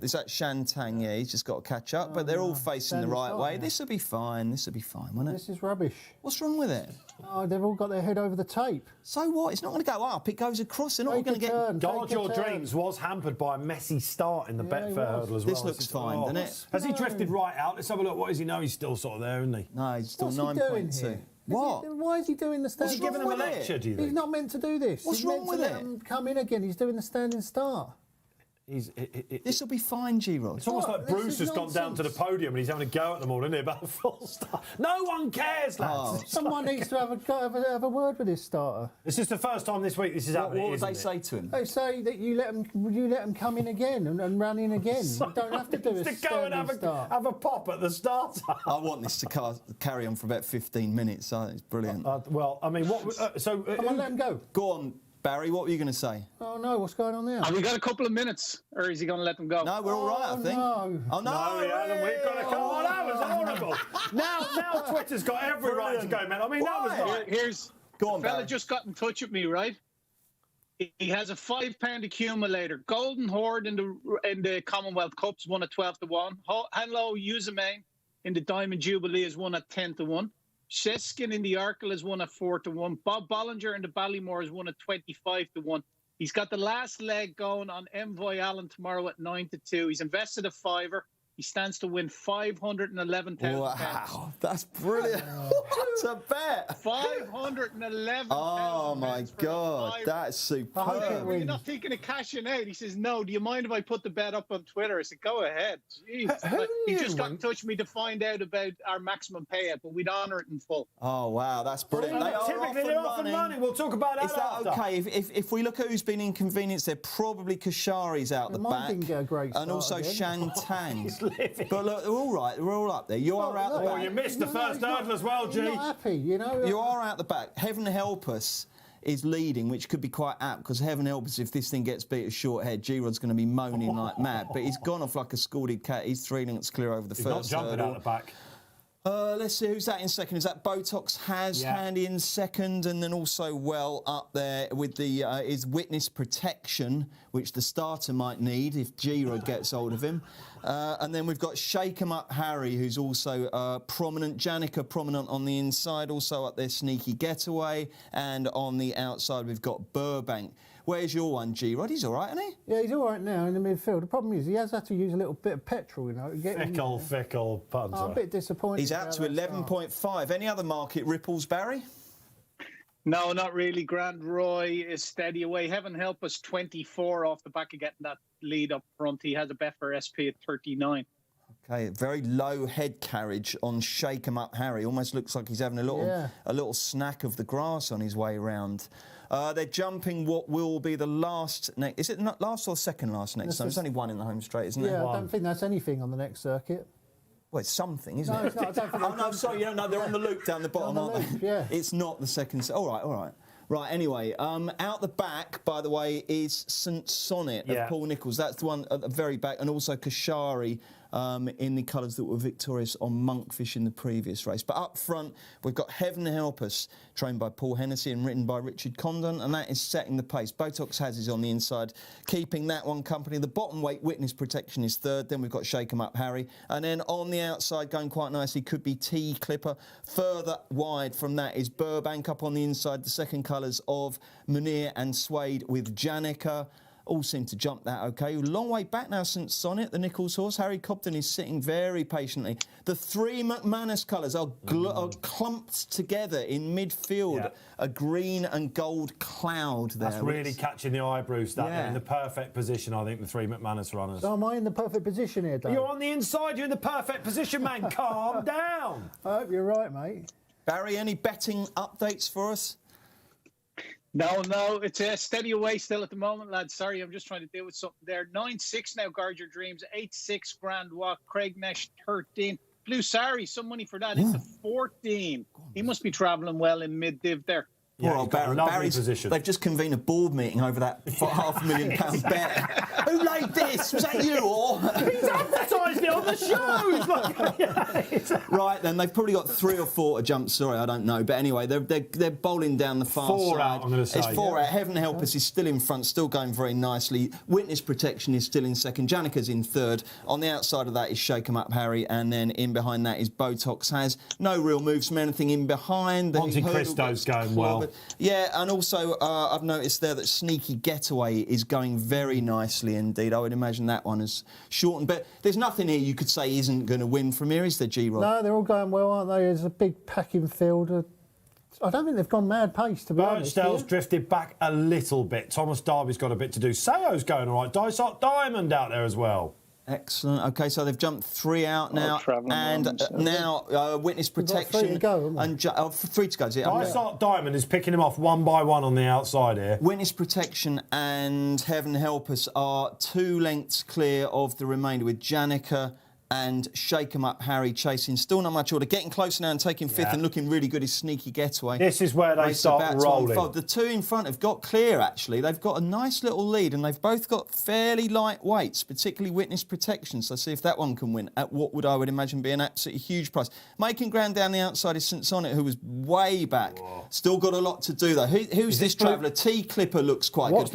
Is that Shantang? Yeah, he's just got to catch up. But they're all facing the right way. Yeah. This will be fine. This will be fine, won't it? This is rubbish. What's wrong with it? Oh, they've all got their head over the tape. So what? It's not going to go up. It goes across. They're not going to get... Guard Your Dreams was hampered by a messy start in the Betfair hurdle as well. This looks fine, doesn't it? Has he drifted right out? Let's have a look. What does he know? He's still sort of there, isn't he? No, he's still 9.2. What? Why is he doing the standing start? Is he giving him a lecture, do you think? He's not meant to do this. What's wrong with it? Him come in again. He's doing the standing start. This will be fine, G-Rod. It's almost like Bruce has gone down to the podium and he's having a go at them all, isn't he, about the full start. No one cares, lads. Someone needs to have a word with this starter. This is the first time this week this is happening. What would they say to him? They say that you let him come in again and run in again. You don't have to do a standing go and have a pop at the starter. I want this to carry on for about 15 minutes. So it's brilliant. Well, I mean, what? Come on, let him go. Go on. Barry, what were you going to say? Oh, no, what's going on there? Have we got a couple of minutes, or is he going to let them go? No, we're all right, I think. No. Oh, no. We've got to come on. That was horrible. now Twitter's got every right to go, man. I mean, that was like... Here's... Go on, the fella Barry. just got in touch with me, right? He has a £5 accumulator. Golden Horde in the Commonwealth Cups won at 12 to 1. Hanlo Usamain in the Diamond Jubilee is won at 10 to 1. Sheskin in the Arkle has won at 4-1. Bob Bollinger in the Ballymore has won at 25-1. He's got the last leg going on Envoy Allen tomorrow at 9-2. He's invested a fiver. He stands to win £511,000. Wow, that's brilliant. What a bet. £511,000. Oh, my God. That's superb. You're not thinking of cashing out. He says, no, do you mind if I put the bet up on Twitter? I said, go ahead. Jeez. He just got in touch with me to find out about our maximum payout, but we'd honour it in full. Oh, wow, that's brilliant. Typically, they're off and running. We'll talk about that Is that after. okay? If we look at who's been inconvenienced, they're probably Kashari's out the Mine back. didn't get a great And start also again. Shantang. But look, they're all right. They're all up there. You are out the Oh, back. you missed the first hurdle as well, G. You're not happy, you know. You are out the back. Heaven help us is leading, which could be quite apt, because heaven help us if this thing gets beat at short head. G-Rod's going to be moaning like mad. But he's gone off like a scalded cat. He's 3 lengths clear over the He's first not jumping hurdle. out the back. Let's see, who's that in second? Is that Botox Has handy in second? And then also well up there with the is Witness Protection, which the starter might need if G-Rod gets hold of him. And then we've got Shake 'em Up Harry, who's also prominent. Janica prominent on the inside, also up there Sneaky Getaway. And on the outside we've got Burbank. Where's your one, G-Rod? He's all right, isn't he? Yeah, he's all right now in the midfield. The problem is he has had to use a little bit of petrol, you know. To get him- Fickle punter. I'm a bit disappointed. He's out to 11.5. Any other market ripples, Barry? No, not really. Grand Roy is steady away. Heaven help us, 24 off the back of getting that lead up front. He has a Betfair SP at 39. Okay, very low head carriage on Shake 'em Up Harry. Almost looks like he's having a little snack of the grass on his way round. They're jumping what will be the last. Is it not last or second last next time? There's only one in the home straight, isn't there? Yeah, I don't think that's anything on the next circuit. Well, it's something, isn't No, it? it's not. I don't think Oh no, sorry, you don't know. They're on the loop down the bottom, on the aren't loop, they? yeah. It's not the second. All right. Right, anyway, out the back, by the way, is St Sonnet of Paul Nicholls. That's the one at the very back, and also Kashari in the colours that were victorious on Monkfish in the previous race. But up front, we've got Heaven Help Us, trained by Paul Hennessy and written by Richard Condon, and that is setting the pace. Botox Has is on the inside, keeping that one company. The bottom weight, Witness Protection, is third. Then we've got Shake 'em Up Harry. And then on the outside, going quite nicely, could be T Clipper. Further wide from that is Burbank. Up on the inside, the second colours of Munir and Suede with Janica. All seem to jump that okay. Long way back now since Sonnet, the Nicholls horse. Harry Cobden is sitting very patiently. The three McManus colours are clumped together in midfield. Yeah. A green and gold cloud there. That's really catching the eye, Bruce. That in the perfect position, I think, the three McManus runners. So am I in the perfect position here, Dave? You're on the inside. You're in the perfect position, man. Calm down. I hope you're right, mate. Barry, any betting updates for us? No, it's steady away still at the moment, lads. Sorry, I'm just trying to deal with something there. 9-6 now, Guard Your Dreams. 8-6 Grand Walk. Craig Nash, 13. Blue Sari, some money for that. Into 14. He must be travelling well in mid-div there. Poor old Barry. Barry's position. They've just convened a board meeting over that £500,000 bet. Who laid this? Was that you or? He's advertised it on the show. Right then, they've probably got 3 or 4 to jump. Sorry, I don't know. But anyway, they're bowling down the far 4 side. out, I'm going to say. It's 4 out. Heaven Help Us is still in front, still going very nicely. Witness Protection is still in second. Janica's in third. On the outside of that is Shake 'em Up Harry, and then in behind that is Botox Has. No real moves from anything in behind. Monte Cristo's going well. Yeah, and also I've noticed there that Sneaky Getaway is going very nicely indeed. I would imagine that one is shortened. But there's nothing here you could say isn't going to win from here, is there, G-Rod? No, they're all going well, aren't they? There's a big packing field. I don't think they've gone mad pace, to be honest. Birchdale's drifted back a little bit. Thomas Darby's got a bit to do. Seo's going all right. Dysart Diamond out there as well. Excellent. OK, so they've jumped 3 out now. And now Witness Protection. 3 to go, and 3 to go, is it? Dysart Diamond is picking him off one by one on the outside here. Witness Protection and Heaven Help Us are 2 lengths clear of the remainder, with Janica and Shake 'em Up Harry chasing. Still not much order. Getting closer now and taking 5th and looking really good is Sneaky Getaway. This is where they start rolling. The 2 in front have got clear, actually. They've got a nice little lead, and they've both got fairly light weights, particularly Witness Protection. So see if that one can win at what would, I would imagine, be an absolutely huge price. Making ground down the outside is St Sonnet, who was way back. Whoa. Still got a lot to do, though. Who's this traveller? T Clipper looks quite good.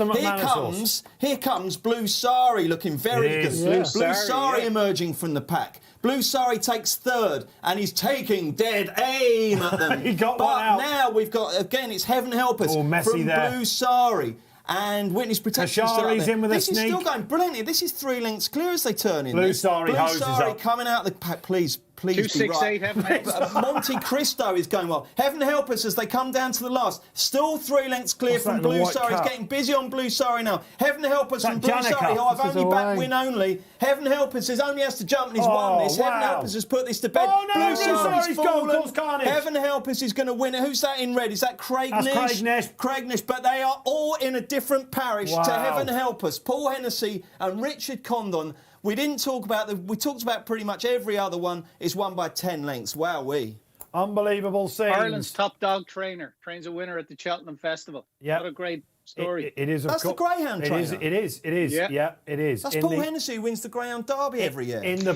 Here comes Blue Sari looking very good. Yeah. Blue Sari emerging from the pack. Blue Sari takes third, and he's taking dead aim at them. He got one out. But now we've got, again, it's heaven help us Oh, Messi from there. Blue Sari. And witness protection is still out Kashari's there. in with a This sneak. is still going brilliantly. This is 3 lengths clear as they turn in. Blue Sari Blue hoses Sari up. coming out the pack. Please be 268, right. heaven help us. Monte Cristo is going well. Heaven help us as they come down to the last. Still 3 lengths clear What's that from in the Blue white Sari. He's cap? getting busy on Blue Sari now. Heaven help us That from Blue Janica. Sari, who I've This is only backed away. win only. Heaven help us only has to jump and he's won this. Heaven wow. help us has put this to bed. Oh, no, Blue Sari's Sari's gone, fallen. cause carnage. Heaven help us is going to win it. Who's that in red? Is that Craig That's Nish? Craig Nish. Craig Nish, but they are all in a different parish to Wow. Heaven help us. Paul Hennessy and Richard Condon. We didn't talk about we talked about pretty much every other one is won by 10 lengths. Wowee. Unbelievable scenes. Ireland's top dog trainer trains a winner at the Cheltenham Festival. Yep. What a great story. It is. That's the greyhound trainer. It is. Yeah. Yeah, it is. That's In Paul the- Hennessy who wins the Greyhound Derby every year. In the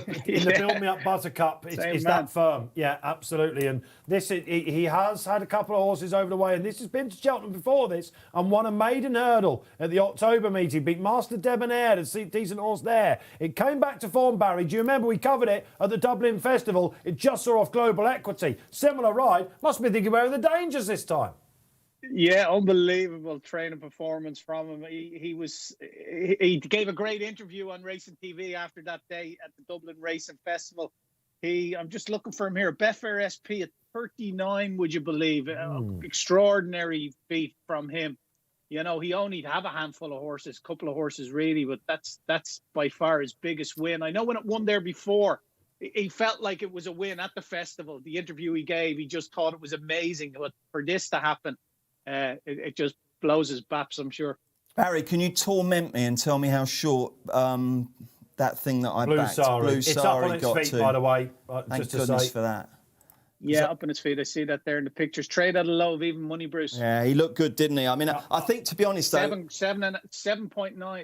Build Me Up Buttercup, Same it's man. that firm. Yeah, absolutely. And he has had a couple of horses over the way, and this has been to Cheltenham before this, and won a maiden hurdle at the October meeting. Beat Master Debonair, a decent horse there. It came back to form, Barry. Do you remember we covered it at the Dublin Festival? It just saw off Global Equity. Similar ride. Must be thinking where are the dangers this time. Yeah, unbelievable training performance from him. He gave a great interview on Racing TV after that day at the Dublin Racing Festival. I'm just looking for him here. Betfair SP at 39, would you believe? Extraordinary feat from him. You know, he only have a handful of horses, couple of horses really, but that's by far his biggest win. I know when it won there before, he felt like it was a win at the festival. The interview he gave, he just thought it was amazing. But for this to happen, it just blows his baps, I'm sure. Barry, can you torment me and tell me how short that thing that I Blue backed, Sari. Blue It's up Sari, on its got feet, to? by the way. Thank just to goodness say. for that. Yeah, up on his feet. I see that there in the pictures. Trade at a low of even money, Bruce. Yeah, he looked good, didn't he? I mean, I think, to be honest, though... 7.9, I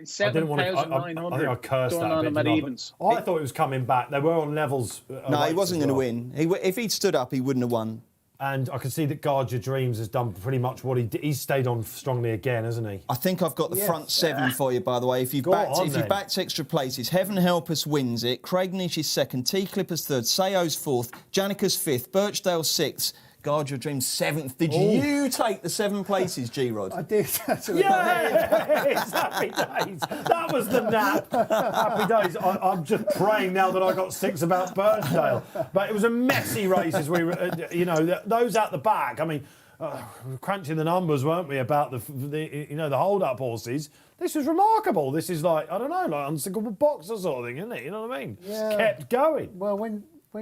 think I cursed that on a bit. him at didn't I? evens. But I thought he was coming back. They were on levels. No, he weights wasn't as going to well. win. If he'd stood up, he wouldn't have won. And I can see that Guard Your Dreams has done pretty much what he did. He's stayed on strongly again, hasn't he? I think I've got the front 7 for you, by the way. If you backed extra places, Heaven Help Us wins it. Craig Nish is second. T Clippers third. Seo's fourth. Janica's fifth. Birchdale sixth. Guard Your Dreams seventh. Did you take the 7 places, G-Rod? I did. Yes! Happy days. That was the nap. Happy days. I'm just praying now that I got 6 about Birchdale. But it was a messy race as we were, those out the back. I mean, crunching the numbers, weren't we, about the hold-up horses. This was remarkable. This is like, I don't know, like unsinkable box or sort of thing, isn't it? You know what I mean? Yeah. Just kept going. Well, I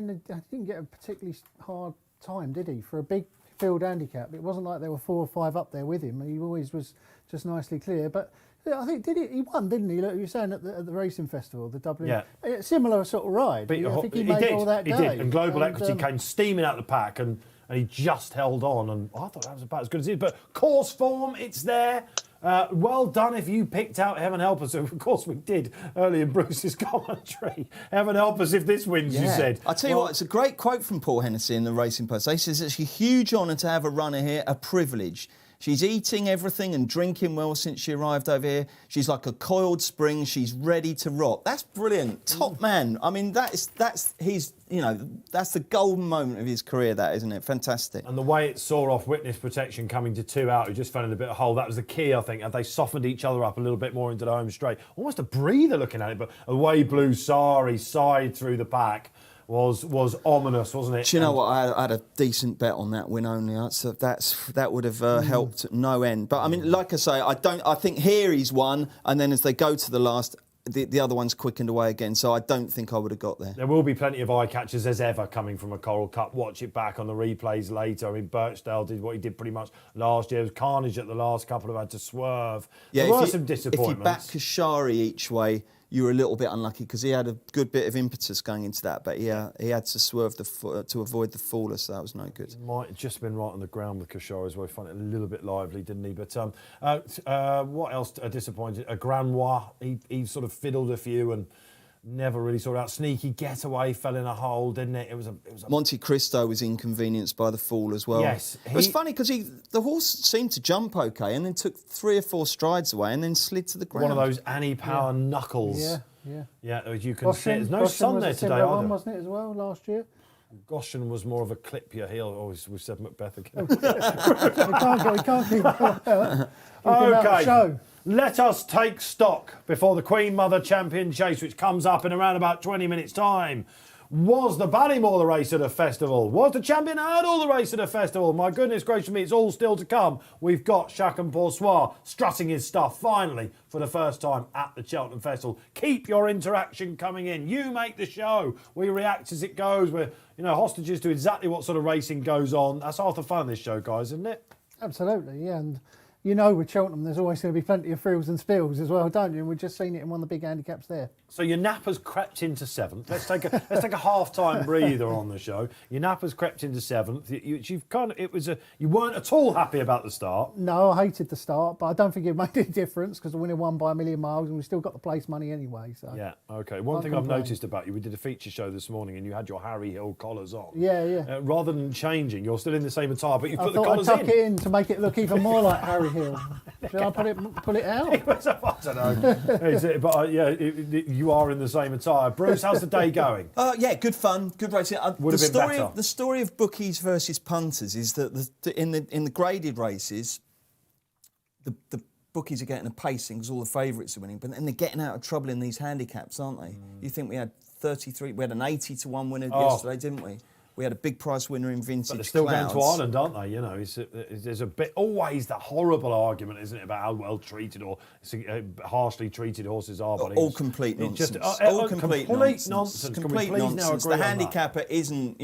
didn't get a particularly hard time, did he? For a big field handicap, it wasn't like there were 4 or 5 up there with him. He always was just nicely clear. But I think he won, didn't he? Look, you were saying at the racing festival, the Dublin. Yeah. Similar sort of ride. I think he made did. all that He day. did. And Global Equity came steaming out the pack, and he just held on. And I thought that was about as good as it. But course form, it's there. Well done if you picked out Heaven Help Us. Of course we did early in Bruce's commentary. Heaven help us if this wins, you said. I tell you what, it's a great quote from Paul Hennessy in the Racing Post. He says it's a huge honour to have a runner here, a privilege. She's eating everything and drinking well since she arrived over here. She's like a coiled spring. She's ready to rock. That's brilliant. Top man. I mean, that's the golden moment of his career, that, isn't it? Fantastic. And the way it saw off witness protection coming to 2 out, who just fell in a bit of hole, that was the key, I think. And they softened each other up a little bit more into the home straight. Almost a breather looking at it, but away Blue Sari side through the pack was ominous, wasn't it? Do you know what? I had a decent bet on that win only. So that would have helped no end. But I mean, like I say, I think here he's won, and then as they go to the last, the other one's quickened away again. So I don't think I would have got there. There will be plenty of eye catchers as ever coming from a Coral Cup. Watch it back on the replays later. I mean, Birchdale did what he did pretty much last year. It was carnage at the last couple have had to swerve. Yeah, there were some disappointments. If you back Kashari each way, you were a little bit unlucky because he had a good bit of impetus going into that, but he had to swerve to avoid the faller, so that was no good. He might have just been right on the ground with Kashari as well. He found it a little bit lively, didn't he? But what else disappointed? Granois, he sort of fiddled a few and never really sorted out. Sneaky getaway, fell in a hole, didn't it? It was a Monte Cristo was inconvenienced by the fall as well. Yes, it was funny because the horse seemed to jump okay and then took 3 or 4 strides away and then slid to the ground. one of those Annie Power knuckles. Yeah. Yeah. As you can see, there's no sun there today one, either. wasn't it, as well, last year? Goshen was more of a clip your heel. Oh, we've said Macbeth again. we can't keep Okay, show. let us take stock before the Queen Mother Champion Chase, which comes up in around about 20 minutes' time. Was the Ballymore the race at a festival? Was the Champion Hurdle the race at a festival? My goodness gracious me, it's all still to come. We've got Chacun Pour Soi strutting his stuff finally for the first time at the Cheltenham Festival. Keep your interaction coming in. You make the show. We react as it goes. We're hostages to exactly what sort of racing goes on. That's half the fun of this show, guys, isn't it? Absolutely, yeah. And with Cheltenham, there's always going to be plenty of frills and spills as well, don't you? And we've just seen it in one of the big handicaps there. So your napper's crept into seventh. Let's take a half-time breather on the show. Your napper's crept into seventh. You weren't at all happy about the start. No, I hated the start, but I don't think it made any difference because the winner won by a million miles, and we still got the place money anyway. So yeah, okay. One thing I've noticed about you, we did a feature show this morning, and you had your Harry Hill collars on. Yeah. Rather than changing, you're still in the same attire, but you put the I collars thought I'd tuck it in to make it look even more like Harry Hill. Should I pull it out? I don't know. But you are in the same attire. Bruce, how's the day going? Yeah, good fun, good racing. Would have been better. The story of bookies versus punters is that in the graded races, the bookies are getting a pacing because all the favourites are winning, but then they're getting out of trouble in these handicaps, aren't they? You think we had 33, we had an 80-1 winner yesterday, didn't we? We had a big price winner in Vintage But they're still Clouds. going to Ireland, aren't they? There's a bit always the horrible argument, isn't it, about how well treated or harshly treated horses are. But all complete nonsense. All complete nonsense. Complete nonsense. The handicapper isn't,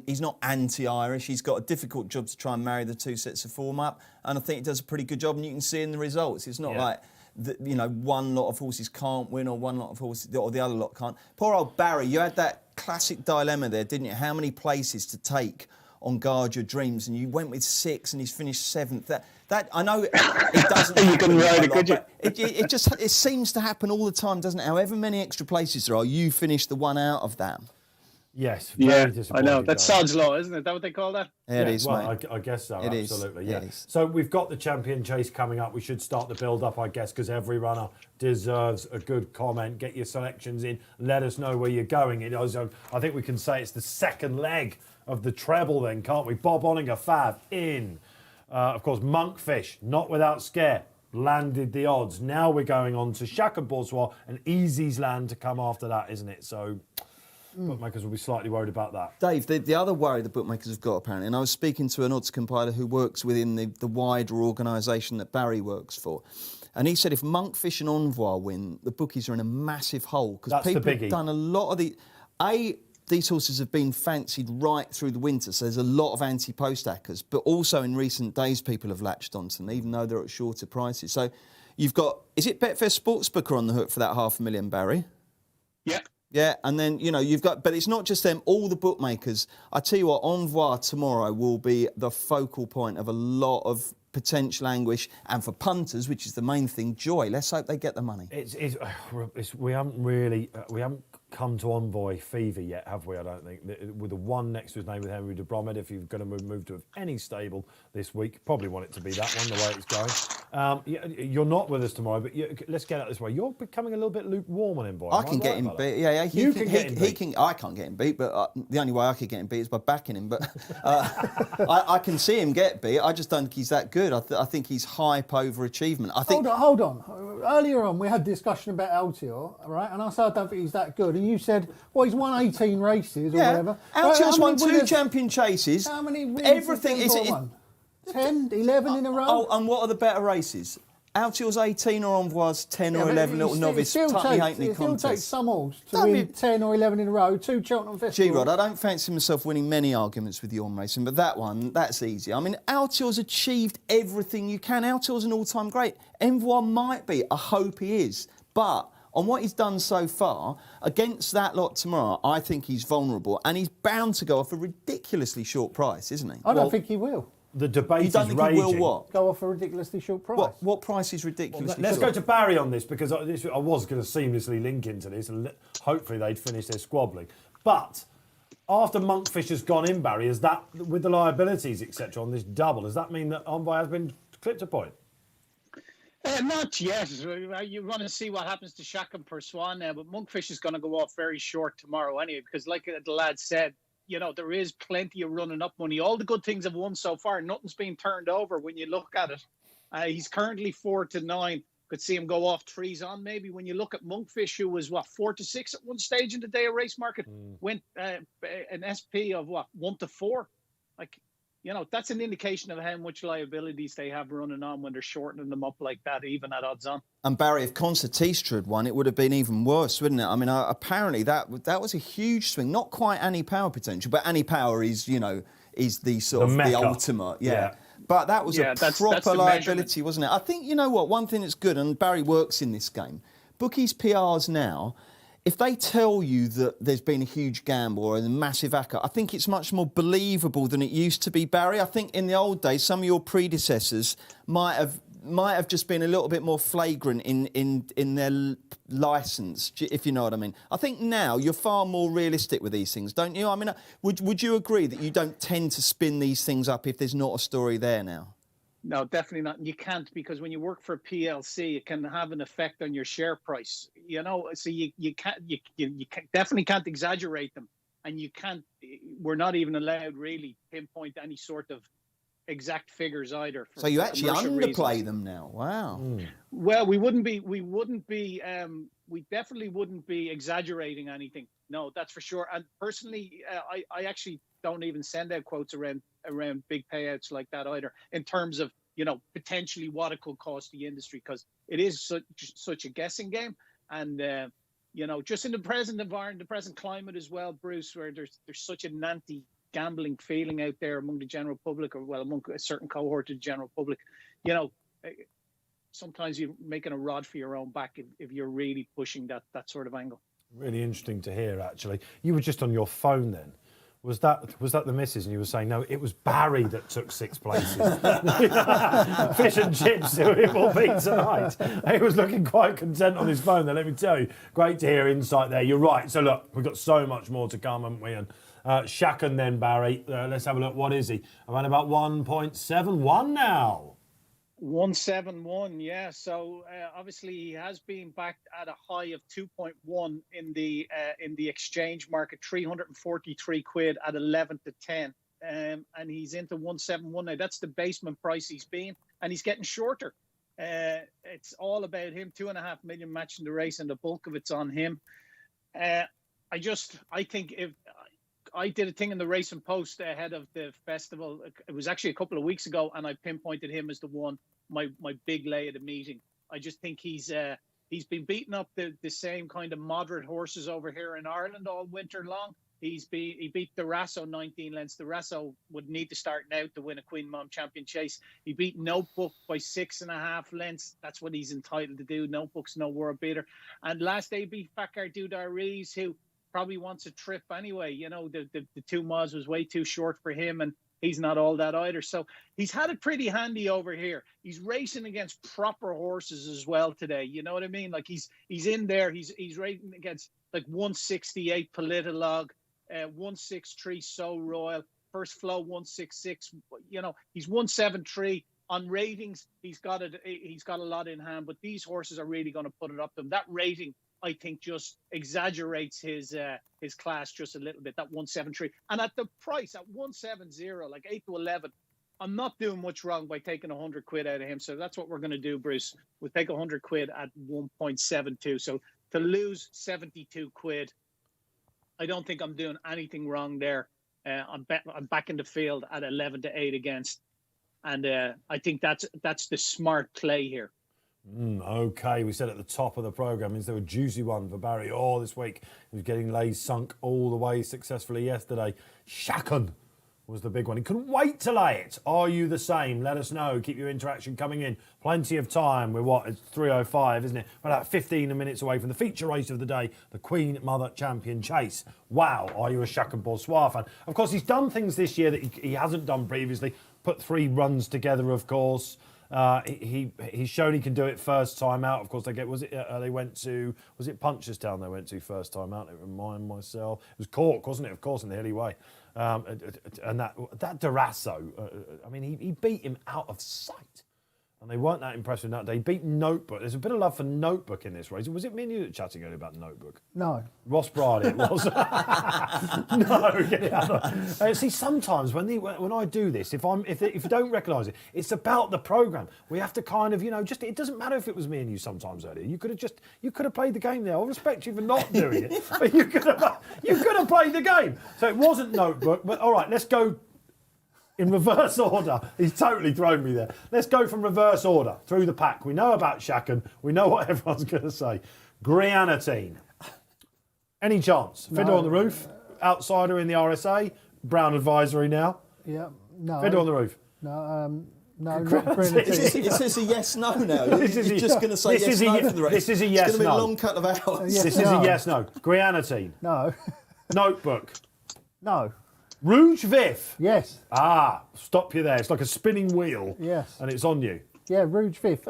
he's not anti-Irish. He's got a difficult job to try and marry the two sets of form up, and I think he does a pretty good job. And you can see in the results, it's not like one lot of horses can't win or one lot of horses or the other lot can't. Poor old Barry, you had that classic dilemma there, didn't you? How many places to take on Guard Your Dreams, and you went with 6 and he's finished 7th. That I know it doesn't happen. You couldn't ride it, could you? It seems to happen all the time, doesn't it? However many extra places there are, you finish the one out of that. Yes, I know. That's Sod's Law, isn't it? Is that what they call that? It is, well, mate. I guess so, It absolutely, is. yeah. It is. So we've got the Champion Chase coming up. We should start the build-up, I guess, because every runner deserves a good comment. Get your selections in. Let us know where you're going. I think we can say it's the second leg of the treble then, can't we? Bob Onninger, Fab, in. Of course, Monkfish, not without scare. Landed the odds. Now we're going on to Chacun Pour Soi and Easy's Land to come after that, isn't it? So bookmakers will be slightly worried about that. Dave, the other worry the bookmakers have got, apparently, and I was speaking to an odds compiler who works within the wider organisation that Barry works for, and he said if Monkfish and Envoi win, the bookies are in a massive hole because people have done a lot of these horses have been fancied right through the winter, so there's a lot of anti-post-hackers, but also in recent days people have latched onto them, even though they're at shorter prices. So you've got, is it Betfair Sportsbook are on the hook for that $500,000, Barry? Yeah. Yeah, and then, you've got... But it's not just them, all the bookmakers. I tell you what, Envoi tomorrow will be the focal point of a lot of potential anguish, and for punters, which is the main thing, joy. Let's hope they get the money. We haven't come to Envoy fever yet, have we? I don't think. With the one next to his name with Henry de Bromhead, if you're going to move to any stable this week, probably want it to be that one, the way it's going. You're not with us tomorrow, but let's get out this way. You're becoming a little bit lukewarm on Envoy. I can get him beat. Yeah, you can get him beat. I can't get him beat, but the only way I could get him beat is by backing him. But I can see him get beat. I just don't think he's that good. I think he's hype over achievement. Hold on. Earlier on, we had a discussion about Altior, right? And I said I don't think he's that good. And you said, well, he's won 18 races or whatever. Altior's won 2 champion chases. How many wins Everything has Envoi won? 10, 11 in a row? Oh, and what are the better races? Altior's 18 or Envoi's 10 or 11 little novice Tutley Halfpenny contest. It still takes some horse to Don't win 10 or 11 in a row, 2 Cheltenham Festivals. G-Rod, I don't fancy myself winning many arguments with you on racing, but that one, that's easy. I mean, Altior's achieved everything you can. Altior's an all-time great. Envoi might be. I hope he is. But on what he's done so far, against that lot tomorrow, I think he's vulnerable, and he's bound to go off a ridiculously short price, isn't he? I don't think he will. The debate is raging. You don't think he will what? Go off a ridiculously short price. What price is ridiculously short? Let's go to Barry on this, because I was going to seamlessly link into this, and hopefully they'd finish their squabbling. But after Monkfish has gone in, Barry, is that, with the liabilities, etc., on this double, does that mean that Envoy has been clipped a point? Not yet. You want to see what happens to Shaq and Perswan now, but Monkfish is going to go off very short tomorrow anyway, because like the lad said, there is plenty of running up money. All the good things have won so far. Nothing's been turned over when you look at it. He's currently 4-9. Could see him go off 3s on maybe. When you look at Monkfish, who was 4-6 at one stage in the day of race market, went an SP of 1-4. Like, that's an indication of how much liabilities they have running on when they're shortening them up like that, even at odds on. And Barry, if Concertistra had won, it would have been even worse, wouldn't it? I mean, apparently that was a huge swing. Not quite Annie Power potential, but Annie Power is the sort of the ultimate, yeah. But that was a proper liability, wasn't it? I think, you know what, one thing that's good, and Barry works in this game, bookies PRs now, if they tell you that there's been a huge gamble or a massive acca, I think it's much more believable than it used to be, Barry. I think in the old days, some of your predecessors might have just been a little bit more flagrant in their licence, if you know what I mean. I think now you're far more realistic with these things, don't you? I mean, would you agree that you don't tend to spin these things up if there's not a story there now? No, definitely not. You can't, because when you work for a PLC, it can have an effect on your share price. So you definitely can't exaggerate them, and you can't. We're not even allowed really pinpoint any sort of exact figures either. So you actually underplay them now. Wow. Well, we definitely wouldn't be exaggerating anything. No, that's for sure. And personally, I actually don't even send out quotes around big payouts like that either, in terms of potentially what it could cost the industry, because it is such a guessing game. And just in the present environment, the present climate as well, Bruce, where there's such an anti-gambling feeling out there among the general public, or among a certain cohort of the general public, sometimes you're making a rod for your own back if you're really pushing that sort of angle. Really interesting to hear, actually. You were just on your phone then. Was that the missus? And you were saying, no, it was Barry that took 6 places. Fish and chips, who it will be tonight. He was looking quite content on his phone there, let me tell you. Great to hear insight there. You're right. So, look, we've got so much more to come, haven't we? And Shaq and then Barry. Let's have a look. What is he? Around about 1.71 now. 171, yeah. So obviously he has been backed at a high of 2.1 in the exchange market, 343 quid at 11-10, and he's into 171 now. That's the basement price he's been, and he's getting shorter. It's all about him. 2.5 million matching the race, and the bulk of it's on him. I think if I did a thing in the Racing Post ahead of the festival, it was actually a couple of weeks ago, and I pinpointed him as the one, my big lay at the meeting. I just think he's been beating up the same kind of moderate horses over here in Ireland all winter long. He beat the Rasso 19 lengths. The Rasso would need to start now to win a Queen Mom Champion Chase. He beat Notebook by 6.5 lengths. That's what he's entitled to do. Notebook's no world beater. And last day beat Fakar Dudar, who probably wants a trip anyway. The 2 miles was way too short for him, and he's not all that either. So he's had it pretty handy over here. He's racing against proper horses as well today. You know what I mean? Like he's in there. He's racing against like 168 Politolog, 163 So Royal, First Flow 166. He's 173 on ratings. He's got a lot in hand, but these horses are really going to put it up to him. That rating, I think, just exaggerates his class just a little bit, that 173. And at the price, at 170, like 8-11, I'm not doing much wrong by taking 100 quid out of him. So that's what we're going to do, Bruce. We'll take 100 quid at 1.72. So to lose 72 quid, I don't think I'm doing anything wrong there. I'm back in the field at 11-8 against. And I think that's the smart play here. Okay, we said at the top of the programme, is there a juicy one for Barry this week? He was getting lays sunk all the way successfully yesterday. Shaq was the big one. He couldn't wait to lay it. Are you the same? Let us know. Keep your interaction coming in. Plenty of time. It's 3:05, isn't it? We're about 15 minutes away from the feature race of the day, the Queen Mother Champion Chase. Wow, are you a Shaq and Boursois fan? Of course, he's done things this year that he hasn't done previously. Put 3 runs together, of course. He's shown he can do it first time out. Of course, they went to, was it Punchestown they went to first time out? Let me remind myself. It was Cork, wasn't it? Of course, in the Hilly Way. And that Durasso, he beat him out of sight. And they weren't that impressive that day. Beat Notebook. There's a bit of love for Notebook in this race. Was it me and you that chatting earlier about Notebook? No. Ross Brady it was. No, get it out. See, sometimes when I do this, if you don't recognise it, it's about the programme. We have to kind of, just it doesn't matter if it was me and you sometimes earlier. You could have played the game there. I respect you for not doing it, but you could have played the game. So it wasn't Notebook, but all right, let's go. In reverse order. He's totally thrown me there. Let's go from reverse order through the pack. We know about Shacken. We know what everyone's going to say. Grianatine. Any chance? No. Fiddler on the roof. Outsider in the RSA. Brown advisory now. Yeah, no. Fiddler on the roof. No, not Granatine. Grenadine. It says a yes, no now. You're just going to say this yes, is a no ye- for the race. this is a yes, It's going to be no. a long cut of hours. Yes, This is no. a yes, no. Grianatine. No. Notebook. No. Rouge Vif. Yes. Ah, stop you there. It's like a spinning wheel. Yes. And it's on you. Yeah, Rouge Vif.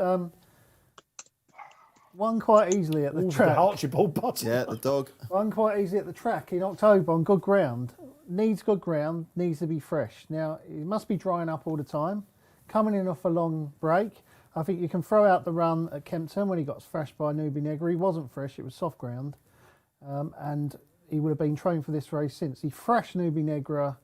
Won quite easily at the Ooh, track. the Archibald Button. Yeah, the dog. Won quite easily at the track in October on good ground. Needs good ground, needs to be fresh. Now, it must be drying up all the time. Coming in off a long break. I think you can throw out the run at Kempton when he got thrashed by Nubi Negra. He wasn't fresh, it was soft ground. And he would have been trained for this race since. He thrashed Nubi Negra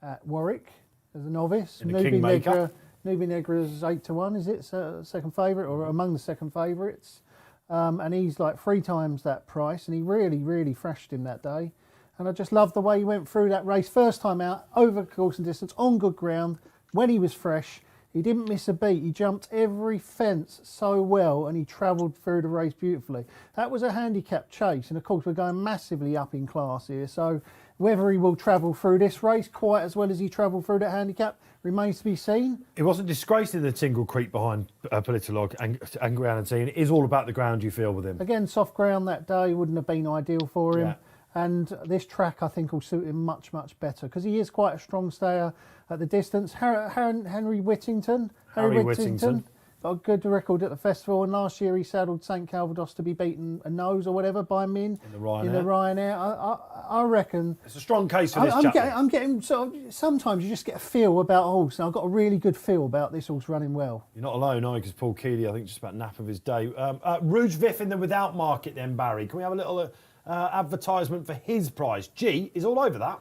at Warwick as a novice. In the Kingmaker. Nubi Negra is 8-1, is it? Second favourite, or among the second favourites. And he's like 3 times that price, and he really, really thrashed him that day. And I just love the way he went through that race. First time out, over course and distance, on good ground, when he was fresh. He didn't miss a beat. He jumped every fence so well, and he travelled through the race beautifully. That was a handicap chase, and of course we're going massively up in class here. So whether he will travel through this race quite as well as he travelled through that handicap remains to be seen. It wasn't disgraced in the single creep behind Politolog and Grianatine. It is all about the ground you feel with him. Again, soft ground that day wouldn't have been ideal for him. Yeah. And this track, I think, will suit him much, much better because he is quite a strong stayer at the distance. Henry Whittington. Harry Whittington. Got a good record at the festival, and last year he saddled St Calvados to be beaten a nose or whatever by Min In the Ryanair. In the Ryanair. I reckon. It's a strong case for this I'm getting sort of, sometimes you just get a feel about a horse, and I've got a really good feel about this horse running well. You're not alone, are you? Because Paul Keeley, I think, just about nap of his day. Rouge Vif in the without market then, Barry. Can we have a little advertisement for his prize? G is all over that.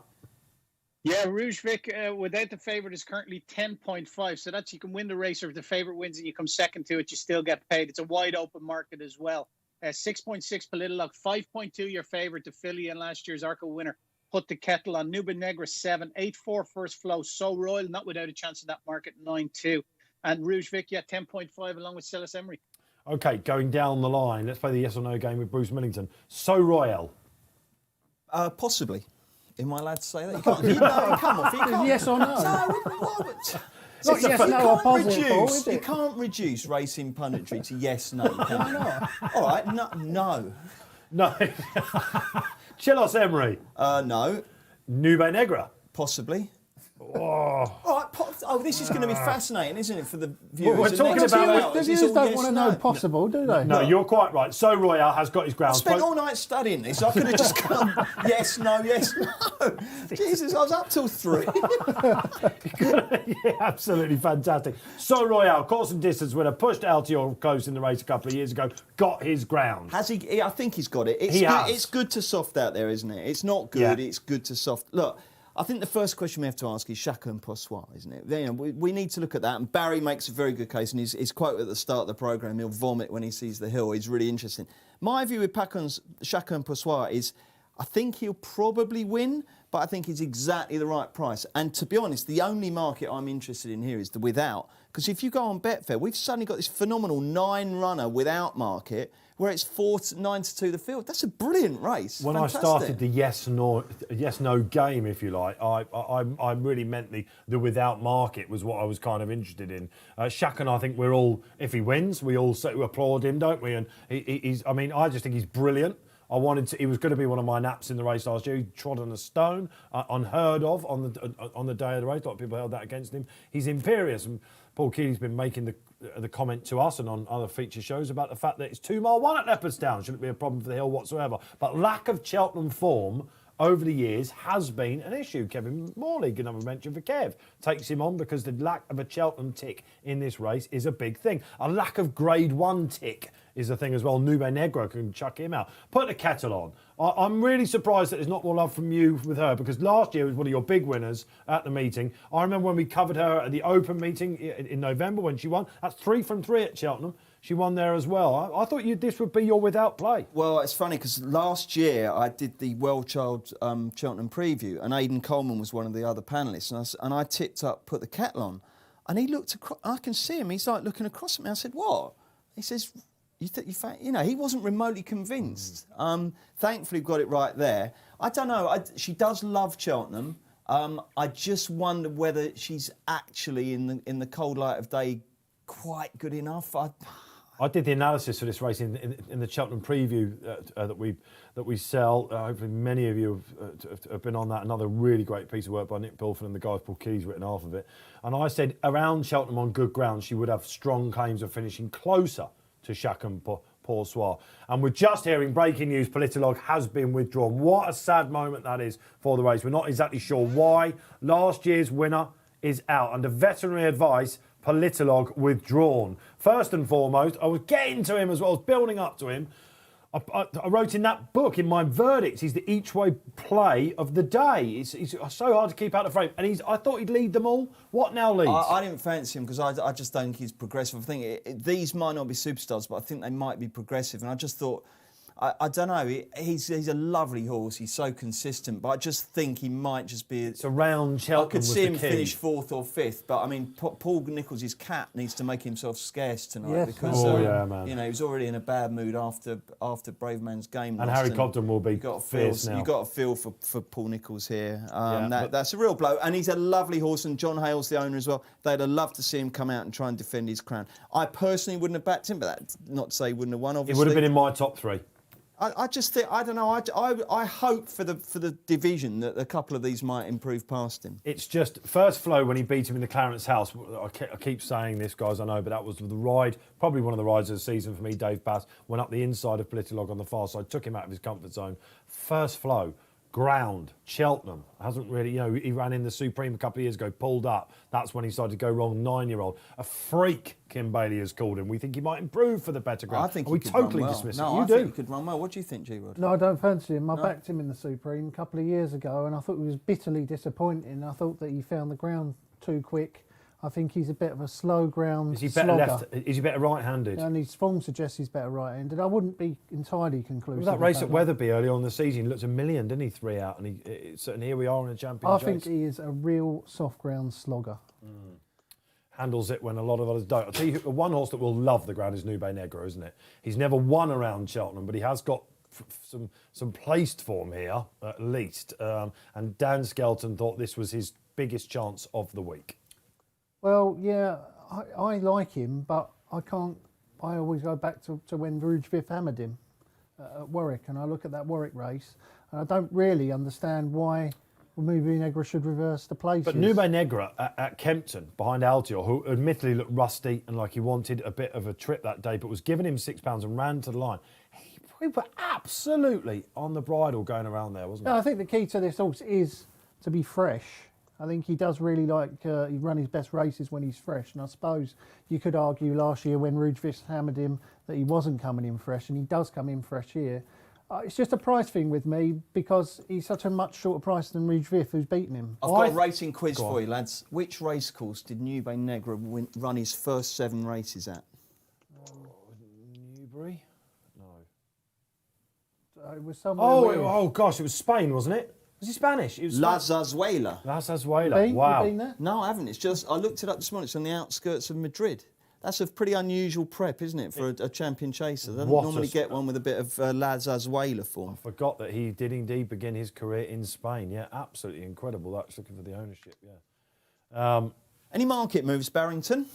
Yeah, Rouge Vic without the favourite is currently 10.5. So that's you can win the race, or if the favourite wins and you come second to it, you still get paid. It's a wide open market as well. 6.6 Politolog, 5.2 your favourite, the filly and last year's Arco winner. Put the kettle on. Nuba Negra 7, 8-4 first flow. So Royal, not without a chance in that market, 9-2. And Rouge Vic, 10.5 along with Celis Emery. OK, going down the line, let's play the yes or no game with Bruce Millington. So Royal. Possibly. Am I allowed to say that? You can't. Come off. You can't. Yes or no? Not yes, no, or positive, Paul, is You it? can't reduce racing punditry to yes, no. Can you? All right, no. No. Chelos Emery. No. Nube Negra. Possibly. Oh. All right, this is going to be fascinating, isn't it, for the viewers? We're The talking next about- 2 The hours is viewers all don't yes, want to no. know possible, do they? No, you're quite right. So Royal has got his I ground. spent all night studying this. I could have just gone yes, no. Jesus, I was up till 3. Yeah, absolutely fantastic. So Royal, course and distance winner, pushed Altior close in the race a couple of years ago, got his ground. Has he? I think he's got it. It's He good, has. It's good to soft out there, isn't it? It's not good. Yeah. It's good to soft. Look, I think the first question we have to ask is Chacun and Possois, isn't it? You know, we need to look at that. And Barry makes a very good case, and his quote at the start of the programme, he'll vomit when he sees the hill, is really interesting. My view with Chacun and Possois is I think he'll probably win, but I think it's exactly the right price. And to be honest, the only market I'm interested in here is the without. Because if you go on Betfair, we've suddenly got this phenomenal 9-runner without market where it's 9-2 the field. That's a brilliant race. When Fantastic. I started the yes/no game, if you like, I really meant the without market was what I was kind of interested in. Shacken, I think we're all, if he wins, we all applaud him, don't we? And I just think he's brilliant. He was going to be one of my naps in the race last year. He trod on a stone, unheard of on the day of the race. A lot of people held that against him. He's imperious. And Paul Keeley's been making the comment to us and on other feature shows about the fact that it's 2 mile 1 at Leopardstown. Shouldn't be a problem for the hill whatsoever. But lack of Cheltenham form over the years has been an issue. Kevin Morley, good number mention for Kev, takes him on because the lack of a Cheltenham tick in this race is a big thing. A lack of Grade 1 tick is a thing as well. Nube Negra can chuck him out. Put the kettle on. I'm really surprised that there's not more love from you with her, because last year was one of your big winners at the meeting. I remember when we covered her at the Open meeting in November when she won. That's 3 from 3 at Cheltenham. She won there as well. I thought this would be your without play. Well, it's funny because last year I did the World Child Cheltenham preview, and Aidan Coleman was one of the other panellists, and I tipped up, put the kettle on, and he looked across. I can see him. He's like looking across at me. I said, "What?" He says, he wasn't remotely convinced. Thankfully, got it right there. I don't know. She does love Cheltenham. I just wonder whether she's actually in the cold light of day quite good enough. I did the analysis for this race in the Cheltenham preview that we sell. Hopefully many of you have been on that. Another really great piece of work by Nick Bilford and the guys Paul Key's written half of it. And I said around Cheltenham on good ground she would have strong claims of finishing closer to Chacun Pour Soir. And we're just hearing breaking news, Politologue has been withdrawn. What a sad moment that is for the race. We're not exactly sure why. Last year's winner is out. Under veterinary advice, Politologue withdrawn. First and foremost, I was getting to him as well, I was building up to him. I wrote in that book, in my verdicts, he's the each-way play of the day. He's so hard to keep out of frame. And I thought he'd lead them all. What now leads? I didn't fancy him because I just don't think he's progressive. I think these might not be superstars, but I think they might be progressive. And I just thought, I don't know, he's a lovely horse. He's so consistent, but I just think he might just be... It's around Cheltenham. I could see him finish 4th or 5th, but I mean, Paul Nicholls' cat needs to make himself scarce tonight because he was already in a bad mood after Braveman's game. And Harry Cobden will be fierce now. You've got to feel for Paul Nicholls here. That's a real blow, and he's a lovely horse, and John Hale's the owner as well. They'd have loved to see him come out and try and defend his crown. I personally wouldn't have backed him, but that's not to say he wouldn't have won, obviously. He would have been in my top 3. I just think, I don't know, I hope for the division that a couple of these might improve past him. It's just, first flow when he beat him in the Clarence House, I keep saying this, guys, I know, but that was the ride, probably one of the rides of the season for me. Dave Bass went up the inside of Politologue on the far side, took him out of his comfort zone. First flow, ground, Cheltenham, hasn't really, he ran in the Supreme a couple of years ago, pulled up. That's when he started to go wrong, 9-year-old. A freak, Kim Bailey has called him. We think he might improve for the better ground. I think we totally dismiss it. I think he could run well. What do you think, G-Rod? No, I don't fancy him. I backed him in the Supreme a couple of years ago, and I thought he was bitterly disappointing. I thought that he found the ground too quick. I think he's a bit of a slow ground slogger. Is he better right-handed? And his form suggests he's better right-handed. I wouldn't be entirely conclusive. That race at Wetherby early on in the season, he looked $1 million, didn't he? 3 out, and here we are in a champion chase. I think he is a real soft ground slogger. Handles it when a lot of others don't. I'll tell you, one horse that will love the ground is Nube Negra, isn't it? He's never won around Cheltenham, but he has got some placed form here, at least. And Dan Skelton thought this was his biggest chance of the week. Well, yeah, I like him, but I always go back to when Rouge Vif hammered him at Warwick, and I look at that Warwick race, and I don't really understand why Nube Negra should reverse the places. But Nube Negra at Kempton, behind Altior, who admittedly looked rusty and like he wanted a bit of a trip that day, but was giving him £6 and ran to the line. He were absolutely on the bridle going around there, wasn't he? I think the key to this horse is to be fresh. I think he does really like, he run his best races when he's fresh. And I suppose you could argue last year when Rouge Vif hammered him that he wasn't coming in fresh, and he does come in fresh here. It's just a price thing with me because he's such a much shorter price than Rouge Vif, who's beaten him. I've got a racing quiz for you, lads. Which racecourse did Nube Negra run his first 7 races at? Newbury? No. It was somewhere Oh, gosh, it was Spain, wasn't it? Was he Spanish? It was La Zarzuela. La Zarzuela. Wow. You been there? No, I haven't. It's just, I looked it up this morning. It's on the outskirts of Madrid. That's a pretty unusual prep, isn't it, for a champion chaser? They don't normally get one with a bit of La Zarzuela form. I forgot that he did indeed begin his career in Spain. Yeah, absolutely incredible. That's looking for the ownership, yeah. Any market moves, Barrington?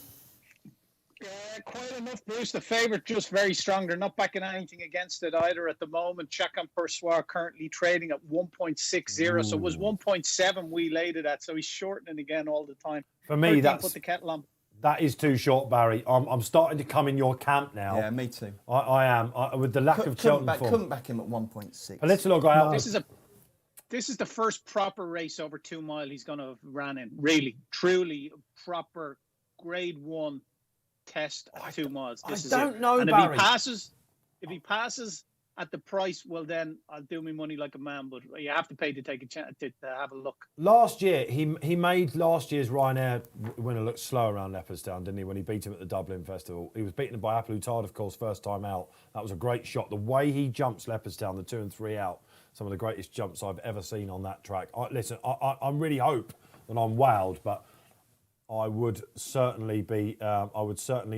Quite enough, Bruce. The favourite just very strong. They're not backing anything against it either at the moment. Chacun Pour Soir currently trading at 1.60. So it was 1.7 we laid it at. So he's shortening again all the time. For me, put the kettle on. That is too short, Barry. I'm starting to come in your camp now. Yeah, me too. I am. With the lack of Cheltenham form. Couldn't back him at 1.6. Politologue, This is the first proper race over 2 mile he's going to have ran in. Really, truly proper Grade 1 test at 2 miles. I don't know, and Barry. if he passes at the price, well then I'll do me money like a man. But you have to pay to take a chance to have a look. Last year, he made last year's Ryanair winner look slow around Leopardstown, didn't he? When he beat him at the Dublin Festival, he was beaten by Applutard, of course, first time out. That was a great shot. The way he jumps Leopardstown, the 2 and 3 out, some of the greatest jumps I've ever seen on that track. I really hope that I'm wowed, but I would certainly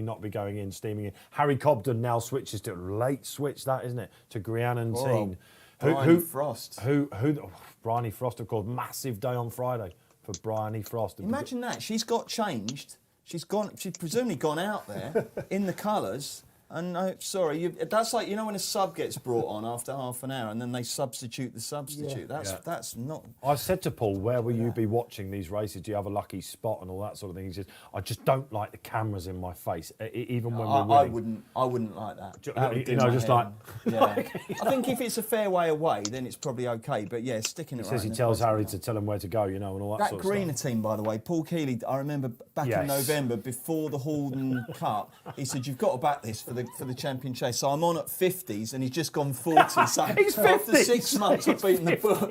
not be going in, steaming in. Harry Cobden now switches to late switch, that isn't it? To Grianantine. Bryony Frost. Bryony Frost, of course. Massive day on Friday for Bryony Frost. Imagine that. She's got changed. She's presumably gone out there in the colours. And that's like, when a sub gets brought on after half an hour and then they substitute the substitute. That's not... I said to Paul, where will you be watching these races? Do you have a lucky spot and all that sort of thing? He says, I just don't like the cameras in my face, even when we're winning. I wouldn't like that. I think if it's a fair way away, then it's probably okay. But yeah, sticking it right. He says he tells Harry to tell him where to go, and all that sort of stuff. That Greener team, by the way, Paul Keeley, I remember back in November, before the Halden Cup, he said, you've got to back this for the champion chase. So I'm on at 50s and he's just gone 40. So he's 50s. After 6 months I've beaten the book.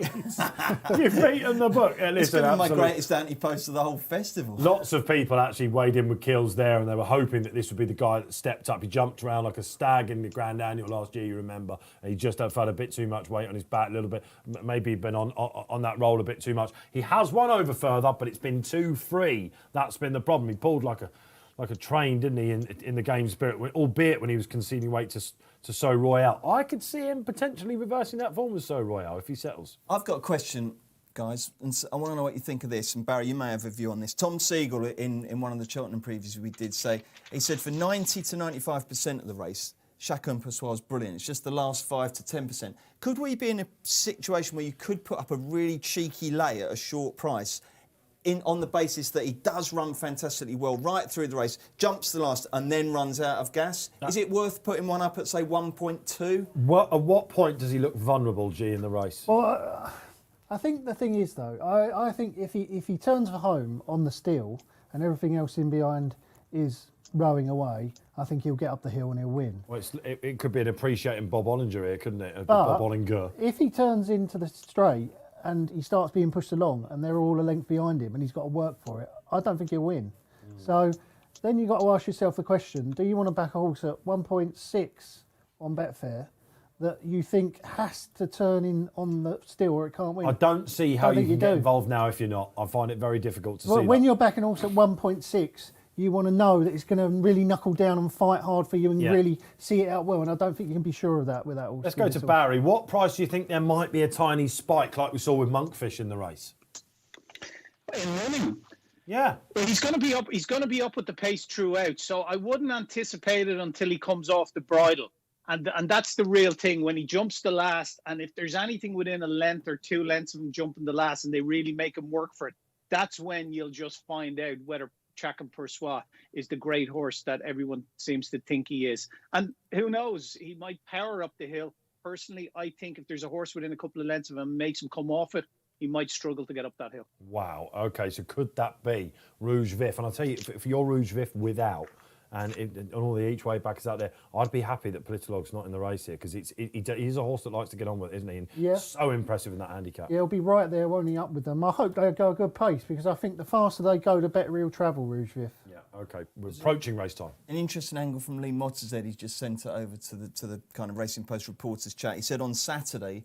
You've beaten the book. It's been my greatest anti-post of the whole festival. Lots of people actually weighed in with kills there, and they were hoping that this would be the guy that stepped up. He jumped around like a stag in the Grand Annual last year, you remember. And he just felt a bit too much weight on his back, a little bit. Maybe been on that roll a bit too much. He has won over further, but it's been too free. That's been the problem. He pulled like a train, didn't he, in the game spirit, albeit when he was conceding weight to So Royale. I could see him potentially reversing that form with So Royale if he settles. I've got a question, guys, and I want to know what you think of this. And Barry, you may have a view on this. Tom Siegel, in one of the Cheltenham previews we did, he said for 90 to 95% of the race, Chacun Pessoa is brilliant. It's just the last 5 to 10%. Could we be in a situation where you could put up a really cheeky lay at a short price on the basis that he does run fantastically well right through the race, jumps the last and then runs out of gas? Is it worth putting one up at, say, 1.2? At what point does he look vulnerable, G, in the race? Well, I think the thing is, though, I think if he turns for home on the steel and everything else in behind is rowing away, I think he'll get up the hill and he'll win. Well, it could be an appreciating Bob Ollinger here, couldn't it? But Bob Ollinger. If he turns into the straight and he starts being pushed along and they're all a length behind him and he's got to work for it, I don't think he'll win. So then you've got to ask yourself the question, do you want to back a horse at 1.6 on Betfair that you think has to turn in on the steel or it can't win? I don't see how you can get involved now if you're not. I find it very difficult to see when you're backing a horse at 1.6, you want to know that it's going to really knuckle down and fight hard for you and really see it out well. And I don't think you can be sure of that with that horse. Let's go to Barry. What price do you think there might be a tiny spike like we saw with Monkfish in the race? In running. Yeah. Well, he's going to be up. He's going to be up with the pace throughout. So I wouldn't anticipate it until he comes off the bridle. And that's the real thing. When he jumps the last, and if there's anything within a length or 2 lengths of him jumping the last and they really make him work for it, that's when you'll just find out whether Chacun Pessoa is the great horse that everyone seems to think he is. And who knows, he might power up the hill. Personally, I think if there's a horse within a couple of lengths of him and makes him come off it, he might struggle to get up that hill. Wow. OK, so could that be Rouge Vif? And I'll tell you, if you're Rouge Vif without, and all the each way backers out there, I'd be happy that Politolog's not in the race here because he's a horse that likes to get on with, isn't he? And so impressive in that handicap. Yeah, he'll be right there, won't he, up with them. I hope they go a good pace because I think the faster they go, the better he'll travel, Rouge Vif. Yeah, OK. We're approaching race time. An interesting angle from Lee Mottazed. He's just sent it over to the kind of Racing Post reporters chat. He said on Saturday,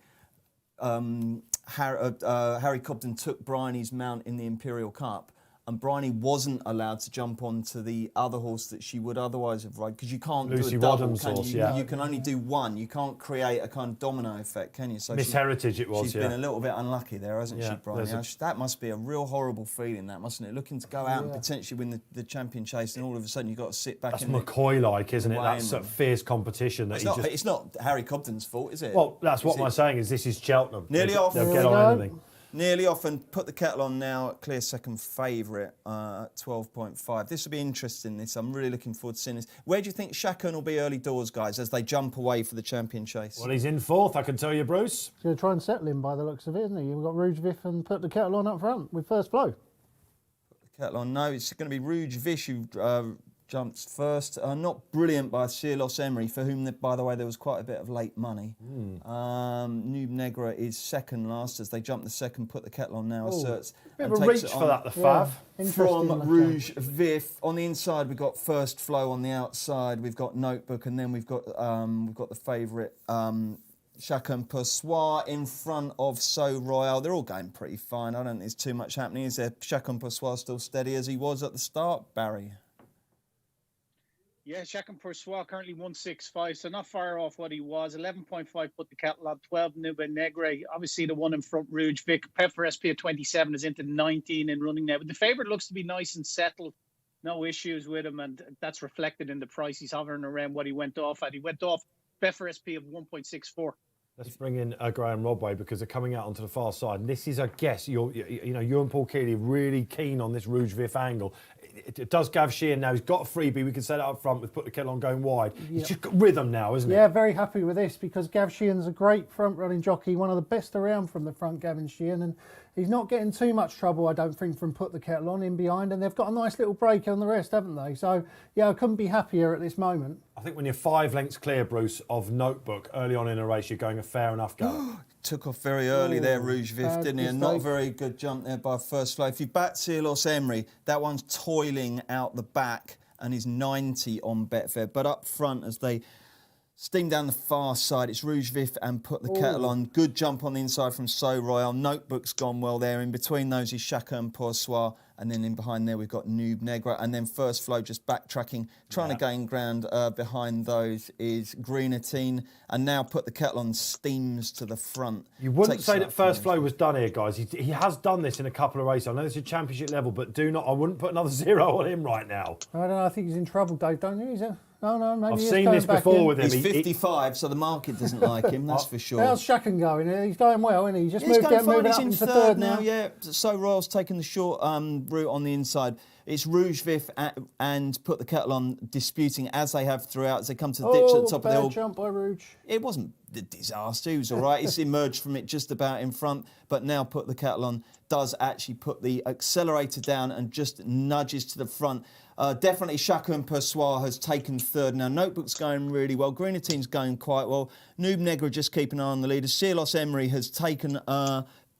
Harry Cobden took Bryony's mount in the Imperial Cup. And Bryony wasn't allowed to jump onto the other horse that she would otherwise have rode because you can't Lucy do a double, Wadham's can horse, you? yeah. You can only do one. You can't create a kind of domino effect, can you? So Miss Heritage it was, She's been a little bit unlucky there, hasn't she, Bryony? That must be a real horrible feeling, that, mustn't it? Looking to go out and potentially win the champion chase and all of a sudden you've got to sit back in McCoy-like, isn't it? That's a fierce competition. It's not Harry Cobden's fault, is it? Well, that's what I'm saying is this is Cheltenham. Nearly off. They'll get on anything. nearly off, and Put the Kettle On now, clear second favourite at 12.5. This will be interesting, this. I'm really looking forward to seeing this. Where do you think Shakun will be early doors, guys, as they jump away for the champion chase? Well, he's in fourth, I can tell you, Bruce. He's going to try and settle him by the looks of it, isn't he? We've got Rouge Vif and Put the Kettle On up front with first flow. Put the Kettle On, no, it's going to be Rouge Vish who jumps first. Not brilliant by Cheltenham Emery, for whom, by the way, there was quite a bit of late money. Noob Negra is second last as they jump the second. Put the Kettle On now asserts. Bit of a reach for that, the Fav. From Rouge Vif. On the inside, we've got First Flow. On the outside, we've got Notebook, and then we've got the favourite Chacun Pour Soi in front of So Royale. They're all going pretty fine. I don't think there's too much happening. Is there? Chacun Pour Soi still steady as he was at the start, Barry? Yeah, Chacun Pour Soi currently 165, so not far off what he was. 11.5 Put the Kettle On, 12 Noob Negra. Obviously, the one in front, Rouge Vic. Betfair SP at 27 is into 19 in running now. But the favourite looks to be nice and settled. No issues with him, and that's reflected in the price. He's hovering around what he went off at. He went off Betfair SP of 1.64. Let's bring in Graeme Rodway because they're coming out onto the far side. And this is a guess. You and Paul Keeley are really keen on this Rouge Vif angle. It does Gav Sheehan now. He's got a freebie. We can set it up front with Put the Kettle On going wide. He's just got rhythm now, isn't he? Yeah, very happy with this because Gav Sheehan's a great front-running jockey, one of the best around from the front, Gavin Sheehan, and he's not getting too much trouble, I don't think, from Put the Kettle On in behind, and they've got a nice little break on the rest, haven't they? So, yeah, I couldn't be happier at this moment. I think when you're 5 lengths clear, Bruce, of Notebook early on in a race, you're going a fair enough go. Took off very early there, Rouge Vif, didn't he? And not a very good jump there by First Flow. If you back Cheltenham Emery, that one's toiling out the back and is 90 on Betfair. But up front, as they steam down the far side, it's Rouge Vif and Put the Kettle On. Good jump on the inside from So Royale. Notebook's gone well there. In between those is Chacun Pour Soi. And then in behind there, we've got Noob Negra. And then First Flow just backtracking, trying to gain ground. Behind those is Greenatine. And now Put the Kettle On steams to the front. You wouldn't say that First Flow was done here, guys. He has done this in a couple of races. I know this is championship level, but I wouldn't put another 0 on him right now. I don't know. I think he's in trouble, Dave, don't you? No, maybe I've seen this before with him. He's 55, so the market doesn't like him, that's for sure. How's Chacun going? He's going well, isn't he? He's moved up into third now. Yeah, so Royale's taken the short route on the inside. It's Rouge Vif and Put the Kettle On disputing, as they have throughout, as they come to the ditch at the top of the hill. Jump by Rouge. It wasn't a disaster. He was all right. He's emerged from it just about in front, but now Put the Kettle On does actually put the accelerator down and just nudges to the front. Definitely Chacun Pour Soi has taken third. Now, Notebook's going really well. Greenatine's going quite well. Noob Negra just keeping an eye on the leader. Cheltenham Emery has taken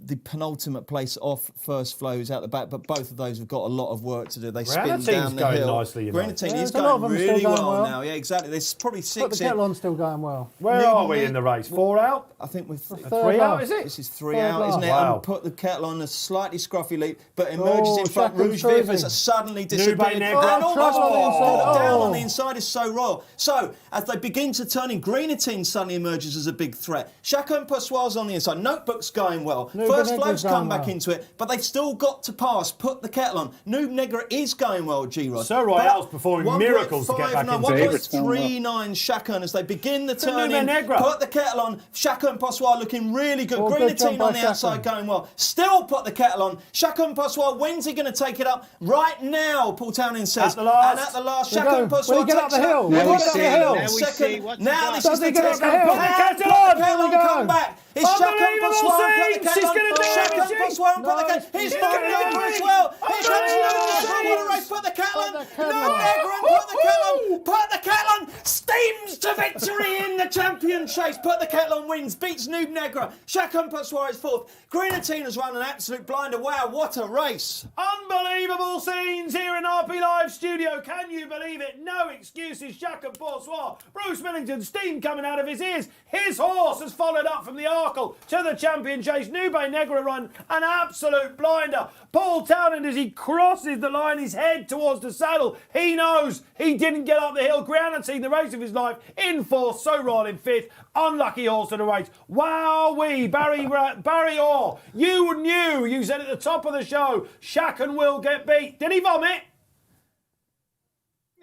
the penultimate place off First Flows out the back, but both of those have got a lot of work to do. They spin down the hill. Nicely, Greenatine is going really well now. Yeah, exactly. There's probably 6 Put the Kettle On still going well. Where are we in the race? 4 out? I think we're 3 out, is it? This is 3 out, isn't it? Wow. And Put the Kettle On a slightly scruffy lead, but emerges in front. Rouge Vif has suddenly disappeared. And almost pulled down on the inside is So Royal. So, as they begin to turn in, Greenatine suddenly emerges as a big threat. Chacun Pour Soi's on the inside. Notebook's going well. First Flow's come back into it, but they've still got to pass. Put the Kettle On. Noob Negra is going well, G-Rod. So Royale's performing miracles to get back into it. 1.39 Chacun as they begin the turn in. Put the Kettle On. Chacun Pour Soi looking really good. Greenatine on the outside going well. Still Put the Kettle On. Chacun Pour Soi, when's he going to take it up? Right now, Paul Townend says. And at the last, Chacun Pour Soi takes it up. Now this is the test. Put the Kettle On, come back. It's Chacun Pour Soi and Put the Kettle On. Chacun Pour Soi and Put the Kettle On. He's not over as well. He's what a race. Put the Kettle On. No Negra and Put the Kettle On. Put the Kettle On. Steams to victory in the champion chase. Put the Kettle On wins. Beats Noob Negra. Chacun Pour Soi is fourth. Greenatine has run an absolute blinder. Wow, what a race. Unbelievable scenes here in RP Live Studio. Can you believe it? No excuses. Chacun Pour Soi. Bruce Millington, steam coming out of his ears. His horse has followed up from the Arkle to the champion chase. Noob Negra run an absolute blinder. Paul Townend, as he crosses the line, his head towards the saddle. He knows he didn't get up the hill. Greenatine, the race of his life, in fourth. So Royal in fifth. Unlucky horse of the race. Wowee, Barry Orr, you knew, you said at the top of the show, Chacun will get beat. Did he vomit?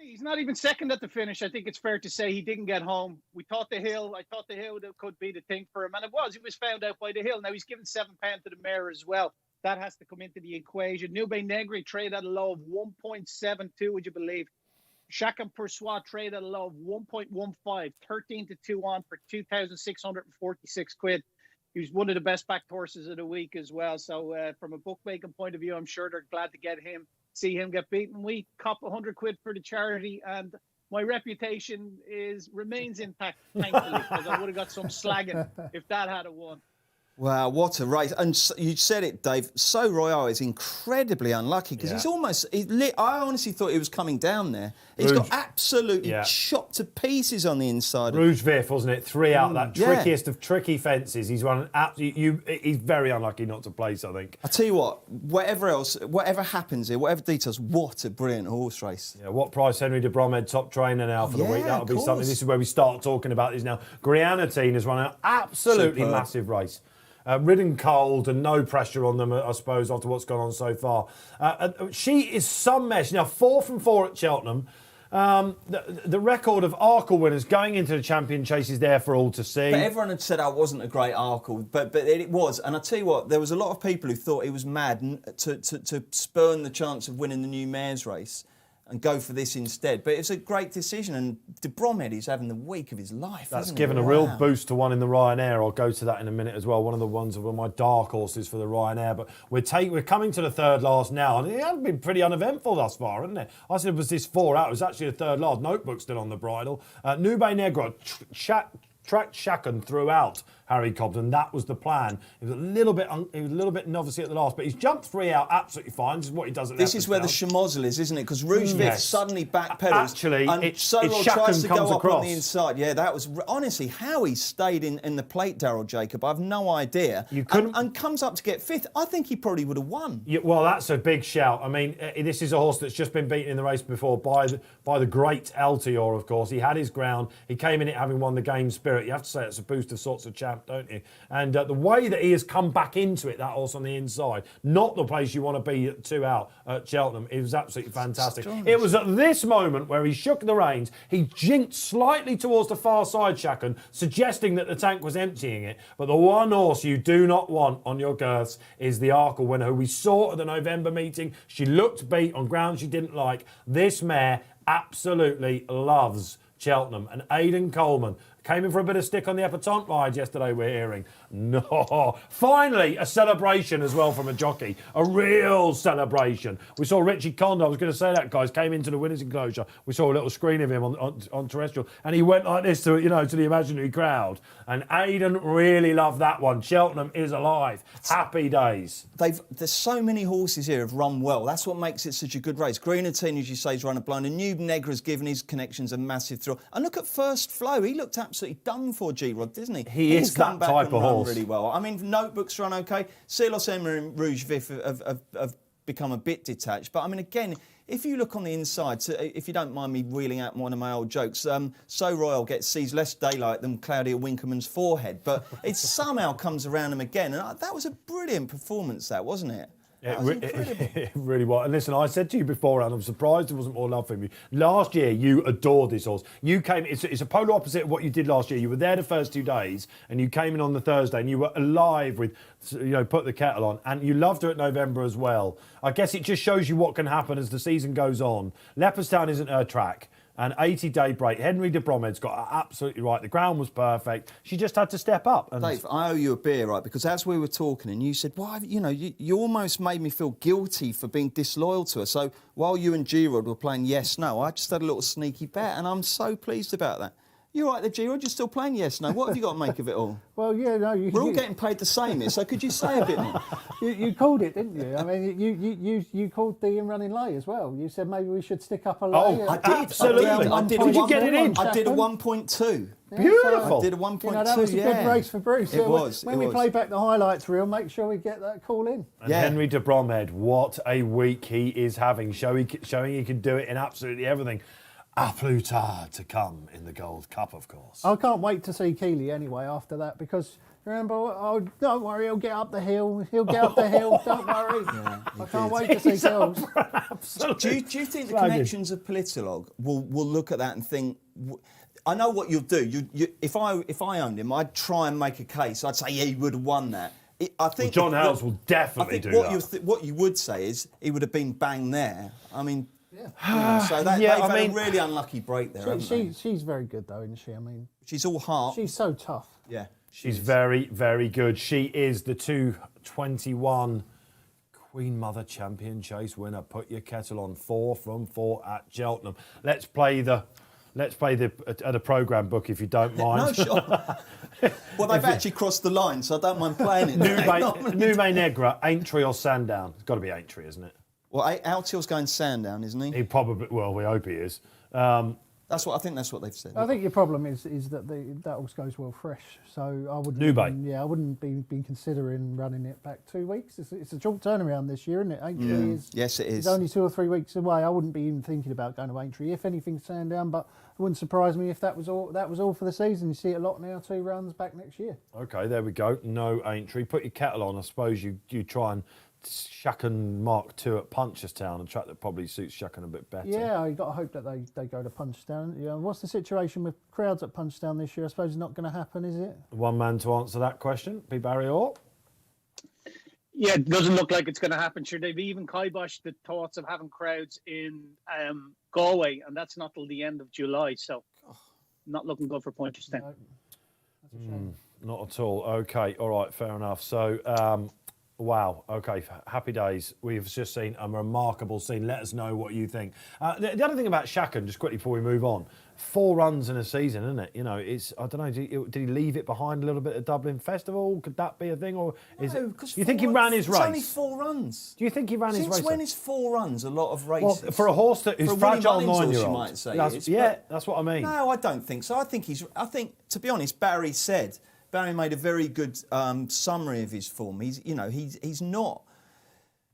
He's not even second at the finish. I think it's fair to say he didn't get home. I thought the hill could be the thing for him, and it was. He was found out by the hill. Now he's given £7 to the mare as well. That has to come into the equation. Nube Negri trade at a low of 1.72, would you believe? Chacun Pour Soi trade at a low of 1.15, 13 to 2 on for 2,646 quid. He was one of the best backed horses of the week as well. So from a bookmaking point of view, I'm sure they're glad to see him get beaten. We cop 100 quid for the charity, and my reputation remains intact, thankfully, because I would have got some slagging if that had won. Wow, what a race. And you said it, Dave, So Royale is incredibly unlucky because he's almost... I honestly thought he was coming down there. He's got absolutely chopped to pieces on the inside. Rouge Vif, wasn't it? 3 out, that trickiest of tricky fences. He's run he's very unlucky not to place, I think. I tell you what, whatever happens here, whatever details, what a brilliant horse race. Yeah, what price Henry de Bromhead top trainer now for the week? That'll be something. This is where we start talking about this now. Grianatine has run an absolutely massive race. Ridden cold and no pressure on them, I suppose, after what's gone on so far. She is some mess. Now, 4 from 4 at Cheltenham. The record of Arkle winners going into the champion chase is there for all to see. But everyone had said I wasn't a great Arkle, but it was. And I tell you what, there was a lot of people who thought he was mad to spurn the chance of winning the new mares race and go for this instead. But it's a great decision, and de Bromhead is having the week of his life. That's given a real boost to one in the Ryanair. I'll go to that in a minute as well. One of the ones of my dark horses for the Ryanair. But we're coming to the third last now, and it has been pretty uneventful thus far, hasn't it? I said it was this 4 out. It was actually the third last. Notebook still on the bridle. Nube Negra tracked Chacun throughout Harry Cobden. That was the plan. He was a little bit novice at the last, but he's jumped 3 out absolutely fine. This is what he does at This is where the schmozzle is, isn't it? Because Rouge Vif suddenly backpedals. Actually, and Solo tries to go up across on the inside. Yeah, that was honestly how he stayed in the plate, Daryl Jacob. I have no idea. And comes up to get 5th. I think he probably would have won. Yeah, well, that's a big shout. I mean, this is a horse that's just been beaten in the race before by the great Altior, of course. He had his ground. He came in it having won the game spirit. You have to say it's a boost of sorts of champ, don't you? And the way that he has come back into it, that horse on the inside, not the place you want to be at 2 out at Cheltenham. It was absolutely fantastic. It was at this moment where he shook the reins. He jinked slightly towards the far side, Chacun, suggesting that the tank was emptying it. But the one horse you do not want on your girths is the Arkle winner, who we saw at the November meeting. She looked beat on ground she didn't like. This mare absolutely loves Cheltenham. And Aidan Coleman came in for a bit of stick on the Epatante ride yesterday, we're hearing. No. Finally, a celebration as well from a jockey. A real celebration. We saw Richie Condo, I was going to say that, guys, came into the winner's enclosure. We saw a little screen of him on terrestrial, and he went like this to the imaginary crowd. And Aidan really loved that one. Cheltenham is alive. Happy days. There's so many horses here have run well. That's what makes it such a good race. Grianatine, as you say, has run a blind. And Nube Negra's given his connections a massive thrill. And look at First Flow. He looked absolutely done for, G-Rod, didn't he? He's that type of horse. Really well. I mean, Notebook's run okay. Silos Emma and Rouge Vif have become a bit detached. But I mean, again, if you look on the inside, so if you don't mind me wheeling out one of my old jokes, So Royal sees less daylight than Claudia Winkelmann's forehead, but it somehow comes around him again. And that was a brilliant performance, wasn't it? It really was. And listen, I said to you before, and I'm surprised there wasn't more love from you. Last year, you adored this horse. You came. It's a polar opposite of what you did last year. You were there the first 2 days, and you came in on the Thursday, and you were alive with, put the kettle on, and you loved her at November as well. I guess it just shows you what can happen as the season goes on. Leopardstown isn't her track. An 80-day break. Henry de Bromhead's got her absolutely right. The ground was perfect. She just had to step up. And Dave, I owe you a beer, right? Because as we were talking, and you said, "Why? You almost made me feel guilty for being disloyal to her." So while you and G-Rod were playing yes, no, I just had a little sneaky bet, and I'm so pleased about that. You're right there, G-Rod. You're still playing yes, no. What have you got to make of it all? Well, yeah, no. We're all getting paid the same here, so could you say a bit more? You called it, didn't you? I mean, you called the in-running lay as well. You said maybe we should stick up a lay. Oh, I did. Absolutely. Did you get it in? I did a 1.2. Beautiful. I did a 1.2. That was a good race for Bruce. It was. When we play back the highlights reel, make sure we get that call in. And Henry de Bromhead, what a week he is having, showing he can do it in absolutely everything. A plus tard to come in the Gold Cup, of course. I can't wait to see Keeley anyway after that, because Remember, oh, don't worry, he'll get up the hill. He'll get up the hill. Don't worry. I can't wait to see Girls. Do you think the connections of Politolog will look at that and think? I know what you'll do. If I owned him, I'd try and make a case. I'd say, yeah, he would have won that. I think John Hales will definitely do that. What you would say is he would have been bang there. I mean, so they've had a really unlucky break there. She's very good though, isn't she? I mean, she's all heart. She's so tough. Yeah, she's very, very good. She is the 221 Queen Mother Champion Chase winner. Put your kettle on 4 from 4 at Cheltenham. Let's play the programme book if you don't mind. No, sure. Well, they've actually crossed the line, so I don't mind playing it. Nume Negra, Aintree or Sandown? It's got to be Aintree, isn't it? Well, Altiel's going Sandown, isn't he? He probably. Well, we hope he is. That's what they've said. I think your problem is that that also goes well fresh. So I wouldn't. Newbay. Yeah, I wouldn't be considering running it back 2 weeks. It's a short turnaround this year, isn't it? Aintree is. Yes, it is. It's only 2 or 3 weeks away. I wouldn't be even thinking about going to Aintree. If anything, Sandown, but it wouldn't surprise me if that was all for the season. You see it a lot now. 2 runs back next year. Okay, there we go. No Aintree. Put your kettle on. I suppose you try and Shacken Mark II at Punchestown, a track that probably suits Shacken a bit better. Yeah, you got to hope that they go to Punchestown. Yeah, what's the situation with crowds at Punchestown this year? I suppose it's not going to happen, is it? One man to answer that question, be Barry Orr. Yeah, it doesn't look like it's going to happen. Sure, they've even kiboshed the thoughts of having crowds in Galway, and that's not till the end of July. So, not looking good for Punchestown. No, that's a shame. Not at all. Okay, all right, fair enough. So. Wow, okay, happy days. We've just seen a remarkable scene. Let us know what you think. The other thing about Shacken, just quickly before we move on, 4 runs in a season, isn't it? You know, it's, I don't know, did he leave it behind a little bit at Dublin Festival? Could that be a thing? Or is it? Do you think he ran his race? It's only 4 runs. Do you think he ran his race? Since when is 4 runs a lot of races? Well, for a horse that is fragile 9-year-old, you might say. That's what I mean. No, I don't think so. I think, to be honest, Barry made a very good summary of his form. He's not.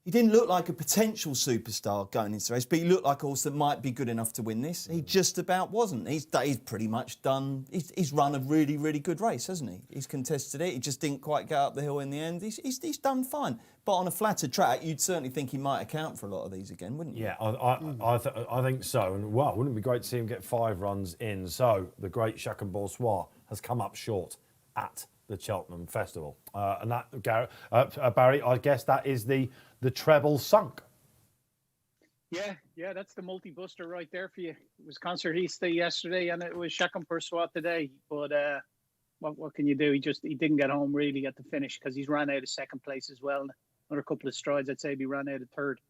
He didn't look like a potential superstar going into the race, but he looked like a horse that might be good enough to win this. He just about wasn't. He's pretty much done. He's run a really, really good race, hasn't he? He's contested it. He just didn't quite get up the hill in the end. He's done fine. But on a flatter track, you'd certainly think he might account for a lot of these again, wouldn't you? Yeah, I think so. And wow, wouldn't it be great to see him get 5 runs in? So the great Shacken Boursois has come up short at the Cheltenham Festival. And that, Barry, I guess that is the treble sunk. Yeah, that's the multi-buster right there for you. It was Concertista yesterday and it was Shacken Boursois today. But what can you do? He didn't get home really at the finish because he's ran out of second place as well. Another couple of strides, I'd say he ran out of third.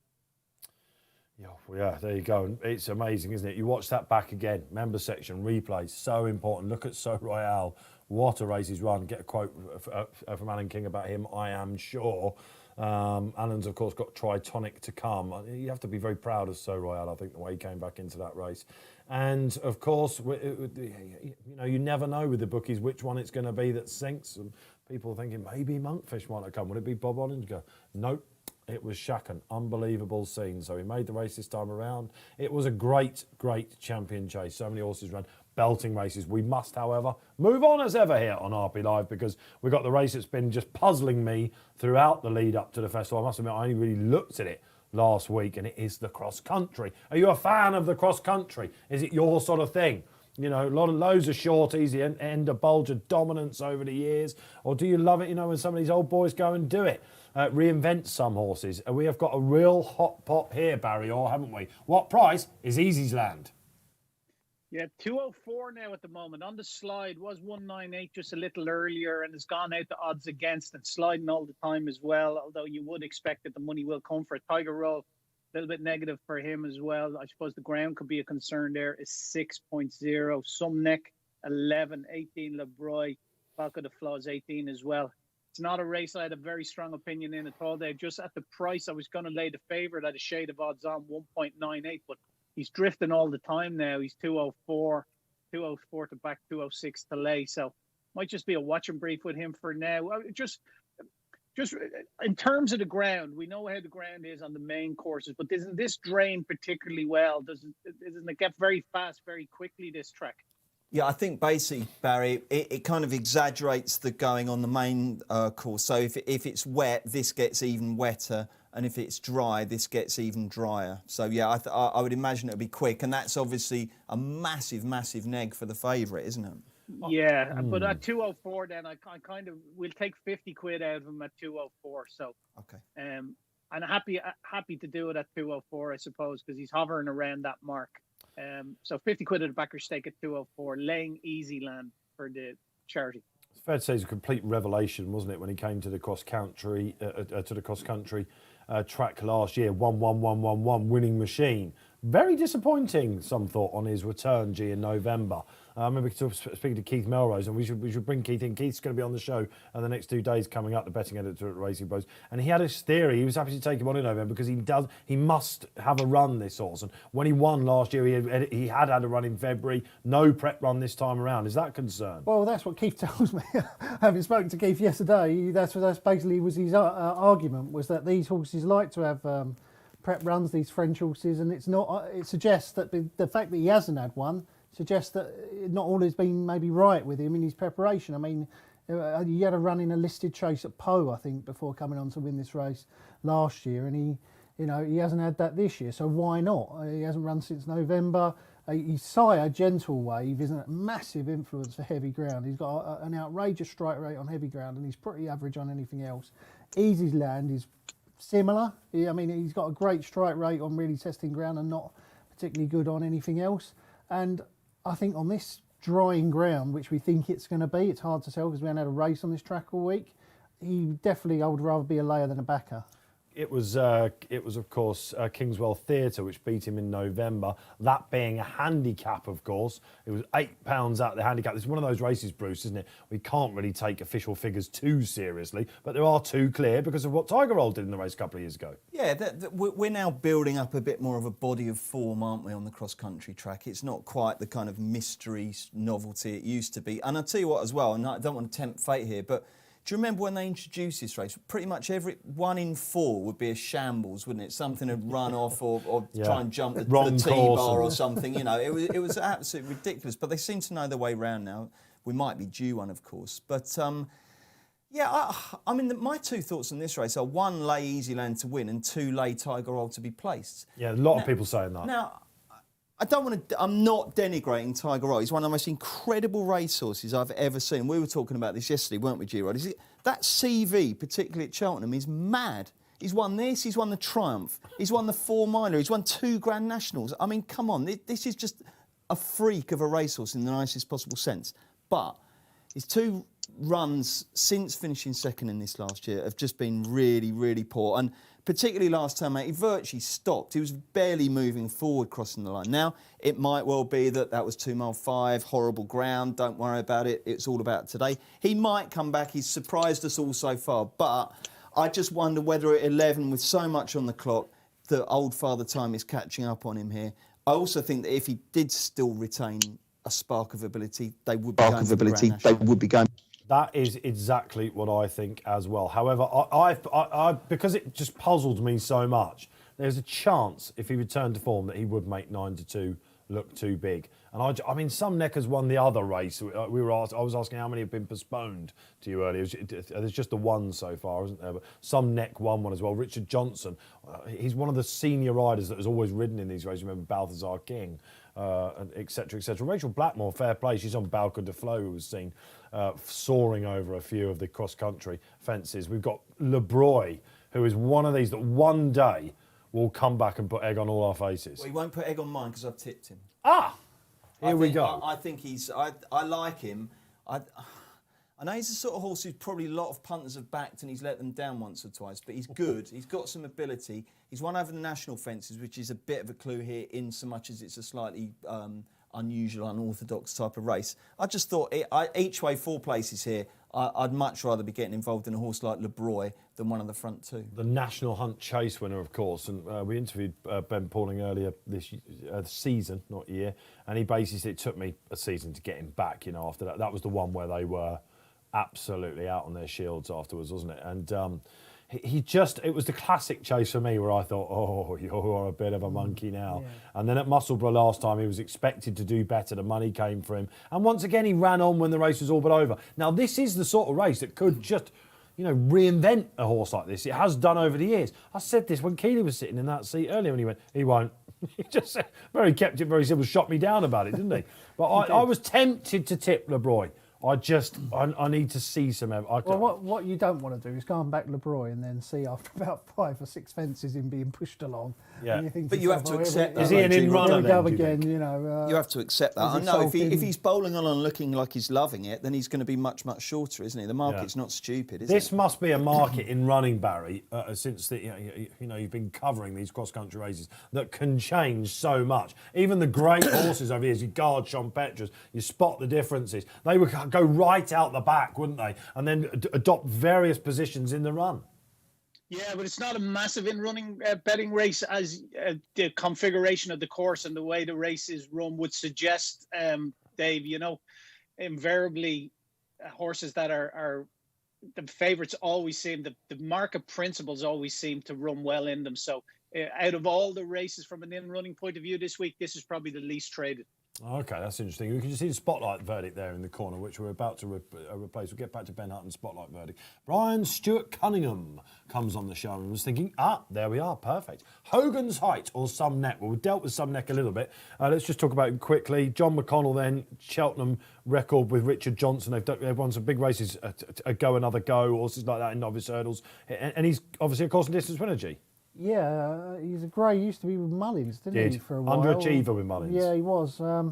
Yeah, there you go. It's amazing, isn't it? You watch that back again. Member section, replay, so important. Look at So Royale. What a race he's run. Get a quote from Alan King about him, I am sure. Alan's, of course, got Tritonic to come. You have to be very proud of So Royale, I think, the way he came back into that race. And, of course, you never know with the bookies which one it's going to be that sinks. And people are thinking maybe Monkfish might have come. Would it be Bob Ollinger? Nope. It was Shacken. Unbelievable scene. So he made the race this time around. It was a great, great champion chase. So many horses ran. Belting races. We must, however, move on as ever here on RP Live because we've got the race that's been just puzzling me throughout the lead up to the festival. I must admit, I only really looked at it last week, and it is the cross country. Are you a fan of the cross country? Is it your sort of thing? You know, loads of shorties, the end of bulge of dominance over the years, or do you love it? You know, when some of these old boys go and do it, reinvent some horses. And we have got a real hot pot here, Barry Orr, haven't we? What price is Easy's Land? Yeah, 204 now at the moment. On the slide was 198 just a little earlier and has gone out the odds against and sliding all the time as well, although you would expect that the money will come for it. Tiger Roll, a little bit negative for him as well. I suppose the ground could be a concern there. Is 6.0. Sumneck, 11, 18 Lebroy, Falco de Flaws, 18 as well. It's not a race I had a very strong opinion in at all. They're just at the price I was going to lay the favourite at a shade of odds on 1.98, but he's drifting all the time now. He's 204 to back 206 to lay. So might just be a watch and brief with him for now. Just in terms of the ground, we know how the ground is on the main courses, but doesn't this drain particularly well? Doesn't it get very fast very quickly, this track? Yeah, I think basically, Barry, it kind of exaggerates the going on the main course. So if it's wet, this gets even wetter, and if it's dry, this gets even drier. So yeah, I would imagine it'll be quick, and that's obviously a massive, massive neg for the favourite, isn't it? Yeah, but at 204, then I kind of we'll take 50 quid out of him at 204. So Okay. and happy to do it at 204, I suppose, because he's hovering around that mark. So 50 quid at the backer stake at 204, laying easy land for the charity. It's fair to say it's a complete revelation, wasn't it, when he came to the cross country track last year? 1-1-1-1-1 winning machine. Very disappointing, some thought, on his return, in November. I remember speaking to Keith Melrose, and we should bring Keith in. Keith's going to be on the show in the next 2 days coming up, the betting editor at Racing Post. And he had his theory. He was happy to take him on in November because he must have a run this horse. And when he won last year, he had a run in February. No prep run this time around. Is that a concern? Well, that's what Keith tells me. Having spoken to Keith yesterday, that's basically was his argument, was that these horses like to have prep runs, these French horses, and it's not. It suggests that the fact that he hasn't had one suggests that not all has been maybe right with him in his preparation. I mean, he had a run in a listed chase at Pau, I think, before coming on to win this race last year, and he hasn't had that this year. So why not? He hasn't run since November. His sire, Gentle Wave, is a massive influence for heavy ground. He's got an outrageous strike rate on heavy ground, and he's pretty average on anything else. Easy's Land is similar. He's got a great strike rate on really testing ground and not particularly good on anything else. And I think on this drying ground, which we think it's going to be, it's hard to tell because we haven't had a race on this track all week. I would rather be a layer than a backer. It was of course Kingswell Theatre which beat him in November. That being a handicap, of course, it was £8 out of the handicap. This is one of those races, Bruce, isn't it? We can't really take official figures too seriously, but there are two clear because of what Tiger Roll did in the race a couple of years ago. Yeah, we're now building up a bit more of a body of form, aren't we, on the cross-country track? It's not quite the kind of mystery novelty it used to be. And I'll tell you what as well, and I don't want to tempt fate here, but do you remember when they introduced this race? Pretty much every 1 in 4 would be a shambles, wouldn't it? Something to run off or try and jump the T-bar or something. It was absolutely ridiculous. But they seem to know their way around now. We might be due one, of course. But, my two thoughts on this race are, 1, lay Easy Land to win, and 2, lay Tiger Roll to be placed. Yeah, a lot of people saying that. Now, I'm not denigrating Tiger Roll. He's one of the most incredible racehorses I've ever seen. We were talking about this yesterday, weren't we, G-Rod? That CV, particularly at Cheltenham, is mad. He's won this, he's won the Triumph, he's won the 4 Miler, he's won 2 Grand Nationals. I mean, come on, this is just a freak of a racehorse in the nicest possible sense. But his 2 runs since finishing second in this last year have just been really, really poor. And particularly last time out, he virtually stopped. He was barely moving forward, crossing the line. Now, it might well be that was 2 mile 5, horrible ground. Don't worry about it. It's all about today. He might come back. He's surprised us all so far. But I just wonder whether at 11, with so much on the clock, the old Father Time is catching up on him here. I also think that if he did still retain a spark of ability, they would be going for the Grand National. That is exactly what I think as well. However, I because it just puzzled me so much, there's a chance if he returned to form that he would make 9-2 look too big. And I mean, some neckers won the other race. I was asking how many have been postponed to you earlier. There's just the one so far, isn't there? But some neck won one as well. Richard Johnson, he's one of the senior riders that has always ridden in these races. Remember Balthazar King, etc., etc. Rachel Blackmore, fair play. She's on Balco de Flo, who was seen soaring over a few of the cross-country fences. We've got LeBroy, who is one of these that one day will come back and put egg on all our faces. Well, he won't put egg on mine because I've tipped him. Here we go. I think I like him. I know he's the sort of horse who probably a lot of punters have backed and he's let them down once or twice, but he's good. He's got some ability. He's won over the national fences, which is a bit of a clue here in so much as it's a slightly unusual, unorthodox type of race. I just thought each way 4 places here. I'd much rather be getting involved in a horse like LeBroy than one of the front 2. The National Hunt Chase winner, of course, and we interviewed Ben Pauling earlier this season, not year, and he basically said it took me a season to get him back, after that. That was the one where they were absolutely out on their shields afterwards, wasn't it? And it was the classic chase for me where I thought, oh, you're a bit of a monkey now. Yeah. And then at Musselburgh last time, he was expected to do better. The money came for him. And once again, he ran on when the race was all but over. Now, this is the sort of race that could just, reinvent a horse like this. It has done over the years. I said this when Keeley was sitting in that seat earlier when he went, he won't. He just kept it very simple, shot me down about it, didn't he? But I was tempted to tip LeBroy. I need to see some. What you don't want to do is go on back LeBroy and then see after about 5 or 6 fences him being pushed along. Yeah, and you think but you have to accept that. Is he an in-runner then? Again, you have to accept that. I know if he's bowling on and looking like he's loving it, then he's going to be much, much shorter, isn't he? The market's not stupid, is it? This must be a market in running, Barry, since you've been covering these cross-country races that can change so much. Even the great horses over the years, you guard Sean Petras, you spot the differences. They would go right out the back, wouldn't they? And then adopt various positions in the run. Yeah, but it's not a massive in-running betting race as the configuration of the course and the way the race is run would suggest, Dave. Invariably, horses that are the favourites always seem, the market principles always seem to run well in them. So out of all the races from an in-running point of view this week, this is probably the least traded. Okay, that's interesting. You can just see the spotlight verdict there in the corner, which we're about to replace. We'll get back to Ben Hutton's spotlight verdict. Brian Stewart Cunningham comes on the show and was thinking, there we are, perfect. Hogan's Height or Some Neck. Well, we've dealt with Some Neck a little bit. Let's just talk about him quickly. John McConnell then, Cheltenham record with Richard Johnson. They've won some big races, a Go Another Go, horses like that in novice hurdles. And he's obviously a course and distance winner, G. Yeah, he's a grey. He used to be with Mullins, didn't he, for a while? Underachiever with Mullins. Yeah, he was. I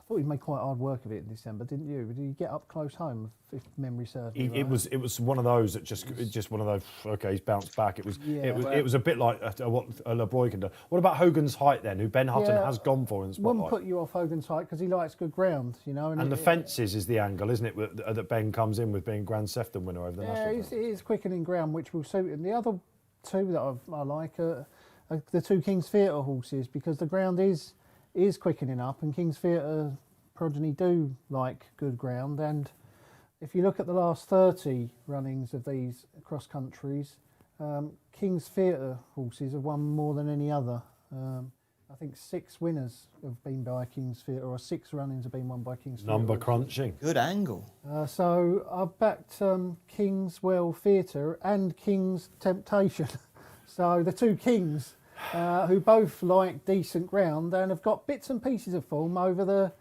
thought he made quite hard work of it in December, didn't you? Did he get up close home, if memory serves me right? It was one of those that just one of those. Okay, he's bounced back. It was a bit like what LeBroy can do. What about Hogan's Height then, who Ben Hutton has gone for in the spotlight? Wouldn't put you off Hogan's Height because he likes good ground, And the fences is the angle, isn't it, that Ben comes in with being Grand Sefton winner over the national. Yeah, it is quickening ground, which will suit him. The other two that I like are the two King's Theatre horses, because the ground is quickening up, and King's Theatre progeny do like good ground. And if you look at the last 30 runnings of these cross countries, King's Theatre horses have won more than any other. I think 6 winners have been by King's Theatre, or 6 runnings have been won by King's Theatre. Number crunching. Good angle. So I've backed Kingswell Theatre and King's Temptation. So the two Kings, who both like decent ground and have got bits and pieces of form over the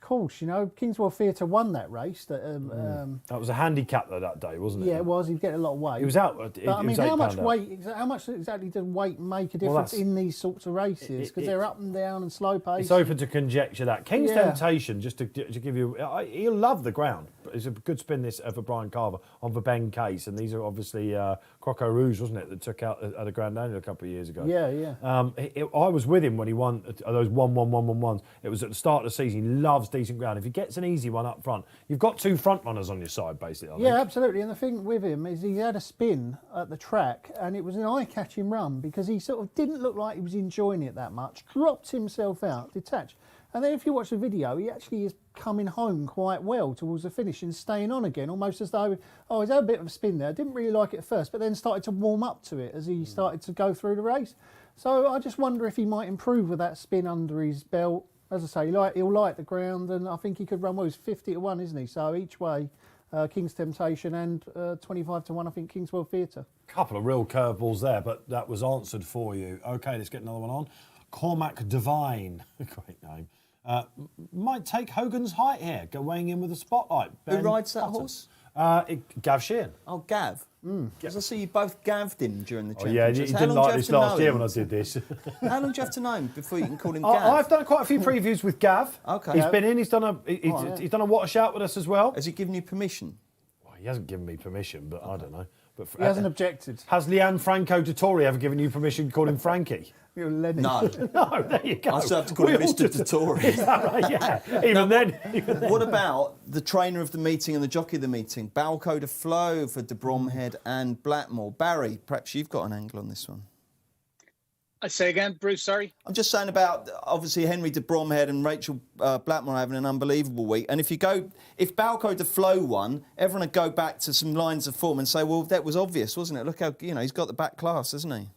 course. Kingswell Theatre won that race. That was a handicap though that day, wasn't it? Yeah, it was. He'd get a lot of weight. He was out. How much exactly does weight make a difference in these sorts of races? Because they're up and down and slow pace. It's open to conjecture that. King's Temptation, just to give you, he'll love the ground. It's a good spin this for Brian Carver on the Ben Case, and these are obviously Croco Rouge, wasn't it, that took out at a Grand Annual a couple of years ago. Yeah. I was with him when he won those 1-1-1-1-1s. It was at the start of the season. He loves decent ground. If he gets an easy one up front, you've got 2 front runners on your side, basically. I think. Absolutely. And the thing with him is he had a spin at the track, and it was an eye-catching run because he sort of didn't look like he was enjoying it that much. Dropped himself out, detached. And then if you watch the video, he actually is coming home quite well towards the finish and staying on again, almost as though, he's had a bit of a spin there. I didn't really like it at first, but then started to warm up to it as he started to go through the race. So I just wonder if he might improve with that spin under his belt. As I say, he'll like the ground, and I think he could run well. He's 50-1, isn't he? So each way, King's Temptation and 25-1, I think, Kingswell Theatre. Couple of real curveballs there, but that was answered for you. OK, let's get another one on. Cormac Devine, great name. Might take Hogan's Height here, weighing in with a spotlight. Who rides that horse? Gav Sheehan. Oh, Gav. Because I see you both gaffed him during the Oh, yeah, you championships. didn't like this last year when I did this. How long do you have to know him before you can call him Gav? I've done quite a few previews with Gav. Okay. He's been in, he's done a Water Shout with us as well. Has he given you permission? Well, he hasn't given me permission, but I don't know. But He hasn't objected. Has Leanne Franco Dettori ever given you permission to call him Frankie? You're Lenny. No. No, there you go. I still have to call him Mr. Dettori. Is that right? Yeah. Even then. What about the trainer of the meeting and the jockey of the meeting? Balco de Flo for de Bromhead and Blackmore. Barry, perhaps you've got an angle on this one. I say again, Bruce, sorry. I'm just saying about, obviously, Henry de Bromhead and Rachel Blackmore having an unbelievable week. And if Balco de Flo won, everyone would go back to some lines of form and say, well, that was obvious, wasn't it? Look how, he's got the back class, hasn't he?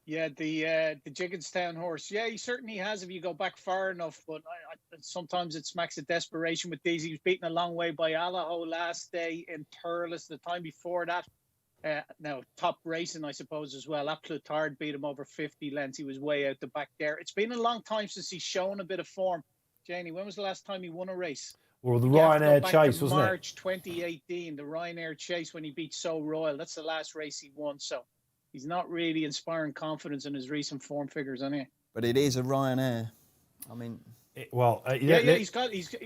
Yeah, the Jigginstown horse. Yeah, he certainly has if you go back far enough. But sometimes it smacks of desperation with these. He was beaten a long way by Allaho last day in Thurles. The time before that, now top racing, I suppose, as well. Applutard beat him over 50 lengths. He was way out the back there. It's been a long time since he's shown a bit of form. Janie, when was the last time he won a race? Well, the Ryanair Chase, wasn't it? March 2018, the Ryanair Chase when he beat So Royal. That's the last race he won. So he's not really inspiring confidence in his recent form figures, anyway. But it is a Ryanair. I mean, he's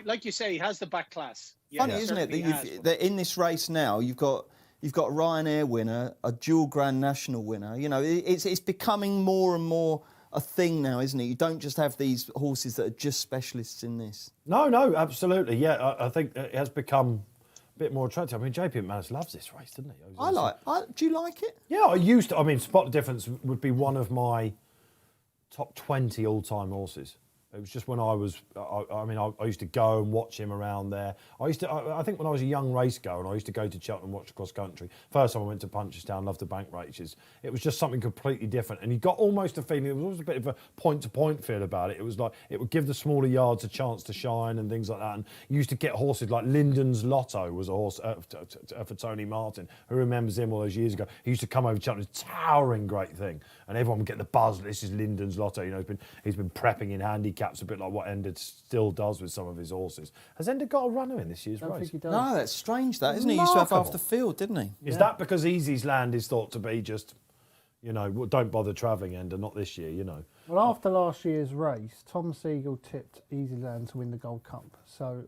like you say, he has the back class. Yeah, funny, isn't it, that in this race now you've got a Ryanair winner, a dual Grand National winner. It's becoming more and more a thing now, isn't it? You don't just have these horses that are just specialists in this. No, absolutely. Yeah, I think it has become a bit more attractive. I mean, JP McManus loves this race, doesn't he? Do you like it? Yeah, I used to. I mean, Spot the Difference would be one of my top 20 all-time horses. It was just when I was, I used to go and watch him around there. I think when I was a young race goer and I used to go to Cheltenham and watch cross country. First time I went to Punchestown, loved the bank races. It was just something completely different. And you got almost a feeling, there was always a bit of a point-to-point feel about it. It was like, it would give the smaller yards a chance to shine and things like that. And you used to get horses like Lyndon's Lotto was a horse for Tony Martin. Who remembers him all those years ago? He used to come over to Cheltenham, towering great thing. And everyone would get the buzz, this is Lyndon's Lotto. He's been prepping in handicaps, a bit like what Ender still does with some of his horses. Has Ender got a runner in this year's race? Think he does. No, that's strange, that, isn't he? He used to have half the field, didn't he? Is that because Easy's Land is thought to be just, don't bother travelling, Ender, not this year, Well, after last year's race, Tom Siegel tipped Easyland to win the Gold Cup. So,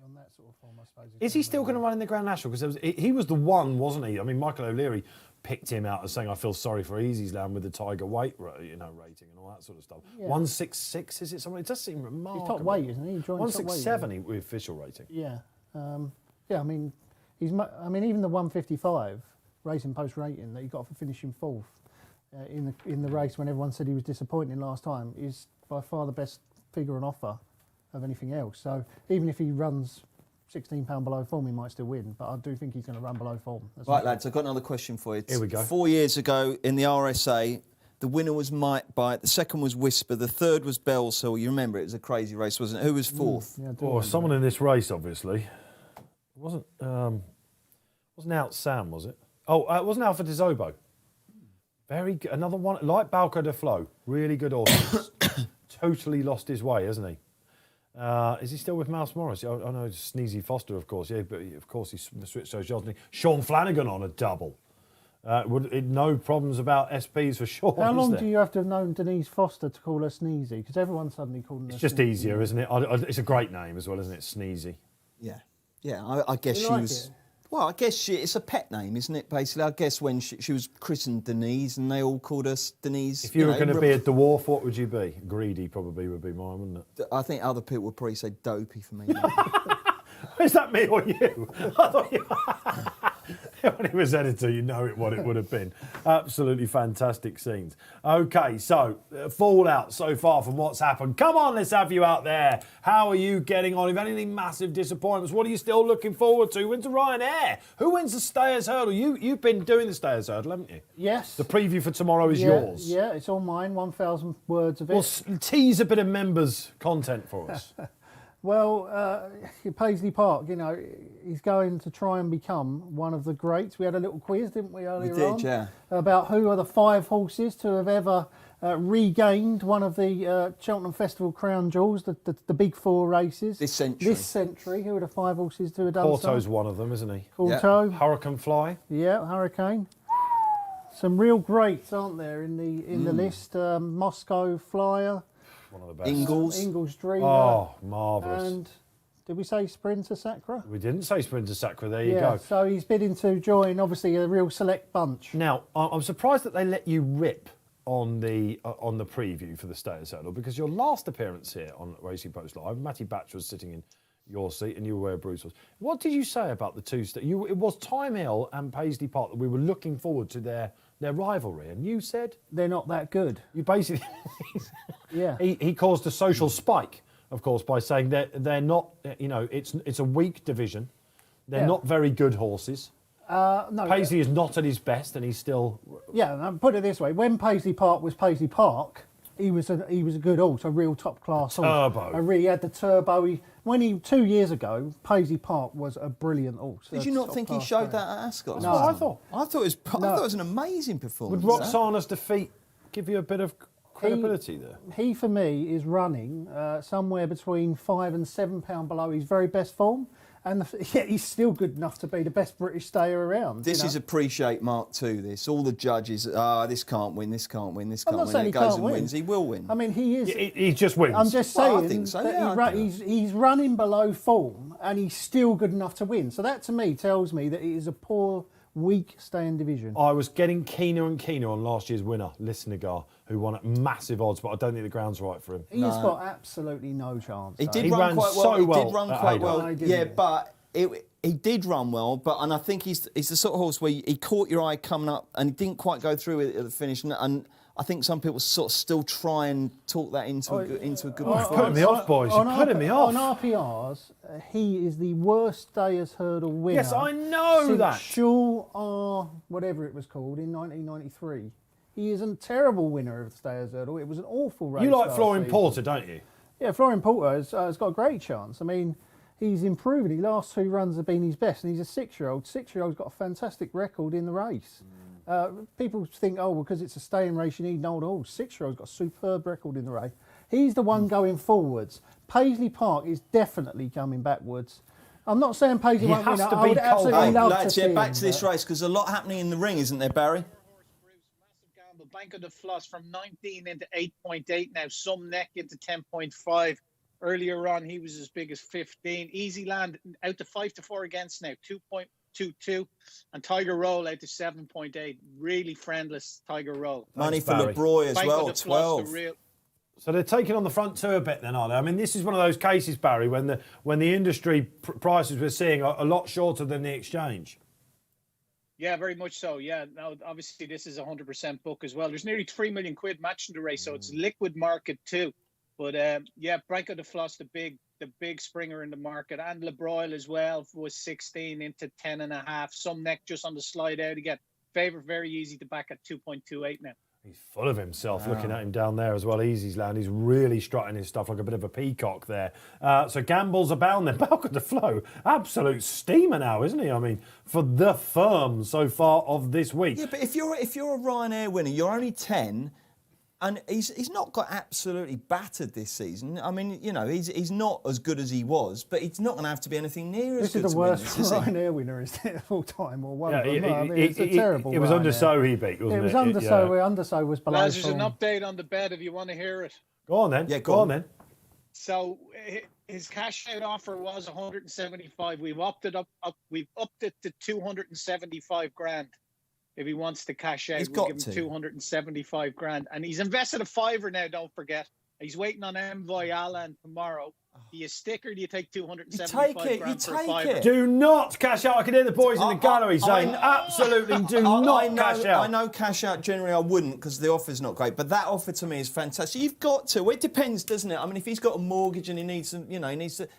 on that sort of form, I suppose. Is he still going to run in the Grand National? Because he was the one, wasn't he? I mean, Michael O'Leary picked him out as saying, I feel sorry for Easy's Land with the Tiger weight, rating and all that sort of stuff. Yeah. 166, is it something? It does seem remarkable. He's top weight, isn't he? 167 with official rating. Yeah. I mean, even the 155 Racing Post rating that he got for finishing fourth in the race when everyone said he was disappointing last time is by far the best figure on offer of anything else. So even if he runs £16 below form, he might still win, but I do think he's going to run below form. Right, lads, I've got another question for you. Here we go. 4 years ago in the RSA, the winner was Might Bite, the second was Whisper, the third was Bells Hill. You remember it was a crazy race, wasn't it? Who was fourth? Someone in this race, obviously. It wasn't Out Sam, was it? It wasn't Alpha de Zobo. Very good. Another one, like Balco de Flo. Really good horse. Totally lost his way, hasn't he? Is he still with Mouse Morris? I know Sneezy Foster, of course. Yeah, but of course he switched those yards. Sean Flanagan on a double. No problems about SPs for Sean. How long do you have to have known Denise Foster to call her Sneezy? Because everyone's suddenly calling her. It's just Sneezy. Easier, isn't it? It's a great name as well, isn't it? Sneezy. Yeah. I guess she was. It? Well, I guess it's a pet name, isn't it, basically? I guess when she was christened Denise and they all called her Denise. If you were going to be a dwarf, what would you be? Greedy probably would be mine, wouldn't it? I think other people would probably say Dopey for me. Is that me or you? I thought you... When he was editor, what it would have been. Absolutely fantastic scenes. OK, so fallout so far from what's happened. Come on, let's have you out there. How are you getting on? If any massive disappointments, what are you still looking forward to? Wins the Ryanair. Who wins the Stayers Hurdle? You've been doing the Stayers Hurdle, haven't you? Yes. The preview for tomorrow is yours. Yeah, it's all mine. 1,000 words of it. Well, tease a bit of members' content for us. Well, Paisley Park, he's going to try and become one of the greats. We had a little quiz, didn't we, earlier on? Yeah. About who are the 5 horses to have ever regained one of the Cheltenham Festival crown jewels, the big 4 races. This century. Who are the 5 horses to have done Porto's so? one of them, isn't he? Porto. Hurricane Fly. Yeah, Hurricane. Some real greats, aren't there, in the list? Moscow Flyer. One of the best. Ingles Dreamer. Oh, marvellous. And did we say Sprinter Sacra? We didn't say Sprinter Sacra, there you go. So he's bidding to join, obviously, a real select bunch. Now, I'm surprised that they let you rip on the preview for the Stayers Hurdle, because your last appearance here on Racing Post Live, Matty Batch was sitting in your seat and you were where Bruce was. What did you say about the two? It was Time Hill and Paisley Park that we were looking forward to their their rivalry, and you said They're not that good. you basically Yeah. he caused a social spike, of course, by saying that they're not. It's a weak division. They're Yeah. not very good horses. No. Paisley is not at his best, and he's still. Yeah, and put it this way: when Paisley Park was Paisley Park, he was a good horse, a real top class horse. Turbo. He had the turbo. 2 years ago, Paisley Park was a brilliant horse. Did you not think he showed that at Ascot? No, I thought. I thought it was an amazing Would performance. Roxana's defeat give you a bit of credibility there? He, for me, is running somewhere between £5 and £7 below his very best form. And yet he's still good enough to be the best British stayer around. This is appreciate Mark II. This all the judges. This can't win. This can't win. This I'm can't not win. saying And he he goes can't and win. wins. He will win. I mean, he is. He just wins. I'm just Well, I saying think so, that yeah, he's running below form and he's still good enough to win. So that to me tells me that it is a poor, weak staying division. I was getting keener and keener on last year's winner, Listenagar, who won at massive odds, but I don't think the ground's right for him. He's got absolutely no chance. He though. did He run ran quite so well. He well did run at quite Haydock. well. No, he didn't, Yeah, yeah. but he did run well. But I think he's the sort of horse where he caught your eye coming up and he didn't quite go through it at the finish. And I think some people sort of still try and talk that into a good performance. Putting me off, boys. You're putting me off. On RPRs, he is the worst Stayers Hurdle winner. Yes, I know since that. Shul R, whatever it was called, in 1993. He is a terrible winner of the Stayers Hurdle. It was an awful race. You like last Florian season. Porter, don't you? Yeah, Florian Porter has got a great chance. I mean, he's improving. His last 2 runs have been his best, and he's a 6-year-old. 6-year-old's got a fantastic record in the race. People think, oh, because it's a staying race, you need an old horse. 6-year-old's got a superb record in the race. He's the one going forwards. Paisley Park is definitely coming backwards. I'm not saying Paisley He won't has win. to I would beat absolutely Cole. love Lads, to yeah, see back him, to this but- race because there's a lot happening in the ring, isn't there, Barry? Massive gamble. Bank of the Floss from 19 into 8.8 now. Some neck into 10.5. Earlier on, he was as big as 15. Easy Land out to 5-4 against now, 2.22. And Tiger Roll out to 7.8. Really friendless Tiger Roll. Money for Barry. LeBroy as Bank well, of the Floss, 12. So they're taking on the front two a bit then, are they? I mean, this is one of those cases, Barry, when the industry prices we're seeing are a lot shorter than the exchange. Yeah, very much so. Yeah, now obviously this is 100% book as well. There's nearly 3 million quid matching the race, so it's a liquid market too. But yeah, Branko de Floss, the big springer in the market, and LeBroy as well was 16 into 10.5. Some neck just on the slide out again. Favourite very easy to back at 2.28 now. He's full of himself, looking at him down there as well. Easy's Land, he's really strutting his stuff like a bit of a peacock there. So Gamble's abound then. Balcon de Flow, absolute steamer now, isn't he? I mean, for the firm so far of this week. Yeah, but if you're a Ryanair winner, you're only 10, and he's not got absolutely battered this season. I mean, you know, he's not as good as he was, but he's not going to have to be anything near as This good is the to win worst this, is he? Ryanair winner, is it, of all time, or one Yeah, of them? I mean, it's a terrible It was Ryanair. under So he beat, wasn't it? It was under So, where under So was below Lads, there's an form. update on the bet if you want to hear it. Go on then. Yeah, go go on on. then. So his cash out offer was 175. We've upped it to 275 grand. If he wants to cash out, He's we'll got give him to. 275 grand. And he's invested a fiver now, don't forget. He's waiting on Envoy Alan tomorrow. Do you stick or do you take 275 grand for a fiver? Do not cash out. I can hear the boys in the gallery saying, absolutely do not cash out. I know cash out generally I wouldn't because the offer's not great, but that offer to me is fantastic. You've got to. Well, it depends, doesn't it? I mean, if he's got a mortgage and he needs some, you know,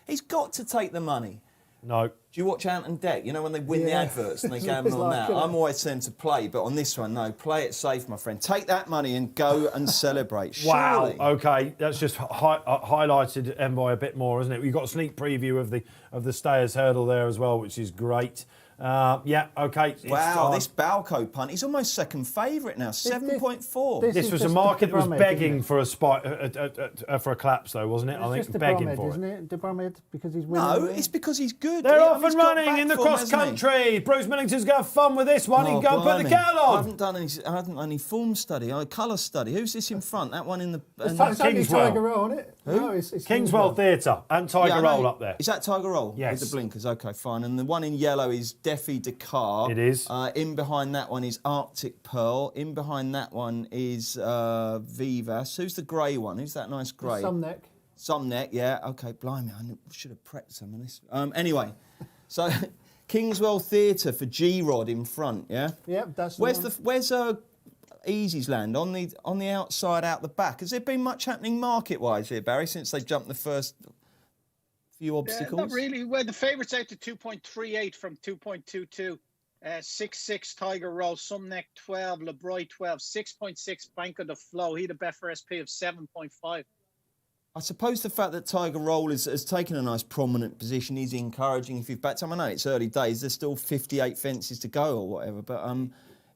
he's got to take the money. No. Do you watch Ant and Deck? You know when they win the Yeah. adverts and they It's gamble on like, that? you know. I'm always saying to play, but on this one, no. Play it safe, my friend. Take that money and go and celebrate. Wow. Surely. Okay, that's just highlighted Envoy a bit more, isn't it? We've got a sneak preview of the Stayers Hurdle there as well, which is great. Yeah. Okay. it's Wow, time. this Balco punt. He's almost second favourite now, 7.4. this- This is was a just market that was Dubromed, begging isn't it? for a spike, for a collapse, though, wasn't it? I It's think just de begging Bromhead, for isn't it. it? De Bromhead, because he's winning. No, there. it's because he's good. They're Yeah, off he's and got running in the back form, cross hasn't he? country. Bruce Millington's going to have fun with this one. He can go and put the blimey. kettle I on. haven't done any form study, colour study. Who's this in front? That one in the... It's only Kingswell. Tiger Roll, isn't it? No, it's Kingswell Theatre and Tiger Yeah, I know. Roll up there. Is that Tiger Roll? Yes. With the blinkers, OK, fine. And the one in yellow is Defi Dakar. It is. In behind that one is Arctic Pearl. In behind that one is Vivas. Who's the grey one? Who's that nice grey? Some neck. Some neck, yeah. OK, blimey, I should have prepped some of this. Anyway, so Kingswell Theatre for G-Rod in front, yeah? Yep, that's the Where's one. where's Easy's Land on the outside, out the back? Has there been much happening market-wise here, Barry, since they jumped the first few obstacles? Not really. Well, the favourites out to 2.38 from 2.22. 6.6 Tiger Roll, Sumneck 12, LeBroy 12, 6.6 Bank of the Flow. He had a Betfair SP of 7.5. I suppose the fact that Tiger Roll has taken a nice prominent position is encouraging if you've backed him. I know it's early days, there's still 58 fences to go or whatever, but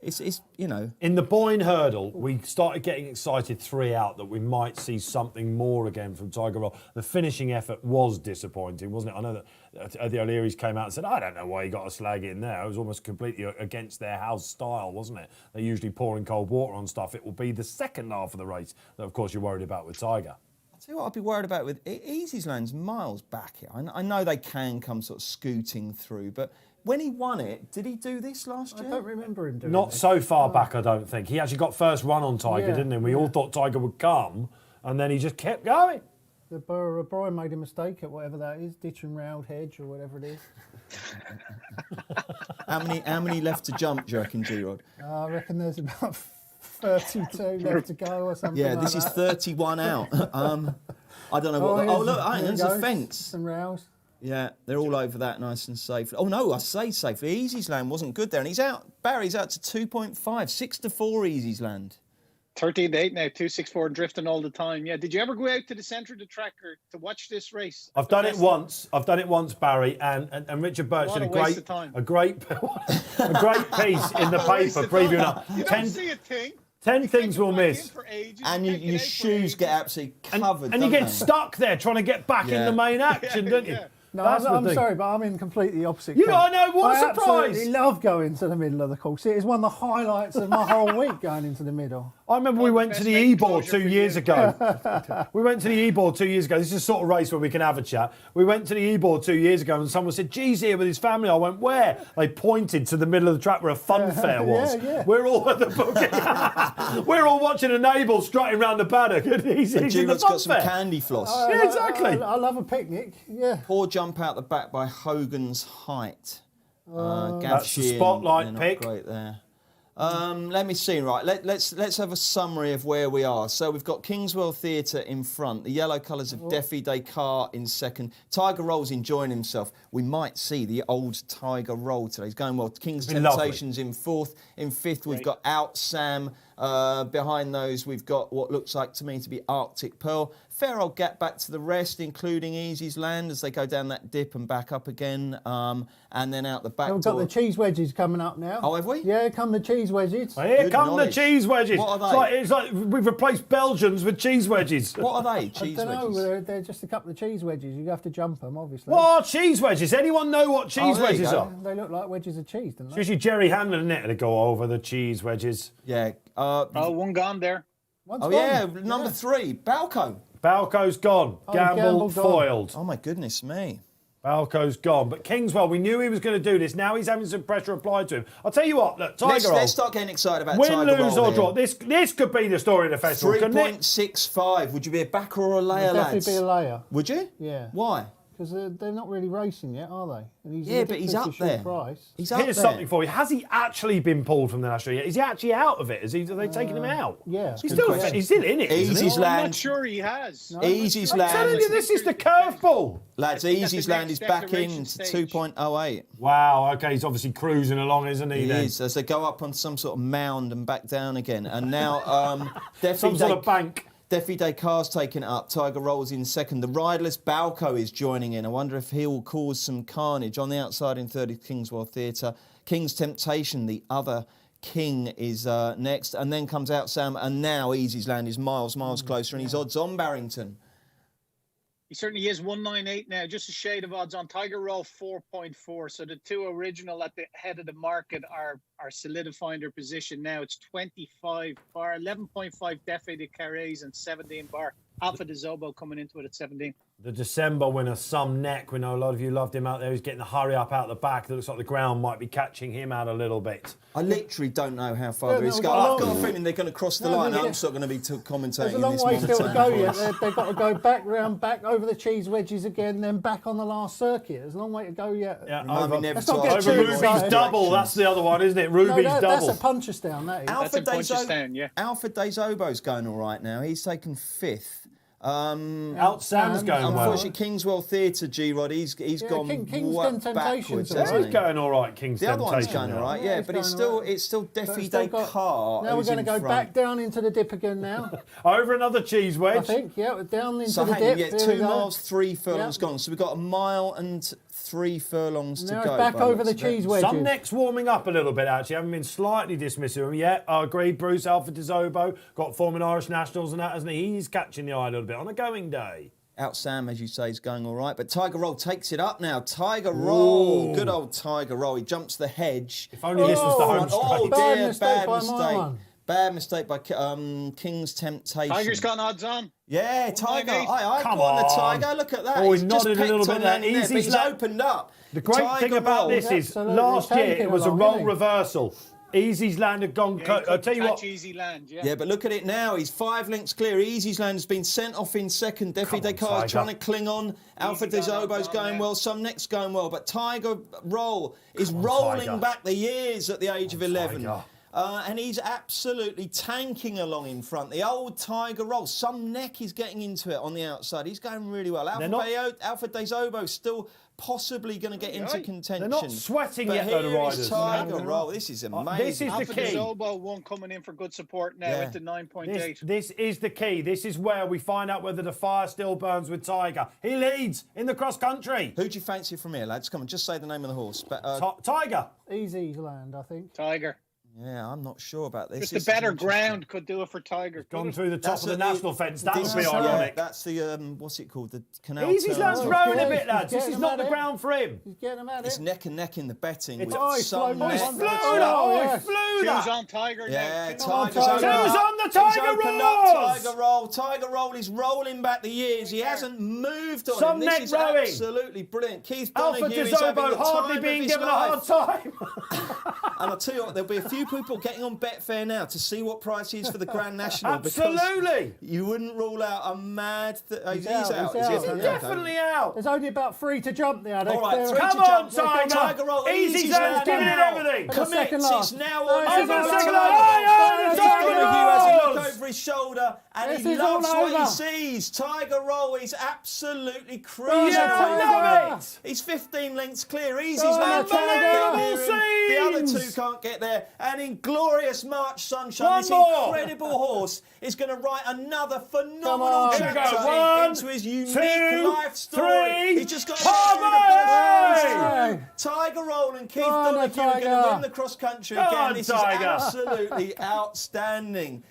it's you know. In the Boyne Hurdle, we started getting excited 3 out that we might see something more again from Tiger Roll. The finishing effort was disappointing, wasn't it? I know that the O'Learys came out and said, I don't know why he got a slag in there. It was almost completely against their house style, wasn't it? They're usually pouring cold water on stuff. It will be the second half of the race that, of course, you're worried about with Tiger. I'll tell you what I'd be worried about with Easy's Land's miles back here. I know they can come sort of scooting through, but when he won it, did he do this last year? I don't remember him doing Not this. so far back, I don't think. He actually got first run on Tiger, Yeah, didn't he? We all thought Tiger would come, and then he just kept going. Brian made a mistake at whatever that is, ditch and round hedge or whatever it is. How many left to jump, do you reckon, G-Rod? I reckon there's about 32 left to go or something. Yeah, like this is that. 31 out. I don't know what. Look, there's a fence. And rows. Yeah, they're all over that nice and safe. Oh no, I say safely. Easy's Land wasn't good there, and he's out. Barry's out to 2.5, 6-4 Easy's Land. 13-8 now, 2.64 and drifting all the time. Yeah, did you ever go out to the centre of the track to watch this race? I've done it once. I've done it once, Barry, and Richard Birch What did a waste of time. a great piece in the paper previewing You don't see a thing. 10 things we'll miss. And your shoes get absolutely covered. And you don't get they? stuck there trying to get back in Yeah. the main action, don't you? Yeah. No, That's the I'm thing. sorry, but I'm in completely opposite. You camp. I know, what a I surprise. absolutely love going to the middle of the course. It is one of the highlights of my whole week going into the middle. I remember we went to the E-board 2 years ago. We went to the E-board 2 years ago. This is a sort of race where we can have a chat. We went to the E-board 2 years ago and someone said, G's here with his family. I went, where? They pointed to the middle of the track where a fun fair was. Yeah. We're all at the booking. We're all watching a neighbour strutting round the paddock. And he's in the G-Rod's fun got some fair. candy floss. Yeah, exactly. I love a picnic. Yeah. Poor jump out the back by Hogan's Height. That's the spotlight pick. Great there. Let me see. Right, let's have a summary of where we are. So we've got Kingswell Theatre in front. The yellow colours of Defy Descartes in second. Tiger Roll's enjoying himself. We might see the old Tiger Roll today. He's going well. King's Been lovely. Temptations in fourth. In fifth, we've got Out Sam. Behind those, we've got what looks like to me to be Arctic Pearl. Fair old gap back to the rest, including Easy's Land as they go down that dip and back up again. And then out the back We've got door. the cheese wedges coming up now. Oh, have we? Yeah, come the cheese wedges. Here Good come knowledge. the cheese wedges. What are they? It's like we've replaced Belgians with cheese wedges. What are they? I Cheese don't know, wedges. they're just a couple of cheese wedges. You have to jump them, obviously. What are cheese wedges? Anyone know what cheese there you wedges go. are? They look like wedges of cheese, don't It's they? usually Jerry Hanlon, isn't it? To go over the cheese wedges. Yeah. Oh, one gone there. One's Oh, gone. yeah, number 3, Balco. Balco's gone. Gamble Gamble gone. foiled. Oh, my goodness me. Balco's gone. But Kingswell, we knew he was going to do this. Now he's having some pressure applied to him. I'll tell you what, look, Tiger Roll. Let's start getting excited about Win, Tiger lose Roll or here. draw. This could be the story of the festival, couldn't it? 3.65. Would you be a backer or a layer, Definitely lads? be a layer. Would you? Yeah. Why? Because they're not really racing yet, are they? And he's Yeah, but he's up ridiculously there. short Price. He's up Here's there. something for you. Has he actually been pulled from the national yet? Is he actually out of it? Are they taking him out? yeah. He's Good still, question. he's still in it. isn't he? Easy's I'm not Land. sure he has. Easy's I'm telling Land. you, this is the curveball. Lads, That's Easy's the Land next is back in declaration to stage. 2.08. Wow, okay, he's obviously cruising along, isn't he? He then? is, as they go up on some sort of mound and back down again. And now, Some sort of bank. Defy Descartes taking it up. Tiger Roll's in second. The riderless Balco is joining in. I wonder if he will cause some carnage. On the outside in third is Kingswell Theatre. King's Temptation, the other king, is next. And then comes Out Sam. And now Easy's Land is miles closer. And he's odds on Barrington. He certainly is 198 now, just a shade of odds on. Tiger Roll 4.4. So the two original at the head of the market are solidifying their position now. It's 25 bar, 11.5 Defy de Carres and 17 bar. Alpha de Zobo coming into it at 17. The December winner, Some Neck. We know a lot of you loved him out there. He's getting the hurry up out the back. It looks like the ground might be catching him out a little bit. I literally don't know how far there is. we've I've got got a feeling they're going to cross the line. I'm still going to be commentating There's a long this way still to momentarily go for yet. us. They've got to go back round, back over the cheese wedges again, then back on the last circuit. There's a long way to go yet. Yeah, Remind me never Let's to not get ask too you Ruby's what excited. double. That's the other one, isn't it? No, Ruby's that's double. a puncher's down, that is. Alfred in Punchestown, yeah. Alfred Days Obo's going all right now. He's taken 5th. Out Sam's going well. Unfortunately, Kingswell Theatre, G-Rod, he's gone Kingston Temptations backwards, are Yeah, hasn't he's he? going all right, King's The other one's Temptation. going all right, Yeah, yeah, he's but it's going still all right. it's still But Defy it's still Descartes. Now we're who's going to in go front. back down into the dip again now. Over another cheese wedge. I think, yeah, we're down into So the hang on, dip. yeah, Here we 2 go. miles, 3 furlongs Yeah. gone. So we've got 1 mile and 3 furlongs to Now go. it's back by the over the looks of it. cheese wedges. Some Neck's warming up a little bit, actually. Haven't been slightly dismissive of him yet. I agree. Bruce Alfred Desobo got form in Irish Nationals and that, hasn't he? He's catching the eye a little bit on a going day. Out Sam, as you say, is going all right. But Tiger Roll takes it up now. Tiger Roll. Ooh. Good old Tiger Roll. He jumps the hedge. If only this was the home Oh, straight. Bad dear, mistake bad by my mistake. one. Bad mistake by King's Temptation. Tiger's gone odds on. Yeah, Tiger. mate. I Come go on the on. Tiger. Look at that. Oh, he He's just nodded a little picked bit on there. landing but Easy's he's la- opened up. The great Tiger thing about Roll. this is Absolutely, last he's year taking it was a along, role isn't he? reversal. Easy's land had gone. Yeah, I'll tell you what. Easy land, yeah. Yeah, but look at it now. He's 5 lengths clear. Easy's land has been sent off in second. Defy Come on, Descartes Tiger. trying to cling on. Alfred gone Desobo's on, going yeah. well. Some Neck's going well. But Tiger Roll is Come on, rolling Tiger. back the years at the age of 11. Tiger. And he's absolutely tanking along in front. The old Tiger Roll. Some Neck is getting into it on the outside. He's going really well. Alfred Desobo still possibly going to get into contention. They're not sweating but yet, though, the here riders. is Tiger Roll. This is amazing. This is the Alfred key. Zobo one coming in for good support now Yeah. into 9.8. This is the key. This is where we find out whether the fire still burns with Tiger. He leads in the cross country. Who do you fancy from here, lads? Come on, just say the name of the horse. But, Tiger. Easy land, I think. Tiger. yeah, I'm not sure about this. Just This a is better interesting. ground could do it for Tiger. Gone couldn't through the top That's of the at national fence. That would this be is- ironic. That's the what's it called? The canal. Easy's turn. land's Oh, rowing a yeah, bit, lads. he's This is getting not them the at it. ground for him. He's getting him at It's it. neck and neck in the betting. It's- with Oh, he's some flown He neck. on. flew that. Oh, Oh, yeah. he flew Who's that. on Tiger now? Yeah, Come on, Tiger's Tiger. opened Who's up. on the He's Tiger opened up. Rolls? Tiger Roll. Tiger Roll is rolling back the years. He hasn't moved on Some him. This neck is rowing. absolutely brilliant. Keith Alfred Donoghue is having Desobo the hardly time being of his given a hard life. time. And I'll tell you what, there'll be a few people getting on Betfair now to see what price he is for the Grand National. Absolutely. Because you wouldn't rule out a mad... he's out, out. he's Is he? out. Okay. Definitely out. There's only about 3 to jump there. All right, 3 Come to on, jump. Tiger. Tiger Roll. Easy's Easy's land's giving it everything. But the Commits. second It's last. now No, on. this is Over all the over. Aye, Keith Tiger Donoghue has a look Rolls. over his shoulder and This he is all loves what he over. sees. Tiger Roll is absolutely Go cruising. on, Yeah, Tiger. I love it. He's 15 lengths clear. Easy's Go on, man can't get Tiger. near him. The other Scenes. two can't get there. And in glorious March sunshine, One this more. incredible horse is going to write another Come phenomenal on. Here we go. chapter 1, into his unique 2, life story. 3. He's just got to Come get through the first on. race. Tiger Roll and Keith Go on, Donoghue are going to Tiger. win the cross country Go again. on, This Tiger. is absolutely outstanding.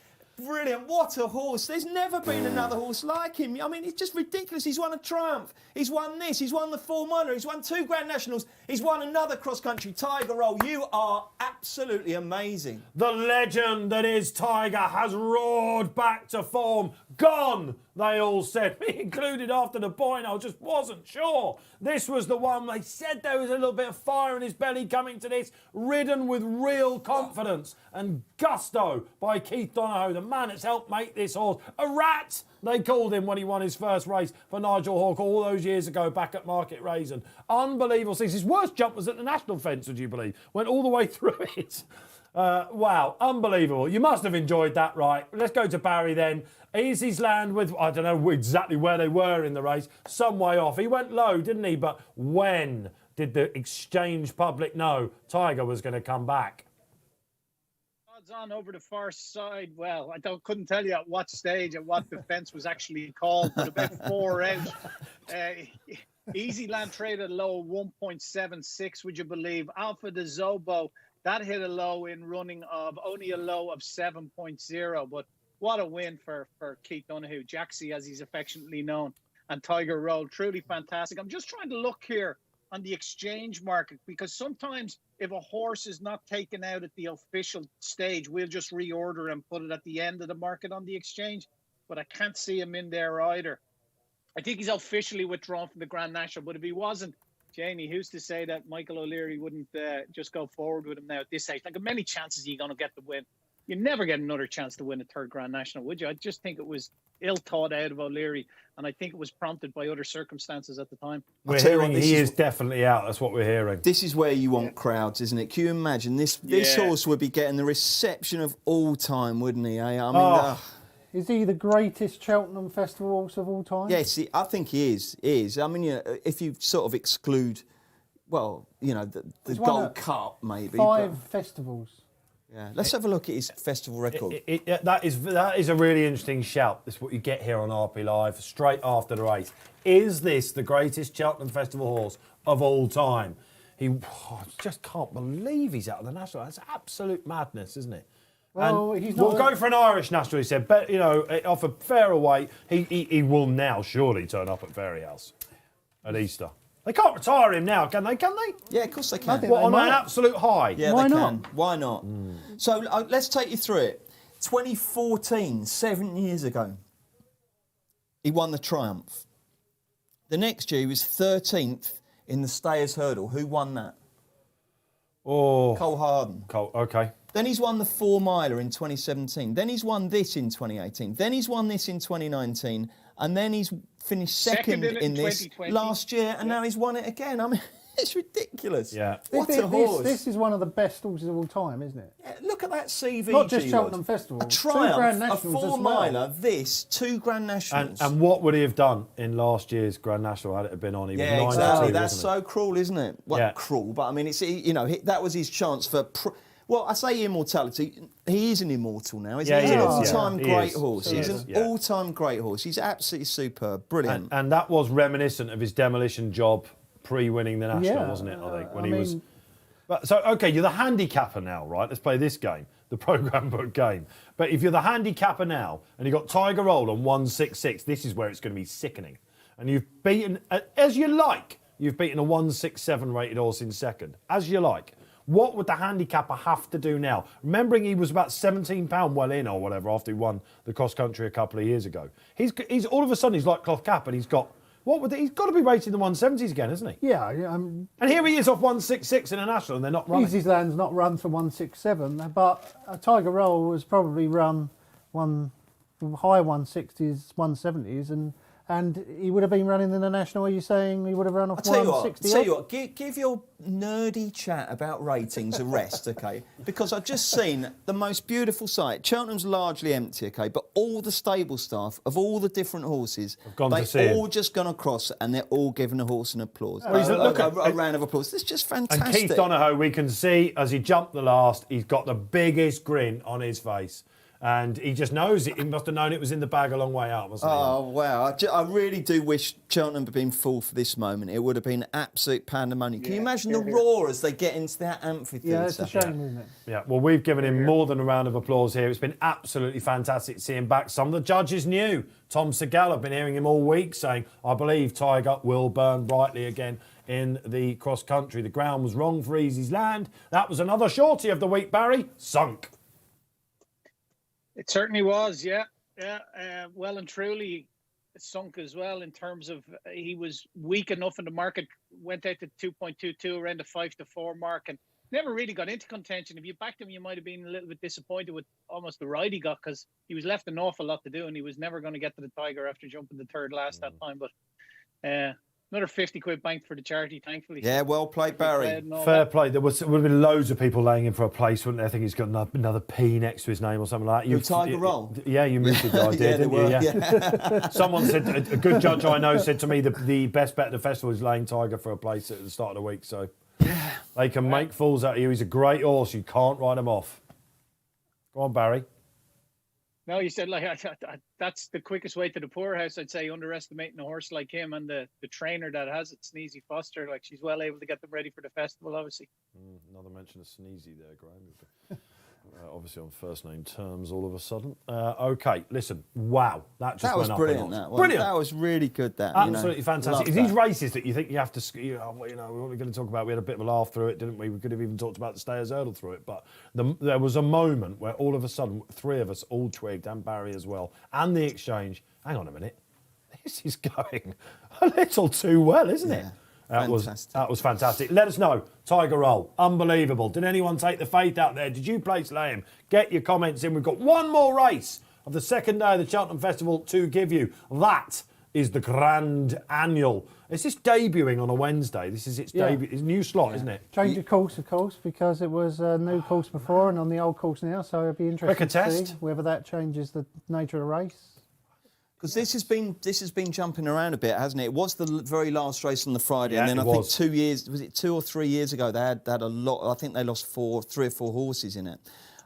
Brilliant. What a horse. There's never been another horse like him. I mean, it's just ridiculous. He's won a Triumph. He's won this. He's won the 4 Miler. He's won 2 Grand Nationals. He's won another cross-country. Tiger Roll, you are absolutely amazing. The legend that is Tiger has roared back to form. Gone, they all said. Me included after the point. I just wasn't sure. This was the one they said there was a little bit of fire in his belly coming to this. Ridden with real confidence and gusto by Keith Donoghue, the man that's helped make this horse a rat. They called him when he won his first race for Nigel Hawke all those years ago back at Market Raisin. Unbelievable. His worst jump was at the national fence, would you believe? Went all the way through it. Wow, unbelievable. You must have enjoyed that, right? Let's go to Barry then. Easy's land with, I don't know exactly where they were in the race, some way off. He went low, didn't he? But when did the Exchange public know Tiger was going to come back? Odds on over the far side. Well, couldn't tell you at what stage, at what the fence was actually called, but about 4 out. Easy land traded low 1.76, would you believe? Alpha de Zobo, that hit a low in running of only a low of 7.0. But what a win for Keith Donoghue, Jaxie as he's affectionately known, and Tiger Roll. Truly fantastic. I'm just trying to look here on the exchange market, because sometimes if a horse is not taken out at the official stage, we'll just reorder and put it at the end of the market on the exchange. But I can't see him in there either. I think he's officially withdrawn from the Grand National. But if he wasn't, Jamie, who's to say that Michael O'Leary wouldn't just go forward with him now at this stage? Like, many chances are you going to get the win? You never get another chance to win a third Grand National, would you? I just think it was ill thought out of O'Leary, and I think it was prompted by other circumstances at the time. We're hearing he is definitely out. That's what we're hearing. This is where you want crowds, isn't it? Can you imagine this horse would be getting the reception of all time, wouldn't he? I mean, is he the greatest Cheltenham Festival horse of all time? yes, I think he is. He is. I mean, if you sort of exclude, the Gold Cup maybe. 5 festivals. Yeah, let's have a look at his festival record. That is a really interesting shout. This is what you get here on RP Live straight after the race. Is this the greatest Cheltenham Festival horse of all time? I just can't believe he's out of the National. That's absolute madness, isn't it? Well, and he's not. We'll go for an Irish National, he said. But, off a fairer weight, he will now surely turn up at Fairyhouse at Easter. They can't retire him now, can they? Yeah, of course they can. On an absolute high? Yeah, Why they not? can. Why not? So let's take you through it. 2014, 7 years ago, he won the Triumph. The next year, he was 13th in the Stayers Hurdle. Who won that? Oh, Cole Harden. Okay. Then he's won the 4 miler in 2017. Then he's won this in 2018. Then he's won this in 2019. And then he's finished second in this last year. And now he's won it again. I mean, it's ridiculous. Yeah. What a horse. This is one of the best horses of all time, isn't it? Yeah, look at that CV. Not just Cheltenham Festival. A Triumph, 2 Grand a Nationals 4 as well. miler, 2 Grand Nationals. And what would he have done in last year's Grand National had it been on? He was 9 exactly. two, That's wasn't so cruel, isn't it? Well, cruel, but I mean, it's that was his chance for. Well, I say immortality. He is an immortal now, isn't he? He's an all-time great horse. He's an all-time great horse. He's absolutely superb, brilliant. And that was reminiscent of his demolition job pre-winning the National, wasn't it? I think when he was. But, so okay, you're the handicapper now, right? Let's play this game, the programme book game. But if you're the handicapper now and you've got Tiger Roll on 166, this is where it's going to be sickening. And you've beaten, as you like, you've beaten a 167 rated horse in second, as you like. What would the handicapper have to do now? Remembering he was about £17 well in or whatever after he won the cross country a couple of years ago. He's all of a sudden he's like cloth cap and he's got he's got to be rated in the 170s again, hasn't he? Yeah. And here he is off 166 in a national and they're not running. Easy Land's not run for 167, but a Tiger Roll was probably run high 160s, 170s, and he would have been running in the National. Are you saying he would have run off 160? Tell you what, give your nerdy chat about ratings a rest, okay? Because I've just seen the most beautiful sight. Cheltenham's largely empty, okay? But all the stable staff of all the different horses, they've all just gone across and they're all giving the horse an applause. A round of applause. It's just fantastic. And Keith Donohoe, we can see as he jumped the last, he's got the biggest grin on his face. And he just knows it. He must have known it was in the bag a long way out, mustn't he? Oh, wow. I really do wish Cheltenham had been full for this moment. It would have been absolute pandemonium. Can you imagine the roar as they get into that amphitheatre? Yeah, it's a shame, isn't it? Yeah, well, we've given him more than a round of applause here. It's been absolutely fantastic to see him back. Some of the judges knew. Tom Segal, I've been hearing him all week saying, I believe Tiger will burn brightly again in the cross country. The ground was wrong for Easy Land. That was another shorty of the week, Barry. Sunk. It certainly was, yeah. Well and truly sunk as well in terms of he was weak enough in the market, went out to 2.22 around the 5 to 4 mark and never really got into contention. If you backed him, you might have been a little bit disappointed with almost the ride he got because he was left an awful lot to do and he was never going to get to the Tiger after jumping the third last that time. But another 50 quid banked for the charity, thankfully. Yeah, well played, Barry. Fair play. There would have been loads of people laying in for a place, wouldn't there? I think he's got another P next to his name or something like that. Tiger Roll? Yeah, you missed it, I did, didn't you? Yeah. Someone said, a good judge I know said to me the best bet at the festival is laying Tiger for a place at the start of the week. So they can make fools out of you. He's a great horse. You can't write him off. Go on, Barry. No, you said that's the quickest way to the poorhouse. I'd say underestimating a horse like him and the trainer that has it, Sneezy Foster. Like she's well able to get them ready for the festival, obviously. Another mention of Sneezy there, Graeme. Obviously on first name terms all of a sudden. Okay, listen. Wow, that was went brilliant. up. Brilliant. That was really good. Absolutely fantastic. It's these races that you think you have to. What we're going to talk about. We had a bit of a laugh through it, didn't we? We could have even talked about the Stayers Hurdle through it. But there was a moment where all of a sudden, three of us all twigged, and Barry as well, and the Exchange. Hang on a minute. this is going a little too well, isn't it? Fantastic. That was fantastic. Let us know. Tiger Roll, unbelievable. Did anyone take the faith out there? Did you place Liam? Get your comments in. We've got one more race of the second day of the Cheltenham Festival to give you. That is the Grand Annual. Is this debuting on a Wednesday? This is its debut. It's a new slot, isn't it? Change of course, because it was a new course before and on the old course now. So it'd be interesting to see whether that changes the nature of the race. Because this has been jumping around a bit, hasn't it? It was the very last race on the Friday, and then I think 2 years, was it 2 or 3 years ago, they had a lot. I think they lost 3 or 4 horses in it.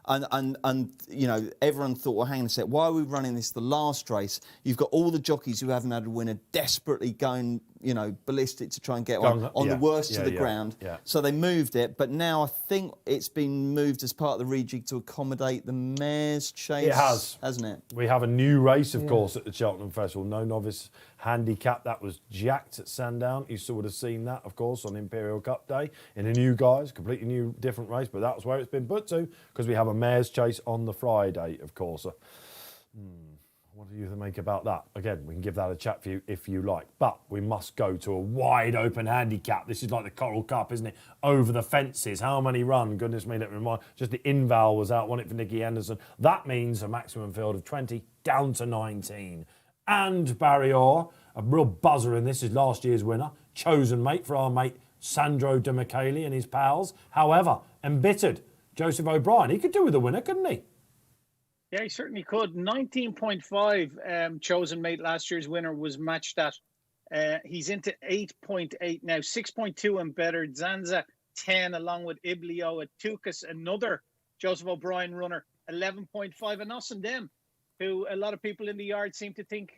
And you know, everyone thought, well, hang on a sec, why are we running this the last race? You've got all the jockeys who haven't had a winner desperately going, you know, ballistic to try and get on the worst of the ground. Yeah. So they moved it, but now I think it's been moved as part of the rejig to accommodate the Mares' Chase. It has, hasn't it? We have a new race, of course, at the Cheltenham Festival. No novice handicap. That was jacked at Sandown. You would have seen that, of course, on Imperial Cup Day in a new guise, completely new, different race. But that's where it's been put to, because we have a Mares' Chase on the Friday, of course. What do you make about that? Again, we can give that a chat for you if you like. But we must go to a wide open handicap. This is like the Coral Cup, isn't it? Over the fences. How many run? Goodness me, let me remind. Just the Inval was out, won it for Nicky Henderson. That means a maximum field of 20 down to 19. And Barry Orr, a real buzzer in this, is last year's winner. Chosen mate for our mate Sandro De Michele and his pals. However, embittered Joseph O'Brien. He could do with a winner, couldn't he? Yeah, he certainly could. 19.5 chosen mate. Last year's winner was matched at. He's into 8.8 now. 6.2 embittered. Zanza 10 along with Iblio at Tukas, another Joseph O'Brien runner. 11.5 and us and them, who a lot of people in the yard seem to think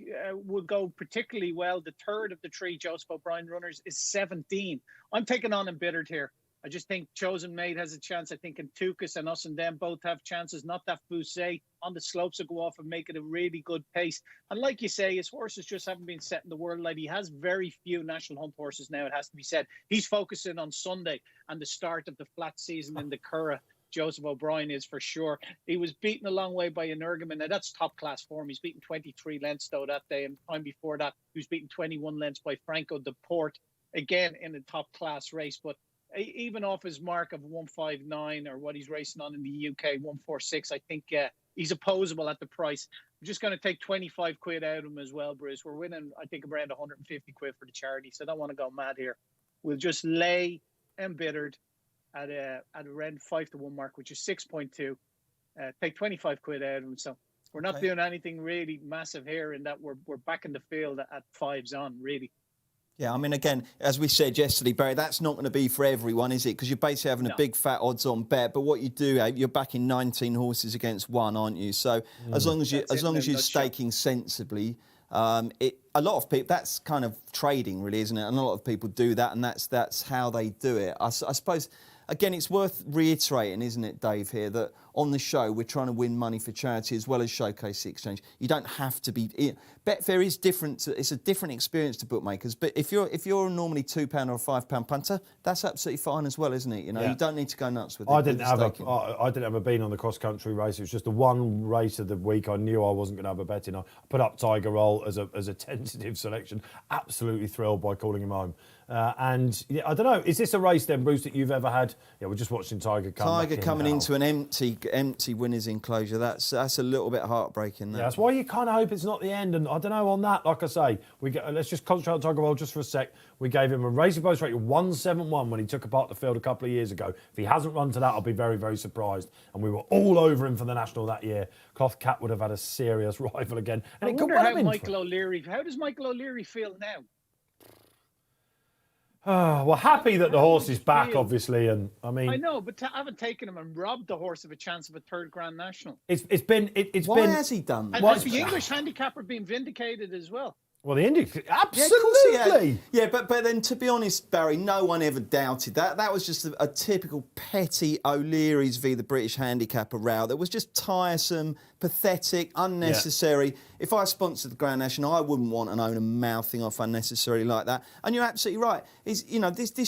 would go particularly well. The third of the 3 Joseph O'Brien runners is 17. I'm taking on embittered here. I just think Chosen Mate has a chance. I think Tukas and us and them both have chances. Not that Fusé on the slopes will go off and make it a really good pace. And like you say, his horses just haven't been set in the world light. He has very few National Hunt horses now, it has to be said. He's focusing on Sunday and the start of the flat season in the Curragh. Joseph O'Brien is for sure. He was beaten a long way by Energumen. Now that's top class form. He's beaten 23 lengths though that day, and time before that he was beaten 21 lengths by Franco de Port, again in a top class race. But even off his mark of 159 or what he's racing on in the UK, 146, I think he's opposable at the price. I'm just going to take 25 quid out of him as well, Bruce. We're winning, I think, around 150 quid for the charity, so I don't want to go mad here. We'll just lay embittered at around 5-1 mark, which is 6.2. Take 25 quid out of him. So we're not doing anything really massive here in that we're back in the field at 5s on, really. Yeah, I mean, again, as we said yesterday, Barry, that's not going to be for everyone, is it? Because you're basically having a big fat odds-on bet. But what you do, you're backing 19 horses against 1, aren't you? So as long as you're staking sensibly, a lot of people, that's kind of trading, really, isn't it? And a lot of people do that, and that's how they do it. I suppose. Again, it's worth reiterating, isn't it, Dave, here, that on the show we're trying to win money for charity as well as showcase the exchange. You don't have to be... Betfair is different. It's a different experience to bookmakers. But if you're normally £2 or a £5 punter, that's absolutely fine as well, isn't it? You know, you don't need to go nuts with it. I didn't have a bean on the cross-country race. It was just the one race of the week I knew I wasn't going to have a bet in. I put up Tiger Roll as a tentative selection. Absolutely thrilled by calling him home. And I don't know, is this a race then, Bruce, that you've ever had? Yeah, we're just watching Tiger coming into an empty winners enclosure. That's a little bit heartbreaking. Yeah, that's why you kind of hope it's not the end. And I don't know on that. Like I say, let's just concentrate on Tiger Roll just for a sec. We gave him a racing post rate of 171 when he took apart the field a couple of years ago. If he hasn't run to that, I'll be very, very surprised. And we were all over him for the National that year. Cloth Cat would have had a serious rival again. And I wonder how does Michael O'Leary feel now? Well, happy that the horse is back, obviously, and I mean, I know, but haven't taken him and robbed the horse of a chance of a third Grand National. Why has he done that? And has the English handicapper been vindicated as well? Well, the Indian, absolutely. Yeah, but then to be honest, Barry, no one ever doubted that. That was just a typical petty O'Leary's v the British handicapper row that was just tiresome, pathetic, unnecessary. If I sponsored the Grand National, I wouldn't want an owner mouthing off unnecessarily like that. And you're absolutely right. This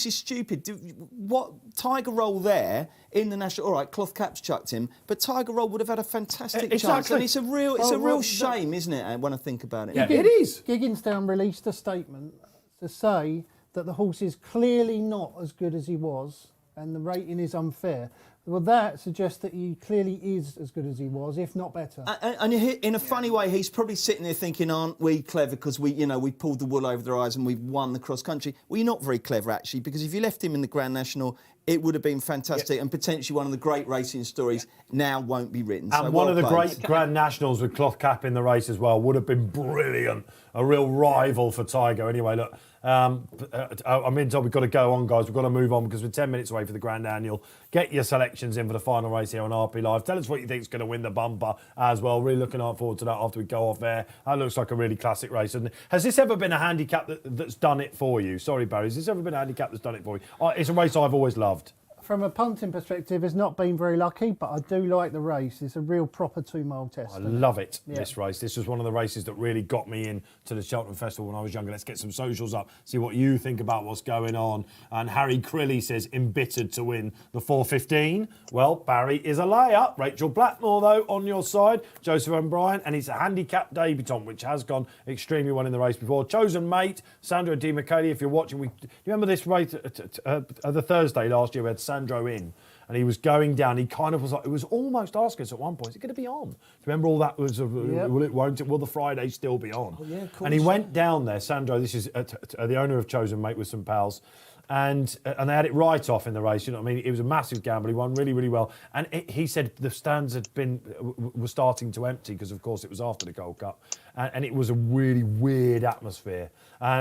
is stupid. What Tiger Roll there in the national? All right, cloth caps chucked him, but Tiger Roll would have had a fantastic chance. And it's a real shame, isn't it? When I think about it. Yeah, it is. Gigginsdown released a statement to say that the horse is clearly not as good as he was, and the rating is unfair. Well, that suggests that he clearly is as good as he was, if not better. And in a funny way, he's probably sitting there thinking, "Aren't we clever? Because we pulled the wool over their eyes and we've won the cross country." Well, you're not very clever actually, because if you left him in the Grand National, it would have been fantastic and potentially one of the great racing stories now won't be written. And so one of the played. great Grand Nationals with cloth cap in the race as well would have been brilliant. A real rival for Tiger. Anyway, look. Todd, we've got to go on, guys. We've got to move on because we're 10 minutes away for the Grand Annual. Get your selections in for the final race here on RP Live. Tell us what you think is going to win the bumper as well. Really looking forward to that after we go off air. That looks like a really classic race. And has this ever been a handicap that's done it for you? Sorry, Barry. Has this ever been a handicap that's done it for you? It's a race I've always loved. From a punting perspective, it's not been very lucky, but I do like the race. It's a real proper 2-mile test. I love it, this race. This was one of the races that really got me into the Cheltenham Festival when I was younger. Let's get some socials up, see what you think about what's going on. And Harry Crilly says, embittered to win the 4:15. Well, Barry is a layup. Rachel Blackmore, though, on your side. Joseph O'Brien, and he's a handicap debutant, which has gone extremely well in the race before. Chosen mate, Sandro Di Michele, if you're watching. Do you remember this race the Thursday last year? We had Sandro in, and he was going down. He kind of was like, it was almost asking us at one point, is it going to be on? Do you remember all that was, will it, won't it? Will the Friday still be on? Oh, yeah, of course. And he went down there, Sandro, this is the owner of Chosen Mate with some pals, and they had it right off in the race. You know what I mean? It was a massive gamble. He won really, really well. And he said the stands were starting to empty because, of course, it was after the Gold Cup. And it was a really weird atmosphere.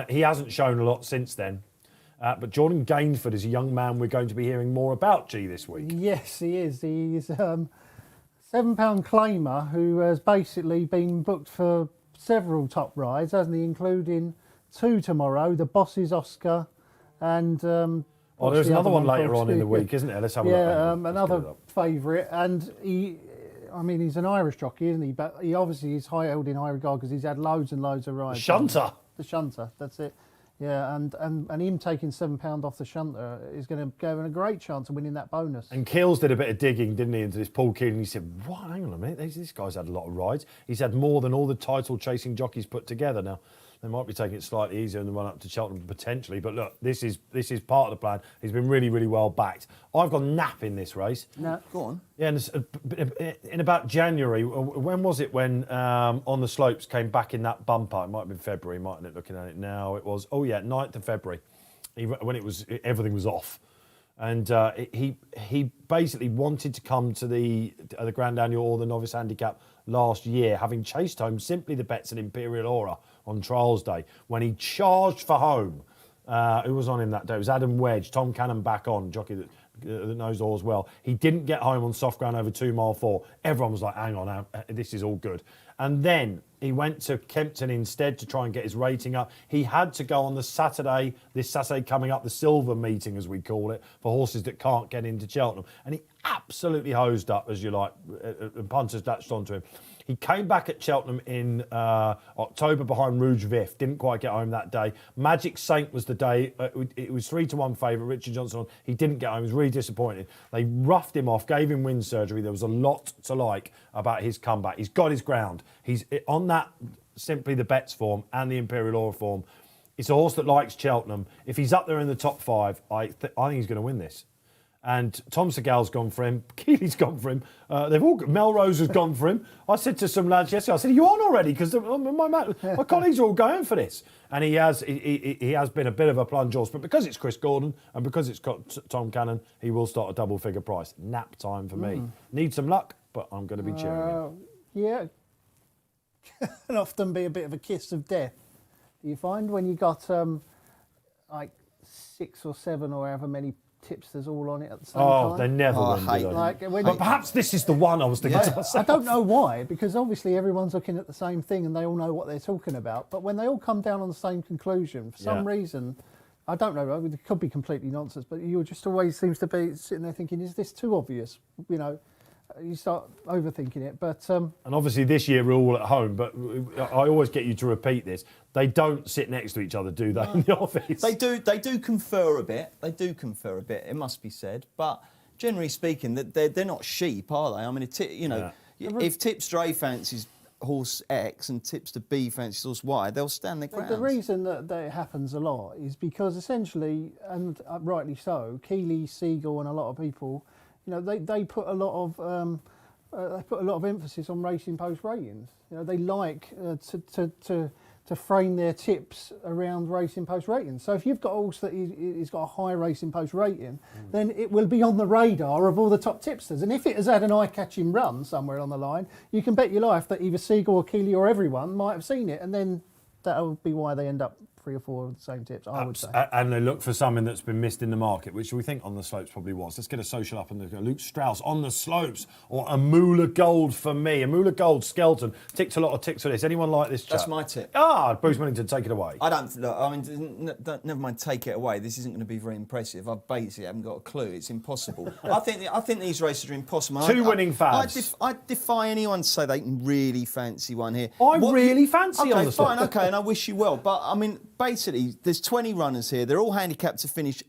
He hasn't shown a lot since then. But Jordan Gainford is a young man we're going to be hearing more about, this week. Yes, he is. He's a £7 claimer who has basically been booked for several top rides, hasn't he, including 2 tomorrow, the Bosses Oscar and... there's another one later on in the week, isn't there? Let's have a look. Yeah, another favourite. And he's an Irish jockey, isn't he? But he obviously is held in high regard because he's had loads and loads of rides. Shunter. The Shunter, that's it. Yeah, and him taking £7 off the Shunter is going to go in a great chance of winning that bonus. And Keels did a bit of digging, didn't he, into this Paul Keelan. He said, "What? Hang on a minute. This guy's had a lot of rides. He's had more than all the title-chasing jockeys put together." Now, they might be taking it slightly easier in the run-up to Cheltenham, potentially. But look, this is part of the plan. He's been really, really well backed. I've got Nap in this race. No. Go on. Yeah, and in about January, when was it when On the Slopes came back in that bumper? It might have been February, mightn't it, looking at it now? It was, 9th of February, when everything was off. And he basically wanted to come to the Grand Annual or the Novice Handicap last year, having chased home Simply the Bets and Imperial Aura on Trials Day, when he charged for home. Who was on him that day? It was Adam Wedge, Tom Cannon back on, jockey that knows all as well. He didn't get home on soft ground over 2 mile 4. Everyone was like, hang on, this is all good. And then he went to Kempton instead to try and get his rating up. He had to go on this Saturday coming up, the Silver Meeting, as we call it, for horses that can't get into Cheltenham. And he absolutely hosed up, as you like, and punters latched onto him. He came back at Cheltenham in October behind Rouge Vif. Didn't quite get home that day. Magic Saint was the day. It was 3-1 favourite. Richard Johnson on. He didn't get home. He was really disappointed. They roughed him off, gave him wind surgery. There was a lot to like about his comeback. He's got his ground. He's on that Simply the Bets form and the Imperial Aura form. It's a horse that likes Cheltenham. If he's up there in the top 5, I think he's going to win this. And Tom Segal's gone for him. Keely's gone for him. Melrose has gone for him. I said to some lads yesterday, I said, "Are you on already?" Because my colleagues are all going for this. And he has been a bit of a plunge horse. But because it's Chris Gordon and because it's got Tom Cannon, he will start a double-figure price. Nap time for me. Need some luck, but I'm going to be cheering him. Yeah. Can often be a bit of a kiss of death. Do you find when you got like 6 or 7 or however many tipsters all on it at the same time? They never win, do they? But perhaps this is the one I was thinking to myself. I don't know why, because obviously everyone's looking at the same thing and they all know what they're talking about. But when they all come down on the same conclusion, for some reason, I don't know, it could be completely nonsense, but you just always seems to be sitting there thinking, is this too obvious? You know, you start overthinking it. But And obviously this year we're all at home, but I always get you to repeat this. They don't sit next to each other, do they, in the office? They do confer a bit. It must be said. But generally speaking, they're not sheep, are they? I mean, if Tipster A fancies horse X and Tipster B fancies horse Y, they'll stand their ground. the reason that it happens a lot is because essentially, and rightly so, Keeley, Siegel, and a lot of people, they put a lot of emphasis on Racing Post ratings. They like to frame their tips around Racing Post ratings. So if you've got a horse that is got a high Racing Post rating, then it will be on the radar of all the top tipsters. And if it has had an eye-catching run somewhere on the line, you can bet your life that either Siegel or Keeley or everyone might have seen it, and then that'll be why they end up 3 or 4 of the same tips, I would say. And they look for something that's been missed in the market, which we think On the Slopes probably was. Let's get a social up and Luke Strauss, On the Slopes, or Amula Gold for me. Amula Gold, Skelton, ticked a lot of ticks for this. Anyone like this chap? That's my tip. Bruce Millington, take it away. Never mind, take it away. This isn't going to be very impressive. I basically haven't got a clue. It's impossible. I think these races are impossible. Two winning fabs. I defy anyone to say they can really fancy one here. Really fancy On the Slopes. Fine, okay, and I wish you well. But, I mean, basically, there's 20 runners here. They're all handicapped to finish,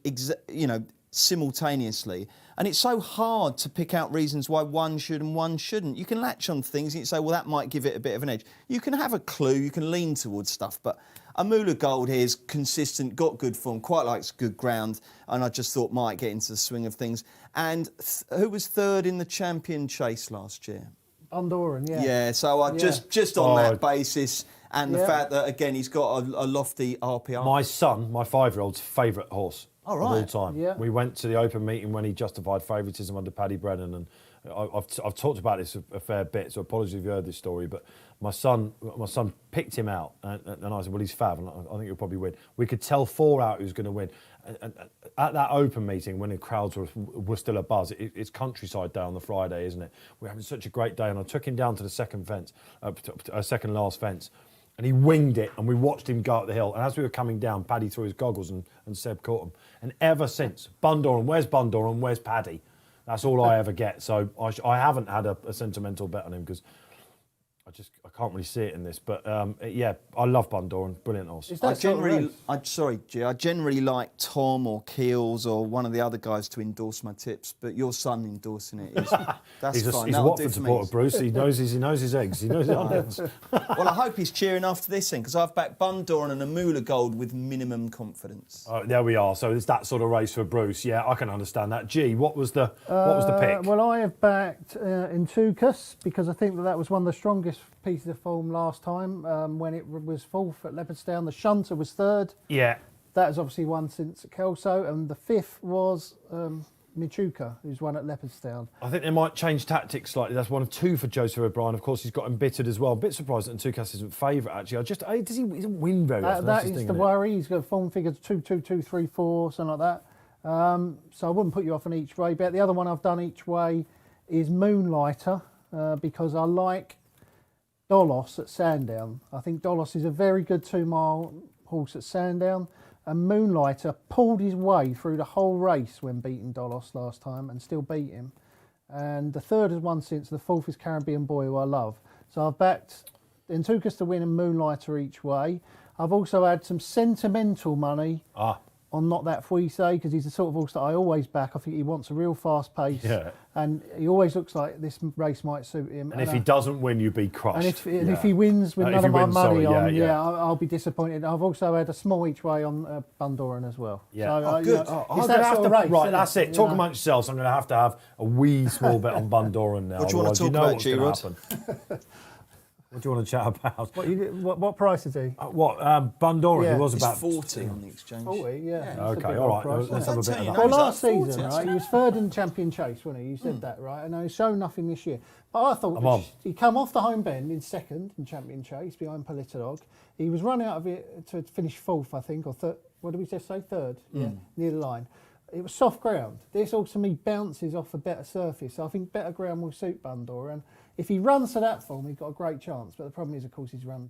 simultaneously. And it's so hard to pick out reasons why one should and one shouldn't. You can latch on things and you say, well, that might give it a bit of an edge. You can have a clue, you can lean towards stuff. But Amula Gold here is consistent, got good form, quite likes good ground. And I just thought might get into the swing of things. And who was third in the champion chase last year? Bundoran, yeah. Yeah, so just on that basis... And the fact that, again, he's got a lofty RPR. My son, my 5-year-old's favourite horse of all time. Yeah. We went to the Open meeting when he justified favouritism under Paddy Brennan, and I've talked about this a fair bit, so apologies if you heard this story, but my son picked him out, and I said, well, he's fab, and I think he'll probably win. We could tell 4 out who's going to win. And at that Open meeting, when the crowds were still a buzz, it's Countryside Day on the Friday, isn't it? We're having such a great day, and I took him down to the second last fence, and he winged it, and we watched him go up the hill. And as we were coming down, Paddy threw his goggles, and Seb caught him. And ever since, Bundoran, where's Bundoran, where's Paddy? That's all I ever get. So I haven't had a sentimental bet on him because I can't really see it in this. But I love Bundoran, brilliant horse. I generally like Tom or Keels or one of the other guys to endorse my tips, but your son endorsing it is that's fine. He's a Watford supporter, Bruce. He knows his eggs. He knows his onions. Well, I hope he's cheering after this then, because I've backed Bundoran and Amula Gold with minimum confidence. There we are. So it's that sort of race for Bruce. Yeah, I can understand that. G, what was the pick? Well, I have backed Intukas because I think that was one of the strongest pieces of form last time when it was 4th at Leopardstown. The Shunter was 3rd. Yeah. That has obviously won since at Kelso, and the 5th was Michuka, who's won at Leopardstown. I think they might change tactics slightly. That's 1 of 2 for Joseph O'Brien. Of course, he's got embittered as well. A bit surprised that Intukas isn't favourite, actually. He doesn't win very often. That is the worry. He's got a form figure 2, 2, 2, 3, 4, something like that. So I wouldn't put you off an each way bet. The other one I've done each way is Moonlighter because I like Dolos at Sandown. I think Dolos is a very good 2-mile horse at Sandown, and Moonlighter pulled his way through the whole race when beating Dolos last time and still beat him. And the 3rd has won since. The 4th is Caribbean Boy, who I love. So I've backed Intukas to win and Moonlighter each way. I've also had some sentimental money on Not That Fuise, because he's the sort of horse that I always back. I think he wants a real fast pace, and he always looks like this race might suit him. And if he doesn't win, you'd be crushed. And if he wins with none of my money on, I'll be disappointed. I've also had a small each way on Bundoran as well. Yeah, so, good. It's that sort of race, right, that's it. Talk amongst yourselves. I'm going to have a wee small bet on Bundoran now. What do you want to talk about, G-Rod? What do you want to chat about? What price is he? Bundoran, he was about 40 on the exchange. 40, yeah. Okay, all right. Price, let's have a bit of that. Well, last season, right, he was 3rd in Champion Chase, wasn't he? You said that, right? And he's shown nothing this year. But I thought he come off the home bend in 2nd in Champion Chase behind Politodog. He was run out of it to finish 4th, I think, or 3rd. What did we just say? 3rd, near the line. It was soft ground. This all to me bounces off a better surface. So I think better ground will suit Bundoran. If he runs to that form, he's got a great chance. But the problem is, of course, he's run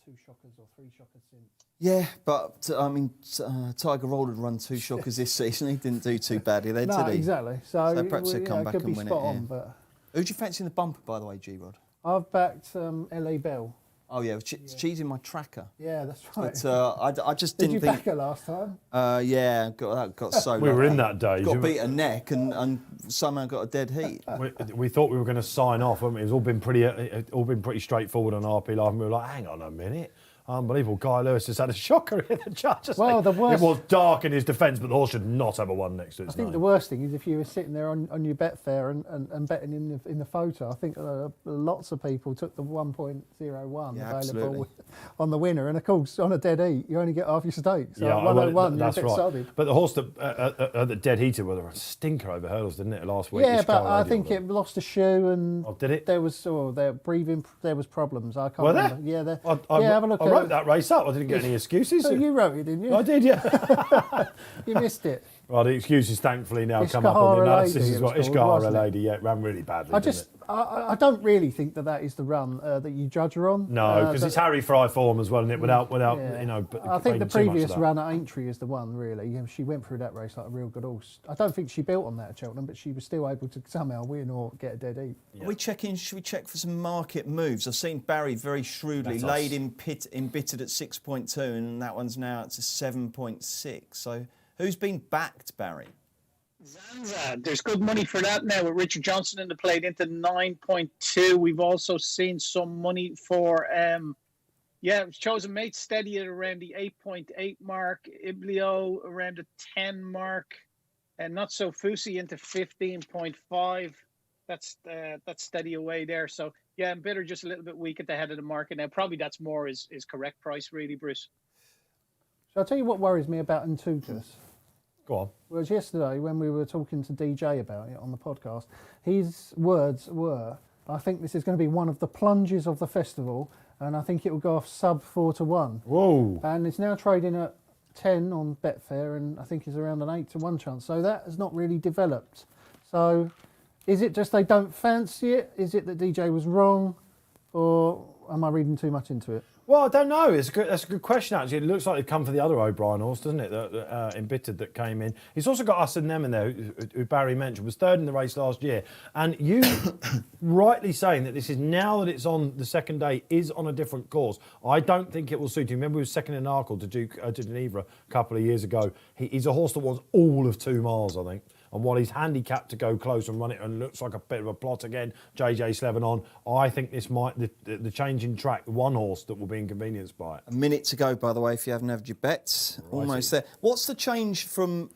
2 shockers or 3 shockers since. Yeah, but I mean, Tiger Roll had run 2 shockers this season. He didn't do too badly there, did he? Exactly. So perhaps he'll come back could and be win spot it. on, but Who do you fancy in the bumper, by the way, G-Rod? I've backed LA Bell. Oh, yeah, she's in my tracker. Yeah, that's right. But I just didn't Did you think... back her last time? Yeah, got so We were lucky. in that days. Got beat a neck and somehow got a dead heat. We thought we were going to sign off, haven't we? It's all been pretty straightforward on RP Live, and we were like, hang on a minute. Unbelievable. Guy Lewis has had a shocker here. The judge just The worst... It was dark in his defence, but the horse should not have a one next to its I think name. the worst thing is if you were sitting there on your Betfair and betting in the photo. I think lots of people took the 1.01 available absolutely. on the winner, and of course on a dead heat you only get half your stakes. So Yeah, at 101 that's you're a bit right. solid. But the horse that dead heated was a stinker over hurdles, didn't it, last week? Yeah, but I think it lost a shoe and did it? There was breathing. There was problems. I can't Were remember. there? Yeah, have a look. I wrote that race up. I didn't get any excuses. Oh, you wrote it, didn't you? I did, yeah. You missed it. Well, the excuses thankfully now come up on the analysis as well. Ishgahara Lady, yeah, ran really badly. I don't really think that is the run that you judge her on. No, because it's Harry Fry form as well, isn't it? Without yeah. you know. But I think the too much of previous that. run at Aintree is the one, really. She went through that race like a real good horse. I don't think she built on that at Cheltenham, but she was still able to somehow win or get a dead heat. Yeah. Should we check for some market moves? I've seen Barry very shrewdly laid embittered at 6.2, and that one's now at 7.6. So who's been backed, Barry? Zanza, there's good money for that now with Richard Johnson in the plate into 9.2. We've also seen some money for, Chosen Mate steady at around the 8.8 mark, Iblio around the 10 mark, and Not So Fusi into 15.5. That's steady away there. So, yeah, and Bitter just a little bit weak at the head of the market now. Probably that's more is correct price, really, Bruce. So I'll tell you what worries me about Entutus. Go on. Well, yesterday when we were talking to DJ about it on the podcast, his words were, I think this is going to be one of the plunges of the festival, and I think it will go off sub 4-1. Whoa. And it's now trading at 10 on Betfair, and I think it's around an 8-1 chance. So that has not really developed. So is it just they don't fancy it? Is it that DJ was wrong? Or am I reading too much into it? Well, I don't know. That's a good question, actually. It looks like they've come for the other O'Brien horse, doesn't it? The Embittered that came in. He's also got Us and Them in there, who Barry mentioned, was third in the race last year. And you rightly saying that this is, now that it's on the second day, is on a different course. I don't think it will suit him. Remember, he was second in Arkle to Geneva a couple of years ago. He's a horse that wants all of 2 miles, I think. And while he's handicapped to go close and run it and looks like a bit of a plot again, JJ Slevin on, I think this might, the change in track, one horse that will be inconvenienced by it. A minute to go, by the way, if you haven't had your bets. Righty. Almost there. What's the change from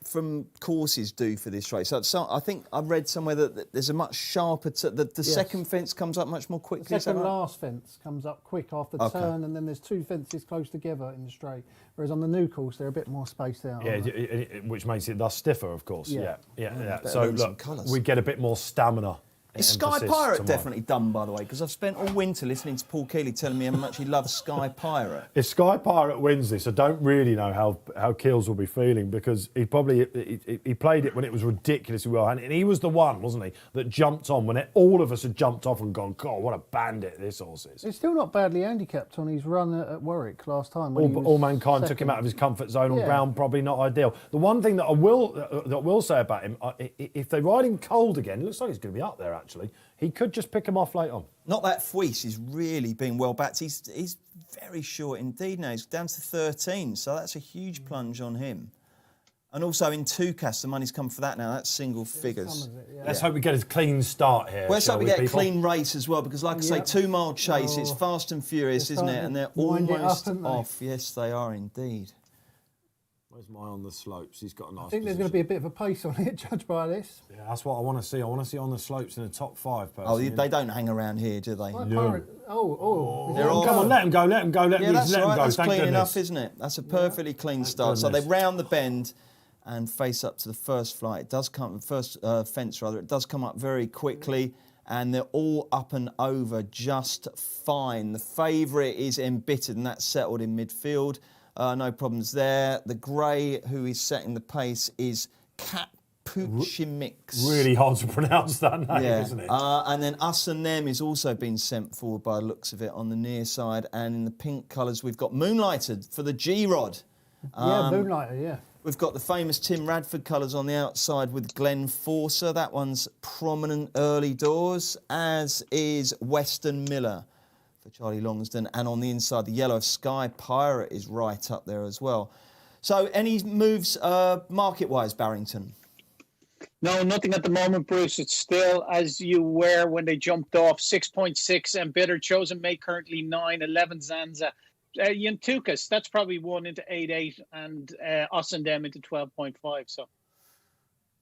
courses do for this race? So I think I read somewhere that there's a much sharper... the Yes. second fence comes up much more quickly. The is that second right? last fence comes up quick after the turn, and then there's 2 fences close together in the straight. Whereas on the new course, they're a bit more spaced out. Yeah, which makes it thus stiffer, of course. Yeah. So look, we get a bit more stamina. Is Sky Pirate definitely done, by the way? Because I've spent all winter listening to Paul Keeley telling me how much he loves Sky Pirate. If Sky Pirate wins this, I don't really know how Keels will be feeling, because he played it when it was ridiculously well, and he was the one, wasn't he, that jumped on when all of us had jumped off and gone, God, what a bandit this horse is. It's still not badly handicapped on his run at Warwick last time. All Mankind took him out of his comfort zone on ground, probably not ideal. The one thing that I will say about him, if they ride him cold again, it looks like he's going to be up there, actually. He could just pick him off late on. Not that Fuis is really being well backed. He's very short indeed now. He's down to 13, so that's a huge plunge on him. And also in Tukas, the money's come for that now. That's single figures. Let's hope we get a clean start here. Let's hope we get a clean race as well, because like I say, 2 mile chase, it's fast and furious, isn't it? And they're almost off. Yes, they are indeed. Where's my on the slopes? He's got a nice I think there's going to be a bit of a pace on it, judged by this. Yeah, that's what I want to see. I want to see on the slopes in the top 5. Personally. Oh, they don't hang around here, do they? No. Come on, let him go. Let him go. Yeah, that's right. That's Thank clean goodness. enough, isn't it? That's a perfectly clean start. So they round the bend and face up to the first flight. It does come first fence rather. It does come up very quickly, and they're all up and over just fine. The favourite is Embittered, and that's settled in midfield. No problems there. The grey, who is setting the pace, is Capuchimix. Really hard to pronounce that name, isn't it? And then Us and Them is also been sent forward by the looks of it on the near side. And in the pink colours, we've got Moonlighted for the G-Rod. Moonlighter, yeah. We've got the famous Tim Radford colours on the outside with Glen Forcer. That one's prominent early doors, as is Western Miller for Charlie Longsdon. And on the inside, the yellow of Sky Pirate is right up there as well. So any moves market-wise, Barrington? No, nothing at the moment, Bruce. It's still as you were when they jumped off. 6.6 and Bitter. Chosen Mate currently 9. 11 Zanza. Yantukas, that's probably 1 into 8.8, and us and them into 12.5. So,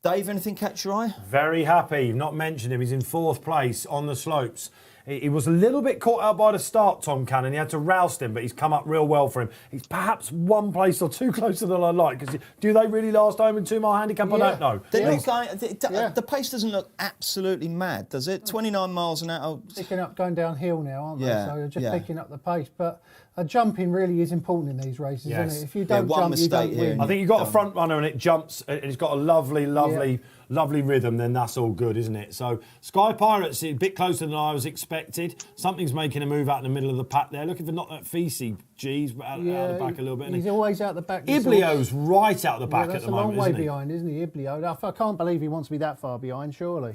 Dave, anything catch your eye? Very happy. You've not mentioned him. He's in 4th place on the slopes. He was a little bit caught out by the start, Tom Cannon. He had to roust him, but he's come up real well for him. He's perhaps 1 place or 2 closer than I like. Because do they really last home in 2 mile handicap? Yeah. I don't know. They're not going, the pace doesn't look absolutely mad, does it? 29 miles an hour. Picking up, going downhill now, aren't they? Yeah, So they're just yeah. picking up the pace. But jumping really is important in these races, Yes. isn't it? If you don't one jump, you mistake don't here win. and I think you've got a front runner and it jumps and it's got a lovely rhythm, then that's all good, isn't it? So Sky Pirates a bit closer than I was expected. Something's making a move out in the middle of the pack there. Looking for not that Feecey, geez, but out of the back a little bit. He's always out the back. Iblio's right out the back that's at the a long moment, way isn't he? behind, isn't he, Iblio? I can't believe he wants to be that far behind, surely.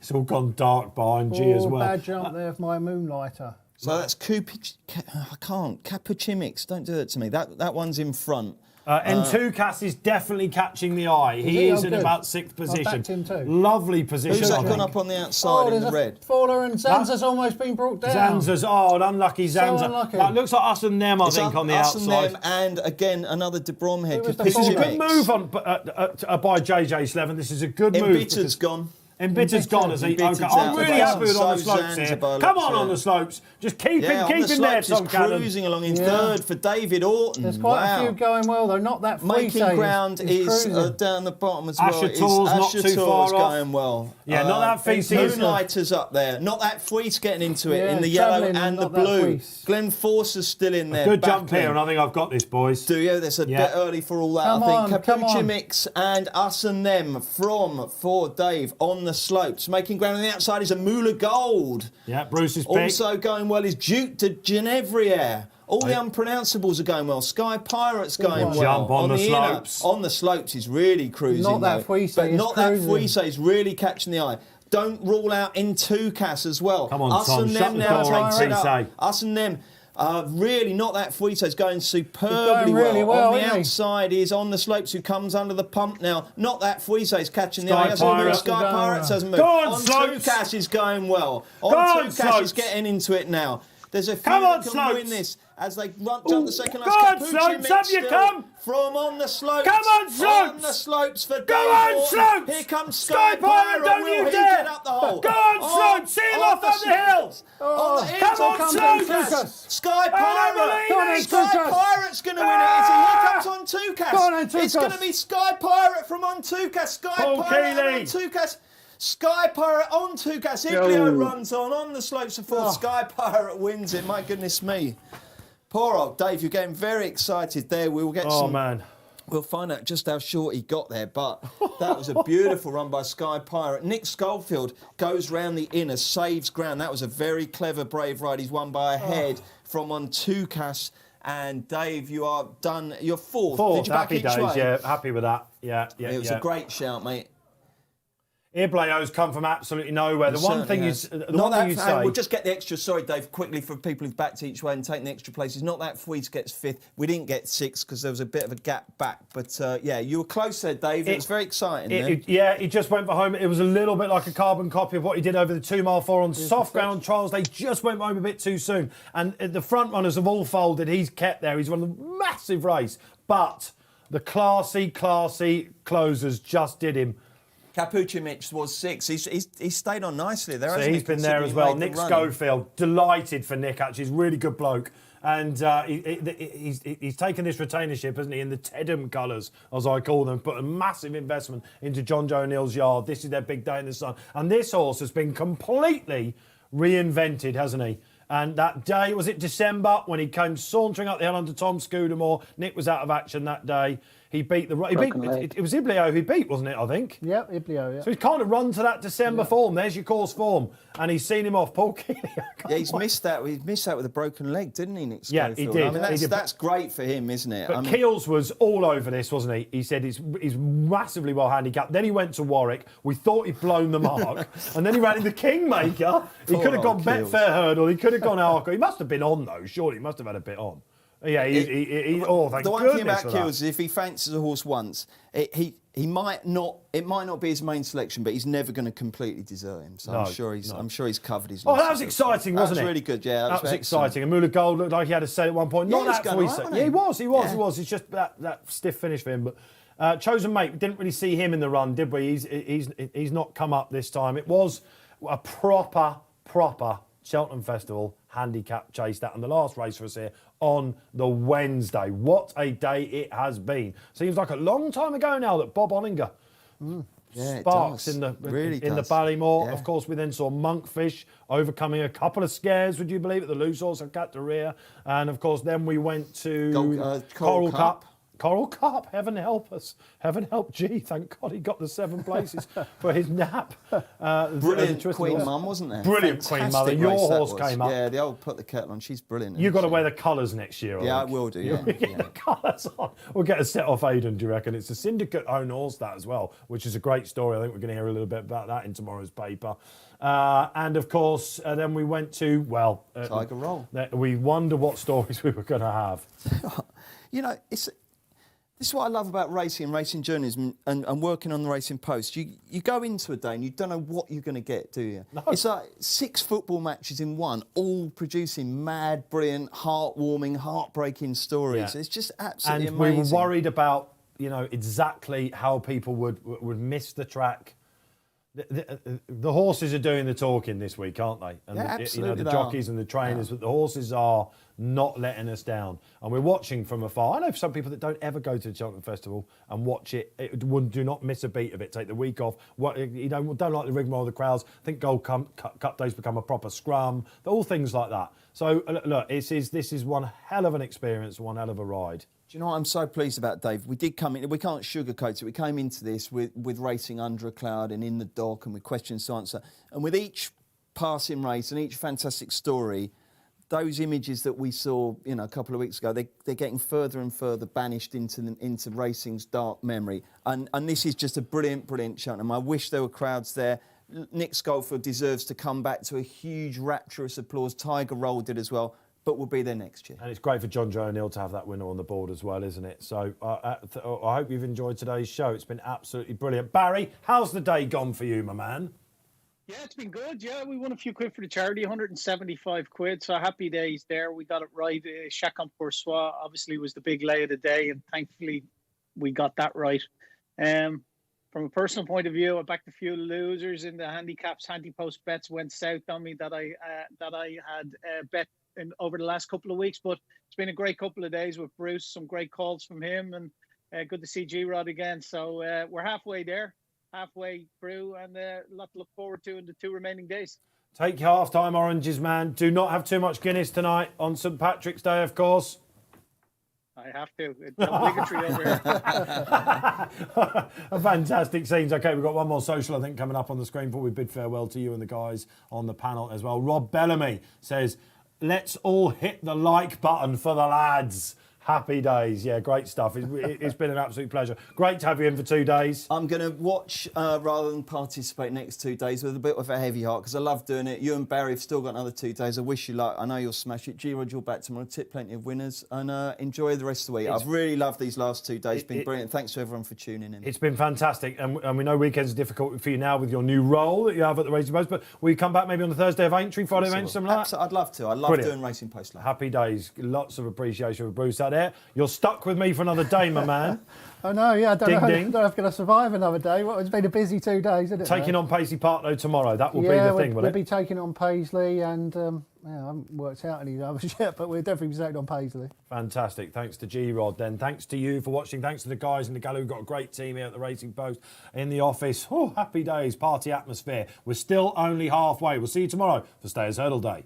It's all gone dark behind G as well. Bad jump there for my Moonlighter. So that's Capuchimix, don't do that to me. That one's in front. Entukas is definitely catching the eye. He is in about 6th position. backed him too. Lovely position. Who's that I gone think. up on the outside in there's the a red? faller and Zanza's almost been brought down. Zanza's, an unlucky Zanza. unlucky. That looks like us and them, I It's think, on the us outside. and them, and again another De Bromhead. Who was the This is a good Capuchimix. move on by JJ Slevin. This is a good move. Embittered's gone. Embittered's gone, has he? Embittered's Okay. I'm out. really happy with on the So slopes here. Zanzibar Come looks on there. the slopes. Just keep Yeah, him, on keep the him there, slopes, Tom he's Cannon. cruising along in Yeah. 3rd for David Orton. There's quite a few going well, though. Not that Making Fleece ground is cruising. down the bottom as well. Asher Tor's not too far off. Going well. Yeah, not that Feecey, is it? Moonlighter's up there. Not that Fleece getting into it Yeah, in the yellow travelling, and the not that blue. Fleece. Glen Forcer's still in there. Good jump battling. here, and I think I've got this, boys. Do you? That's a bit early for all that, Come I think. on, come on. Capuchimix and us and them for Dave on the slopes. Making ground on the outside is a Moolah Gold. Yeah, Bruce's pick. Also going well is Duke de Genevrier. All the unpronounceables are going well. Sky Pirate's going one. well. Jump on the inner, slopes. on the slopes, he's really cruising. Not that though. Fleece, But he's not that cruising. Fleece is really catching the eye. Don't rule out Entukas as well. Come on, us Tom, and shut them the now door, takes it Fleece. up. Us and them. Really not that Fuito is going superbly He's going really well, On the isn't he? outside is on the slopes who comes under the pump now. Not that Fuito is catching the Sky eye. He hasn't moved. Pirate. Sky Pirates hasn't moved. Go on, slopes. Tukas is going well. Go on, Tukas slopes. is getting into it now. There's a few Come on, that can slopes. win this as they jump the second last. Go on, Capucci slopes, Mix up you still come. From on the slopes. Come on, slopes. On the slopes for Go Dave on, Orton. slopes. Here comes Sky Sky Pirate, don't Will you he dare. get up the hole? Go on, slopes. See him off up the hill. Oh, come on, Tukas. Sky Pirate. believe it. Sky Tukas. Pirate's going to win it. Here comes on Tukas. Go on, Tukas. It's going to be Sky Pirate from on Tukas. Sky Paul Pirate Keeley. on Tukas. Sky Pirate on Tukas. Iglio runs on the slopes of fourth. Sky Pirate wins it. My goodness me. Poor old Dave, you're getting very excited there. We will get Oh, man. We'll find out just how short he got there, but that was a beautiful run by Sky Pirate. Nick Schofield goes round the inner, saves ground. That was a very clever, brave ride. He's won by a head from on Tukas. And Dave, you are done. You're fourth. Did you back happy each days, way? yeah, happy with that. Yeah. It was a great shout, mate. Ibleo's come from absolutely nowhere. The one thing is, We'll just get the extra. Sorry, Dave. Quickly for people who've backed each way and taken the extra places. Not that Fweed gets fifth. We didn't get sixth because there was a bit of a gap back. But yeah, you were close there, Dave. It was very exciting. He just went for home. It was a little bit like a carbon copy of what he did over the 2 mile 4 on soft ground trials. They just went home a bit too soon, and the front runners have all folded. He's kept there. He's won a massive race, but the classy closers just did him. Capuchimix was sixth. He's stayed on nicely there. So he's been there as well. Nick Schofield, delighted for Nick. Actually, he's a really good bloke, and he's taken this retainership, hasn't he, in the Tedham colours, as I call them. Put a massive investment into John Joe O'Neill's yard. This is their big day in the sun, and this horse has been completely reinvented, hasn't he? And that day, was it December, when he came sauntering up the hill under Tom Scudamore? Nick was out of action that day. he beat the. Broken leg. It was Iblio who beat, wasn't it? I think. Yeah, Iblio, yeah. So he's kind of run to that December form. There's your course form, and he's seen him off. Paul Keeley. Yeah, he's missed that. He missed that with a broken leg, didn't he, Nick Yeah, Schofield? he did. I mean, He did. that's great for him, isn't it? But Keels was all over this, wasn't he? He said he's massively well handicapped. Then he went to Warwick. We thought he'd blown the mark, and then he ran in the Kingmaker. He could have gone Keels. Betfair Hurdle. He could have gone Arco. He must have been on though. Surely he must have had a bit on. Yeah, thank the one thing goodness about for Keels that. is if he fancies a horse once, he might not. It might not be his main selection, but he's never going to completely desert him. So I'm sure he's covered his. Oh, that losses. was exciting, wasn't it? That was really good. Yeah, that was exciting. And Mula Gold looked like he had a say at one point. Yeah, Not he was that going for right, his wasn't Yeah, he? he was. It's just that stiff finish for him. But Chosen Mate, we didn't really see him in the run, did we? He's not come up this time. It was a proper Cheltenham Festival handicap chase, that and the last race for us here on the Wednesday. What a day it has been. Seems like a long time ago now that Bob Ollinger sparks in the Ballymore. Yeah. Of course, we then saw Monkfish overcoming a couple of scares, would you believe it? The loose horse of Cateria. And of course, then we went to Coral Cup. Coral Cup, heaven help us. Heaven help G. Thank God he got the 7 places for his nap. Brilliant Queen Mum, wasn't there? Brilliant Queen Mother. Your horse came up. Yeah, the old Put the Kettle On. She's brilliant. You've got to wear the colours next year. Yeah, I will do. Yeah, Get the colours on. We'll get a set off Aidan, do you reckon? It's a syndicate-owned horse, that as well, which is a great story. I think we're going to hear a little bit about that in tomorrow's paper. And of course, then we went to, Tiger Roll. We wonder what stories we were going to have. You know, this is what I love about racing and racing journalism and working on the Racing Post. You go into a day and you don't know what you're going to get, do you? No. It's like 6 football matches in one, all producing mad, brilliant, heartwarming, heartbreaking stories. Yeah. It's just absolutely and amazing. we were worried about, exactly how people would miss the track. The horses are doing the talking this week, aren't they? And absolutely. the jockeys and the trainers, but the horses are not letting us down. And we're watching from afar. I know some people that don't ever go to the Cheltenham Festival and watch it. Do not miss a beat of it. Take the week off. Don't like the rigmarole of the crowds. I think Gold Cup days become a proper scrum. All things like that. So look, this is one hell of an experience, one hell of a ride. Do you know what I'm so pleased about, Dave? We did come in, we can't sugarcoat it, we came into this with racing under a cloud and in the dock and with questions to answer. And with each passing race and each fantastic story, those images that we saw, a couple of weeks ago, they're getting further and further banished into racing's dark memory. And this is just a brilliant Cheltenham. I wish there were crowds there. Nick Schofield deserves to come back to a huge rapturous applause. Tiger Roll did as well. But we'll be there next year. And it's great for John Joe O'Neill to have that winner on the board as well, isn't it? So I hope you've enjoyed today's show. It's been absolutely brilliant. Barry, how's the day gone for you, my man? Yeah, it's been good. Yeah, we won a few quid for the charity, 175 quid. So happy days there. We got it right. Chacun pour soi obviously was the big lay of the day, and thankfully we got that right. From a personal point of view, I backed a few losers in the handicaps. Handy-post bets went south on me that I had bet over the last couple of weeks, but it's been a great couple of days with Bruce, some great calls from him, and good to see G-Rod again. So we're halfway through, and a lot to look forward to in the 2 remaining days. Take your half-time oranges, man. Do not have too much Guinness tonight on St Patrick's Day, of course. I have to. It's obligatory over here. Fantastic scenes. OK, we've got one more social, I think, coming up on the screen before we bid farewell to you and the guys on the panel as well. Rob Bellamy says, let's all hit the like button for the lads. Happy days. Yeah, great stuff. It's been an absolute pleasure. Great to have you in for 2 days. I'm going to watch rather than participate next 2 days with a bit of a heavy heart because I love doing it. You and Barry have still got another 2 days. I wish you luck. I know you'll smash it. G-Rod, you're back tomorrow. Tip plenty of winners and enjoy the rest of the week. I've really loved these last 2 days. It's been brilliant. Thanks to everyone for tuning in. It's been fantastic. And we know weekends are difficult for you now with your new role that you have at the Racing Post. But will you come back maybe on the Thursday of Aintree, Friday of Aintree, something like that? I'd love to. I love doing Racing Post Live. Happy days. Lots of appreciation for Bruce out there. You're stuck with me for another day, my man. I know, yeah. I don't know ding. if I'm going to survive another day. Well, it's been a busy 2 days, isn't it? Taking on Paisley Park, though, tomorrow. That will be the thing, will we'll it? be taking on Paisley and... I haven't worked out any others yet, but we're definitely taking on Paisley. Fantastic. Thanks to G-Rod then. Thanks to you for watching. Thanks to the guys in the gallery. We've got a great team here at the Racing Post in the office. Oh, happy days. Party atmosphere. We're still only halfway. We'll see you tomorrow for Stayers Hurdle Day.